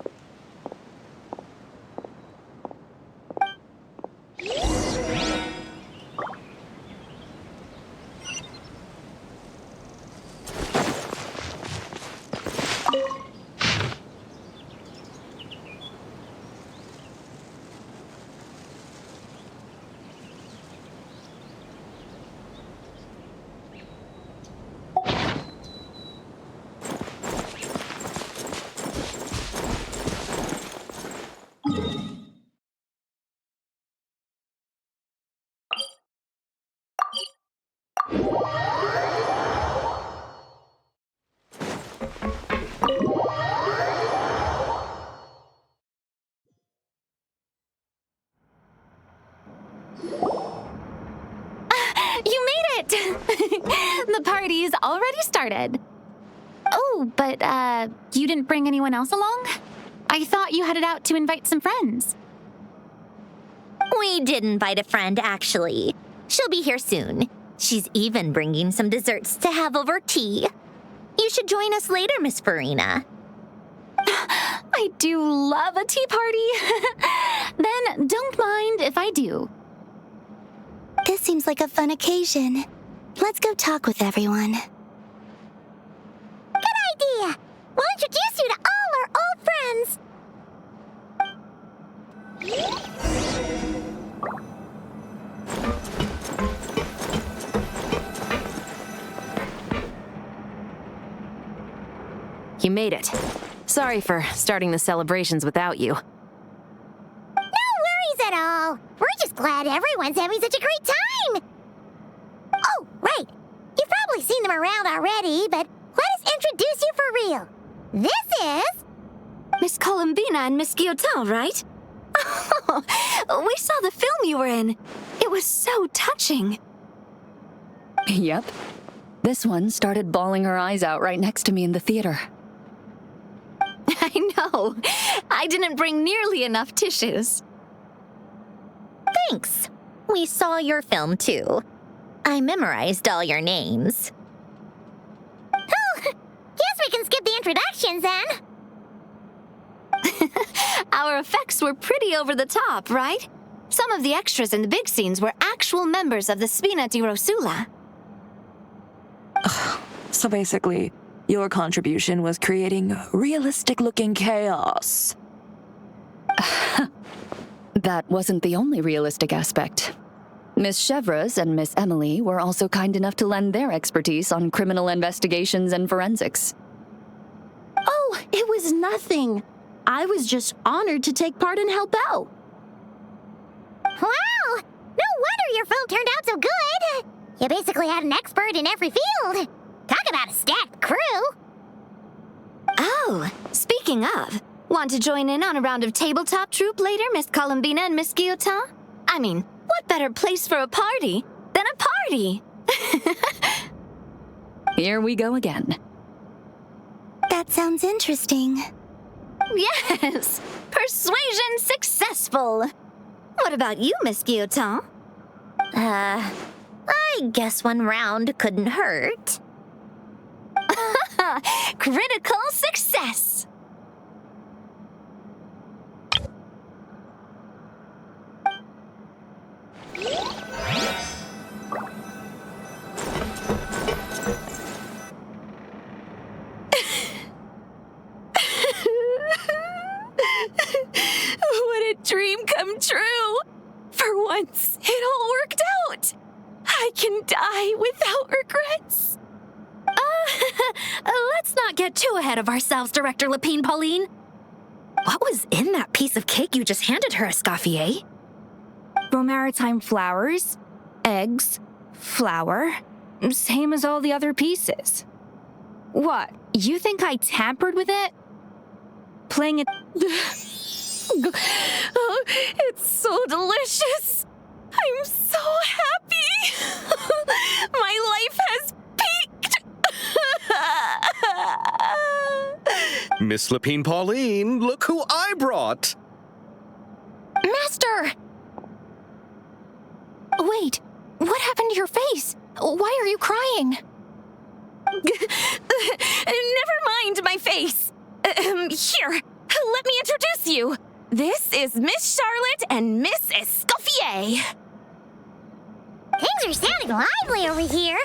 The party's already started. Oh, but, you didn't bring anyone else along? I thought you headed out to invite some friends. We did invite a friend, actually. She'll be here soon. She's even bringing some desserts to have over tea. You should join us later, Miss Farina. I I do love a tea party. Then don't mind if I do. This seems like a fun occasion. Let's go talk with everyone. Good idea! We'll introduce you to all our old friends. You made it. Sorry for starting the celebrations without you. No worries at all. We're just glad everyone's having such a great time. Oh, right. You've probably seen them around already, but let us introduce you for real. This is... Miss Colombina and Miss Guillotin, right? Oh, we saw the film you were in. It was so touching. Yep. This one started bawling her eyes out right next to me in the theater. I know. I didn't bring nearly enough tissues. Thanks. We saw your film, too. I memorized all your names. Oh, guess we can skip the introductions, then. Our effects were pretty over the top, right? Some of the extras in the big scenes were actual members of the Spina di Rosula. So basically, your contribution was creating realistic-looking chaos. That wasn't the only realistic aspect. Miss Chevres and Miss Emily were also kind enough to lend their expertise on criminal investigations and forensics. Oh, it was nothing. I was just honored to take part and help out. Wow! No wonder your film turned out so good. You basically had an expert in every field. Talk about a stacked crew. Oh, speaking of, want to join in on a round of tabletop troupe later, Miss Colombina and Miss Guillotin? I mean, what better place for a party than a party? Here we go again. That sounds interesting. Yes! Persuasion successful! What about you, Miss Guillotin? I guess one round couldn't hurt. Critical success! What a dream come true! For once, it all worked out! I can die without regrets! Let's not get too ahead of ourselves, Director Lapine Pauline. What was in that piece of cake you just handed her, Escoffier? Maritime flowers, eggs, flour, same as all the other pieces. What, you think I tampered with it? Playing it... Oh, it's so delicious! I'm so happy! My life has peaked! Miss Lapine Pauline, look who I brought! Master! Wait, what happened to your face? Why are you crying? Never mind my face. Here, let me introduce you. This is Miss Charlotte and Miss Escoffier. Things are sounding lively over here.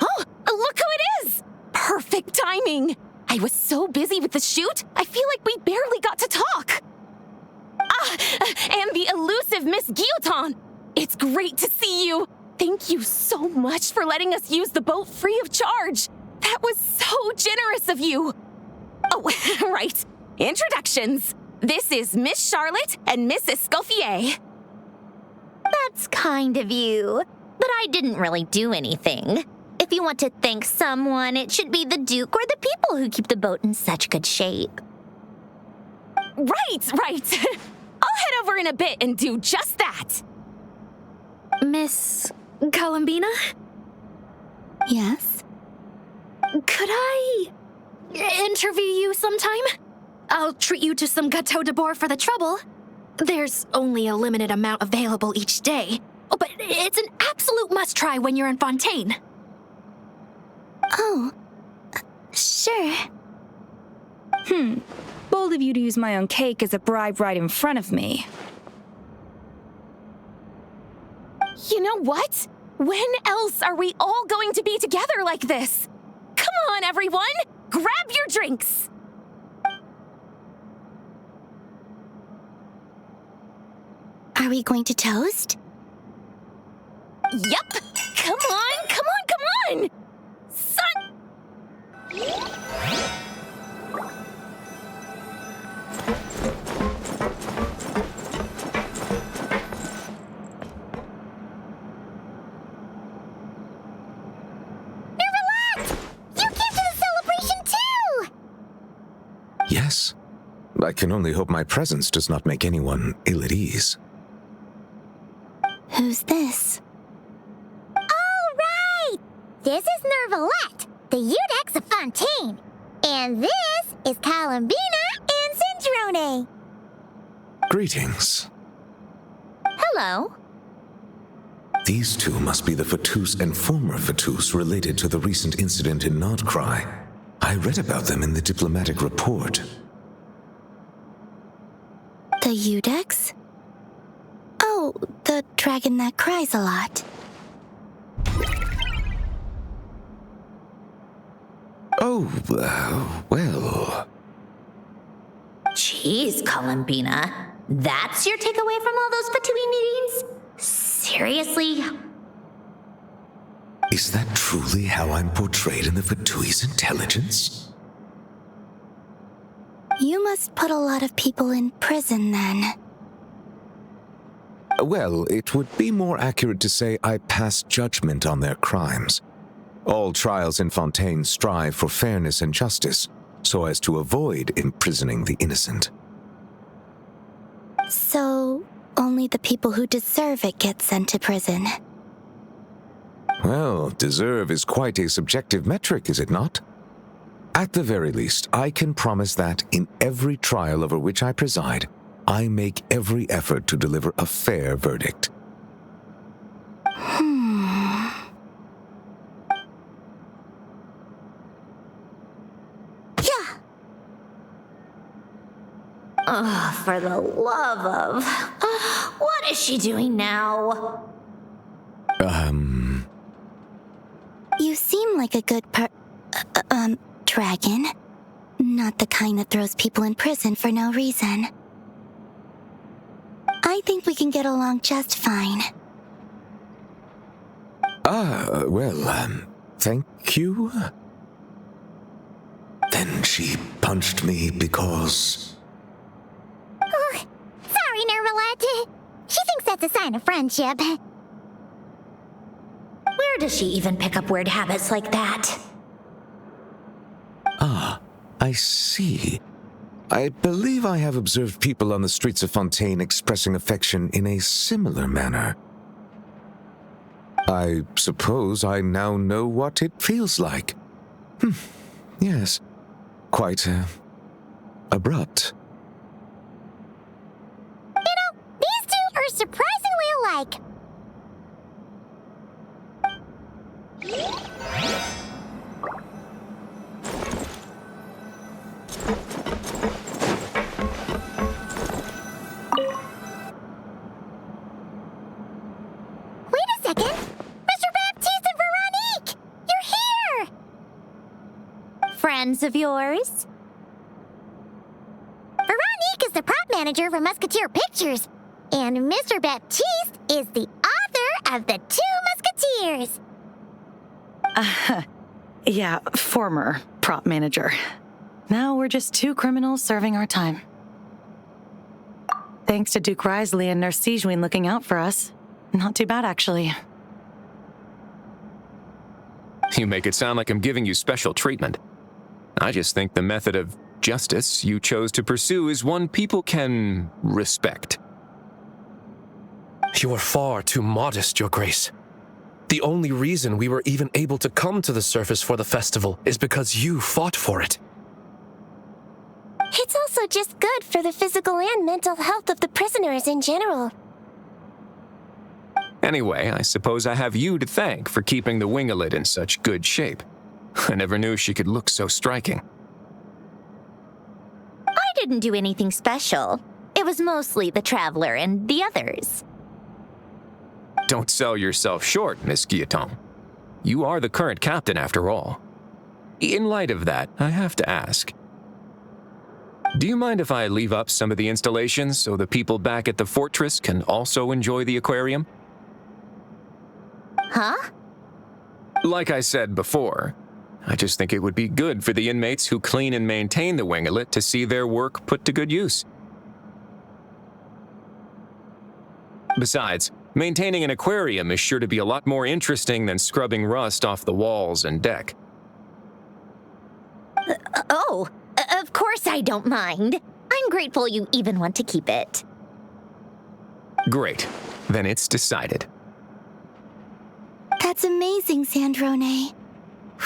Oh, look who it is! Perfect timing. I was so busy with the shoot, I feel like we barely got to talk. And the elusive Miss Guillotin. It's great to see you. Thank you so much for letting us use the boat free of charge. That was so generous of you. Oh, right. Introductions. This is Miss Charlotte and Miss Escoffier. That's kind of you, but I didn't really do anything. If you want to thank someone, it should be the Duke or the people who keep the boat in such good shape. Right. I'll head over in a bit and do just that. Miss Colombina? Yes? Could I interview you sometime? I'll treat you to some gâteau de bord for the trouble. There's only a limited amount available each day. Oh, but it's an absolute must-try when you're in Fontaine. Oh, sure. Bold of you to use my own cake as a bribe right in front of me. You know what? When else are we all going to be together like this? Come on, everyone! Grab your drinks! Are we going to toast? Yep! Come on, come on, come on! Son! Yes. I can only hope my presence does not make anyone ill at ease. Who's this? All right! This is Nervalette, the Udex of Fontaine. And this is Columbina and Sandrone. Greetings. Hello. These two must be the Fatus and former Fatus related to the recent incident in Nodcry. I read about them in the diplomatic report. The Udex? Oh, the dragon that cries a lot. Oh, well... Jeez, Columbina. That's your takeaway from all those Fatui meetings? Seriously? Is that truly how I'm portrayed in the Fatui's intelligence? You must put a lot of people in prison, then. Well, it would be more accurate to say I pass judgment on their crimes. All trials in Fontaine strive for fairness and justice, so as to avoid imprisoning the innocent. So, only the people who deserve it get sent to prison. Well, deserve is quite a subjective metric, is it not? At the very least, I can promise that in every trial over which I preside, I make every effort to deliver a fair verdict. Yeah. Oh, for the love of... what is she doing now? You seem like a good dragon. Not the kind that throws people in prison for no reason. I think we can get along just fine. Thank you. Then she punched me because... Oh, sorry, Nervalette. She thinks that's a sign of friendship. Where does she even pick up weird habits like that? Ah, I see. I believe I have observed people on the streets of Fontaine expressing affection in a similar manner. I suppose I now know what it feels like. Yes, quite abrupt. You know, these two are surprisingly alike. Wait a second! Mr. Baptiste and Veronique! You're here! Friends of yours? Veronique is the prop manager for Musketeer Pictures, and Mr. Baptiste is the author of The Two Musketeers. Yeah, former prop manager. Now we're just two criminals serving our time. Thanks to Duke Risley and Nurse Sigewin looking out for us. Not too bad, actually. You make it sound like I'm giving you special treatment. I just think the method of justice you chose to pursue is one people can respect. You are far too modest, Your Grace. The only reason we were even able to come to the surface for the festival is because you fought for it. It's also just good for the physical and mental health of the prisoners in general. Anyway, I suppose I have you to thank for keeping the winglet in such good shape. I never knew she could look so striking. didn't do anything special. It was mostly the Traveler and the others. Don't sell yourself short, Miss Guillotin. You are the current captain, after all. In light of that, I have to ask. Do you mind if I leave up some of the installations so the people back at the fortress can also enjoy the aquarium? Huh? Like I said before, I just think it would be good for the inmates who clean and maintain the winglet to see their work put to good use. Besides, maintaining an aquarium is sure to be a lot more interesting than scrubbing rust off the walls and deck. Of course I don't mind. I'm grateful you even want to keep it. Great. Then it's decided. That's amazing, Sandrone.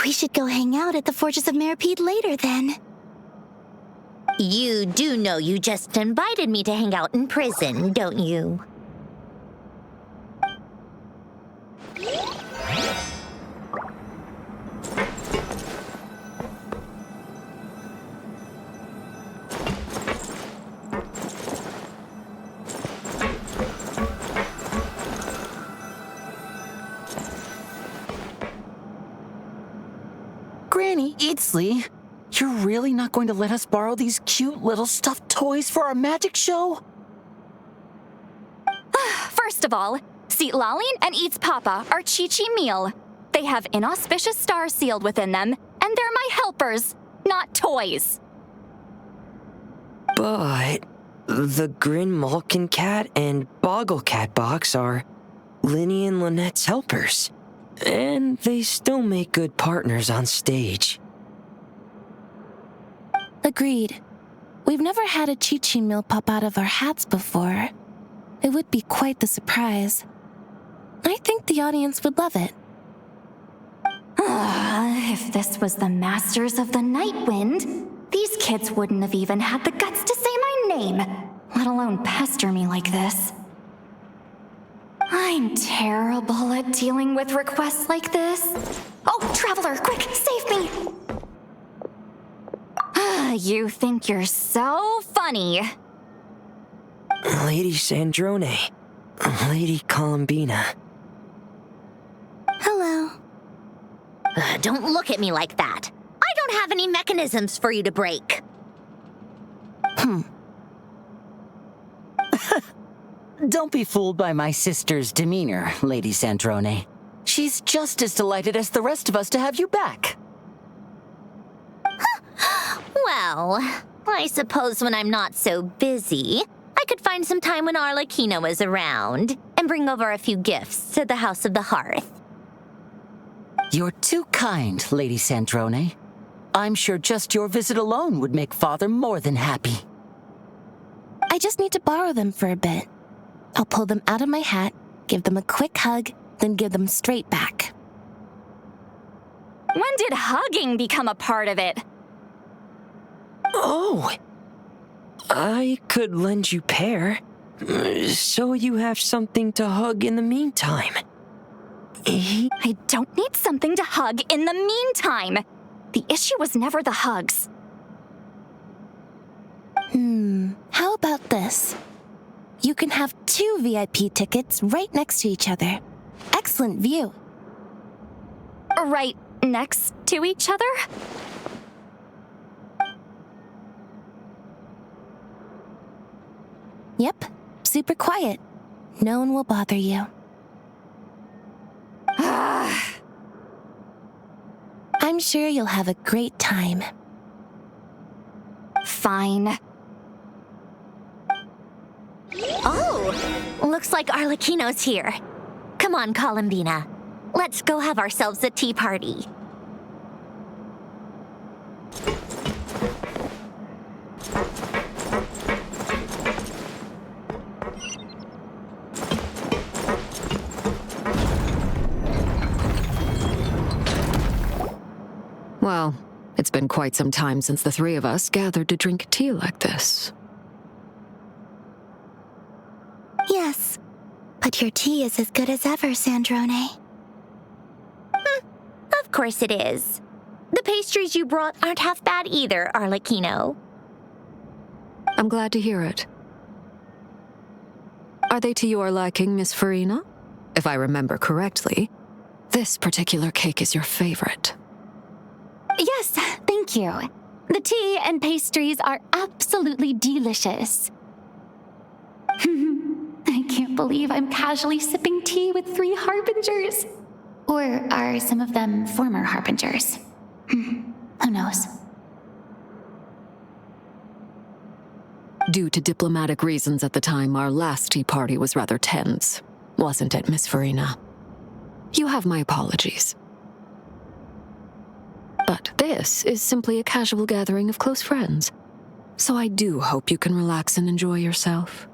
We should go hang out at the Fortress of Meripede later, then. You do know you just invited me to hang out in prison, don't you? Granny, it's Lee. You're really not going to let us borrow these cute little stuffed toys for our magic show? First of all, Seat Laline and Eats Papa are Chi-Chi meal. They have inauspicious stars sealed within them, and they're my helpers, not toys. But the Grin Malkin Cat and Boggle Cat box are Linny and Lynette's helpers. And they still make good partners on stage. Agreed. We've never had a Chi-Chi meal pop out of our hats before. It would be quite the surprise. I think the audience would love it. If this was the Masters of the Night Wind, these kids wouldn't have even had the guts to say my name, let alone pester me like this. I'm terrible at dealing with requests like this. Oh, Traveler, quick, save me! You think you're so funny. Lady Sandrone, Lady Columbina. Hello. Don't look at me like that. I don't have any mechanisms for you to break. Don't be fooled by my sister's demeanor, Lady Sandrone. She's just as delighted as the rest of us to have you back. Well, I suppose when I'm not so busy, I could find some time when Arlecchino is around and bring over a few gifts to the House of the Hearth. You're too kind, Lady Sandrone. I'm sure just your visit alone would make Father more than happy. I just need to borrow them for a bit. I'll pull them out of my hat, give them a quick hug, then give them straight back. When did hugging become a part of it? Oh, I could lend you pair, so you have something to hug in the meantime. I don't need something to hug in the meantime. The issue was never the hugs. How about this? You can have 2 VIP tickets right next to each other. Excellent view. Right next to each other? Yep, super quiet. No one will bother you. I'm sure you'll have a great time. Fine. Oh, looks like Arlecchino's here. Come on, Columbina. Let's go have ourselves a tea party. Well, it's been quite some time since the 3 of us gathered to drink tea like this. Yes, but your tea is as good as ever, Sandrone. Of course it is. The pastries you brought aren't half bad either, Arlecchino. I'm glad to hear it. Are they to your liking, Miss Farina? If I remember correctly, this particular cake is your favorite. Yes, thank you. The tea and pastries are absolutely delicious. I can't believe I'm casually sipping tea with 3 harbingers. Or are some of them former harbingers? Who knows? Due to diplomatic reasons at the time, our last tea party was rather tense, wasn't it, Miss Farina? You have my apologies. But this is simply a casual gathering of close friends, so I do hope you can relax and enjoy yourself.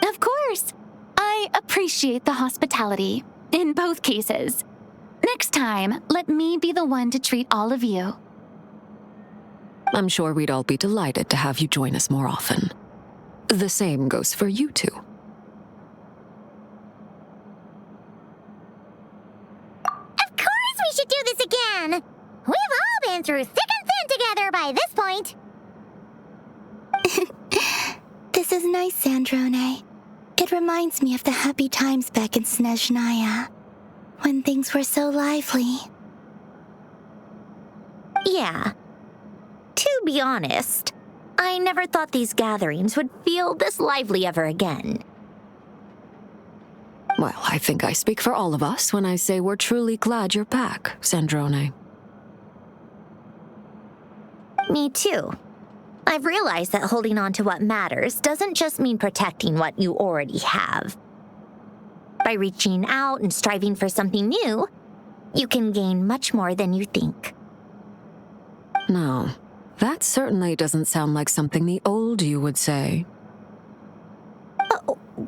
Of course. I appreciate the hospitality, in both cases. Next time, let me be the one to treat all of you. I'm sure we'd all be delighted to have you join us more often. The same goes for you two. Of course we should do this again! We've all been through thick and thin together by this point. This is nice, Sandrone. It reminds me of the happy times back in Snezhnaya, when things were so lively. Yeah. To be honest, I never thought these gatherings would feel this lively ever again. Well, I think I speak for all of us when I say we're truly glad you're back, Sandrone. Me too. I've realized that holding on to what matters doesn't just mean protecting what you already have. By reaching out and striving for something new, you can gain much more than you think. No, that certainly doesn't sound like something the old you would say.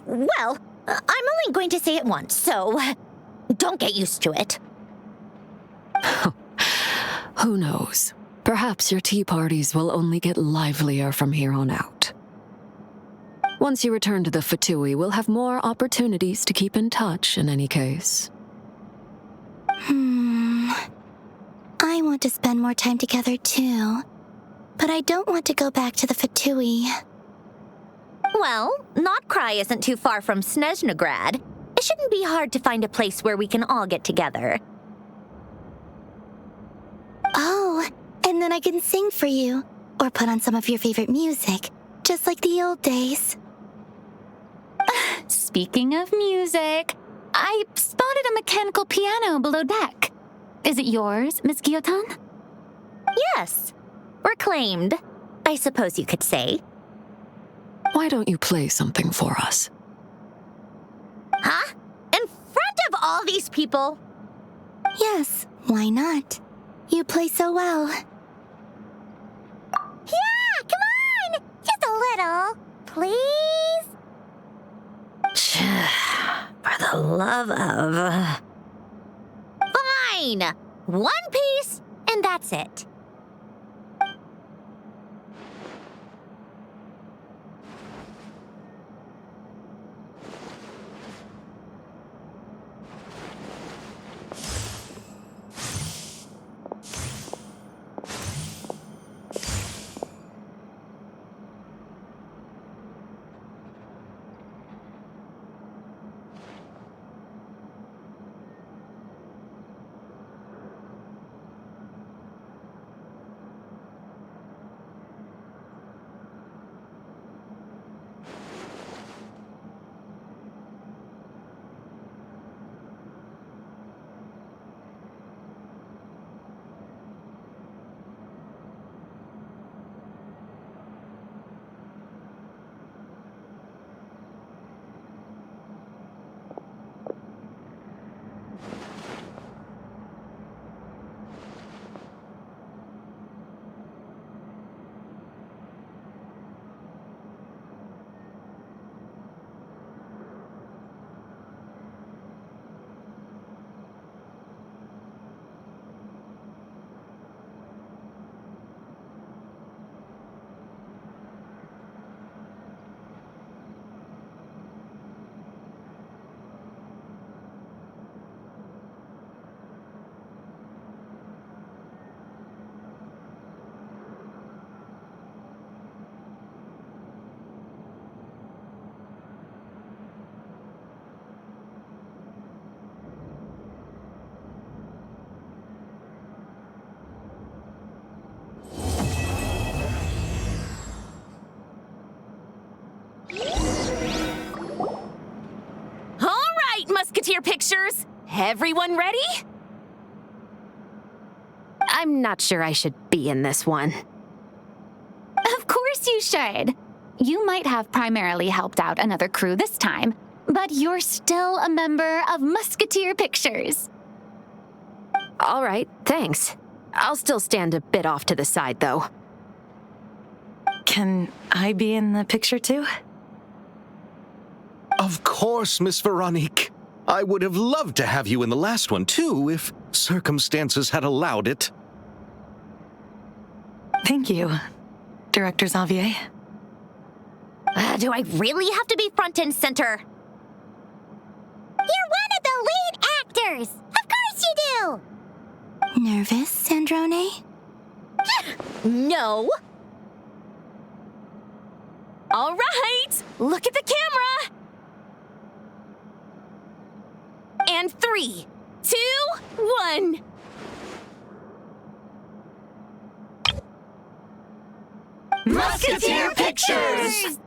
Well, I'm only going to say it once, so don't get used to it. Who knows? Perhaps your tea parties will only get livelier from here on out. Once you return to the Fatui, we'll have more opportunities to keep in touch in any case. I want to spend more time together too, but I don't want to go back to the Fatui. Well, Notcry isn't too far from Snezhnograd. It shouldn't be hard to find a place where we can all get together. Oh, and then I can sing for you, or put on some of your favorite music, just like the old days. Speaking of music, I spotted a mechanical piano below deck. Is it yours, Miss Guillotin? Yes. Reclaimed, I suppose you could say. Why don't you play something for us? Huh? In front of all these people? Yes, why not? You play so well. Yeah, come on! Just a little, please? For the love of... Fine! One piece, and that's it. Musketeer pictures. Everyone ready? I'm not sure I should be in this one. Of course you should. You might have primarily helped out another crew this time, but you're still a member of Musketeer Pictures. All right, thanks. I'll still stand a bit off to the side, though. Can I be in the picture too? Of course, Miss Veronique. I would have loved to have you in the last one, too, if circumstances had allowed it. Thank you, Director Xavier. Do I really have to be front and center? You're one of the lead actors! Of course you do! Nervous, Sandrone? No. All right, look at the camera. And 3, 2, 1. Musketeer Pictures!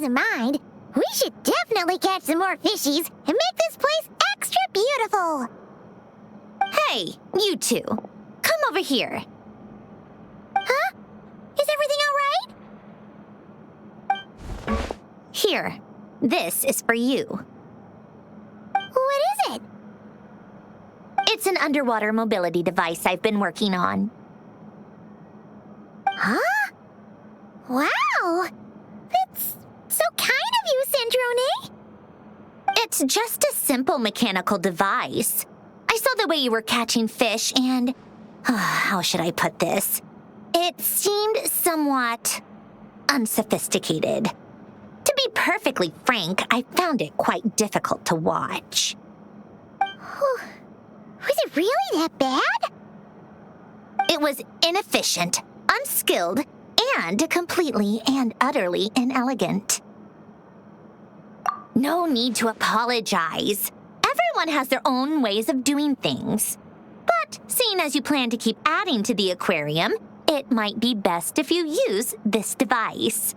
Mind, we should definitely catch some more fishies and make this place extra beautiful. Hey, you two. Come over here. Huh? Is everything all right? Here. This is for you. What is it? It's an underwater mobility device I've been working on. Huh? Wow! That's so kind of you, Sandrone. It's just a simple mechanical device. I saw the way you were catching fish and... how should I put this? It seemed somewhat unsophisticated. To be perfectly frank, I found it quite difficult to watch. Was it really that bad? It was inefficient, unskilled, and completely and utterly inelegant. No need to apologize. Everyone has their own ways of doing things. But seeing as you plan to keep adding to the aquarium, it might be best if you use this device.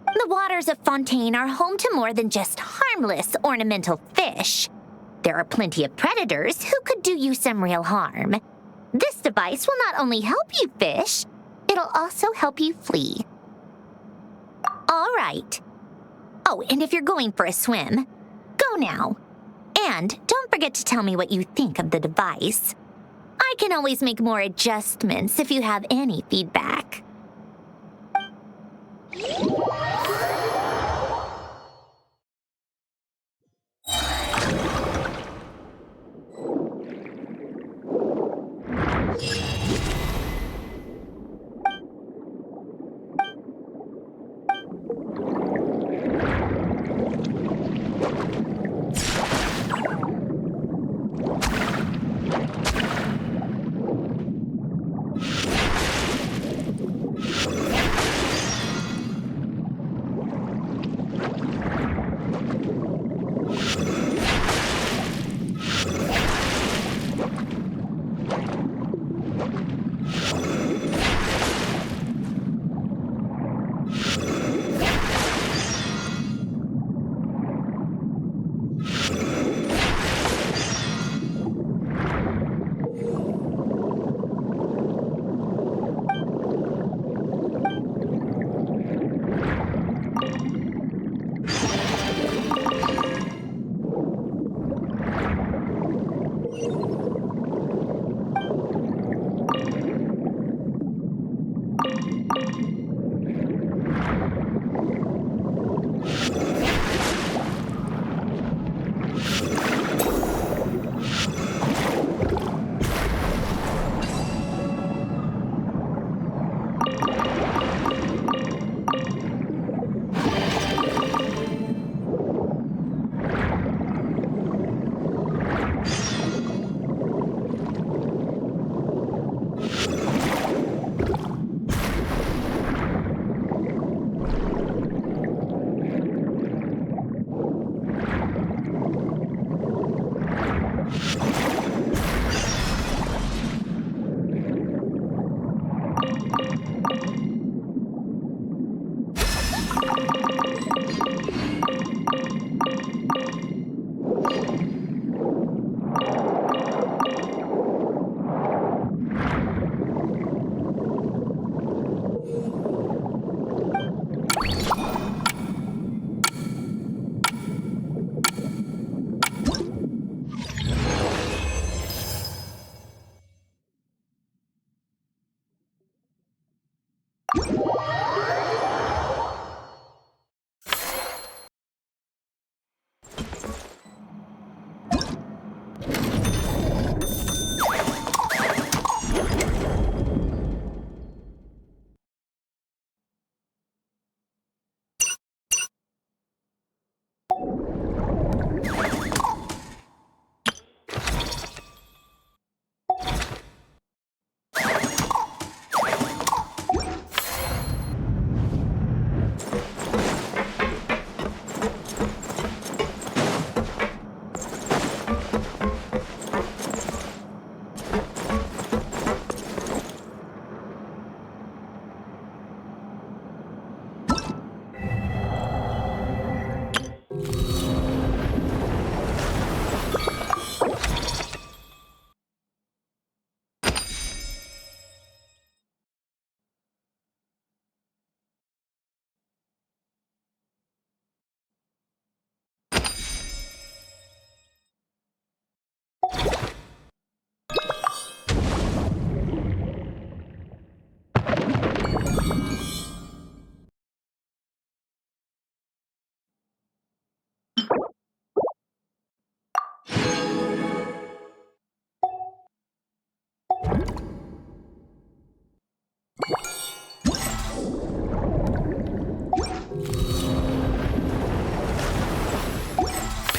The waters of Fontaine are home to more than just harmless ornamental fish. There are plenty of predators who could do you some real harm. This device will not only help you fish, it'll also help you flee. All right. Oh, and if you're going for a swim, go now. And don't forget to tell me what you think of the device. I can always make more adjustments if you have any feedback.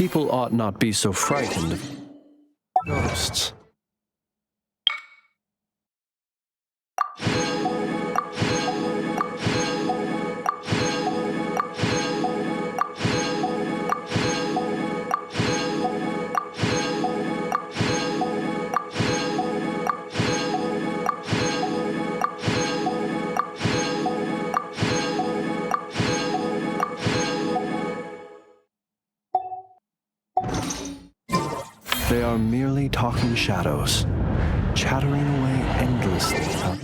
People ought not be so frightened of ghosts. They are merely talking shadows, chattering away endlessly about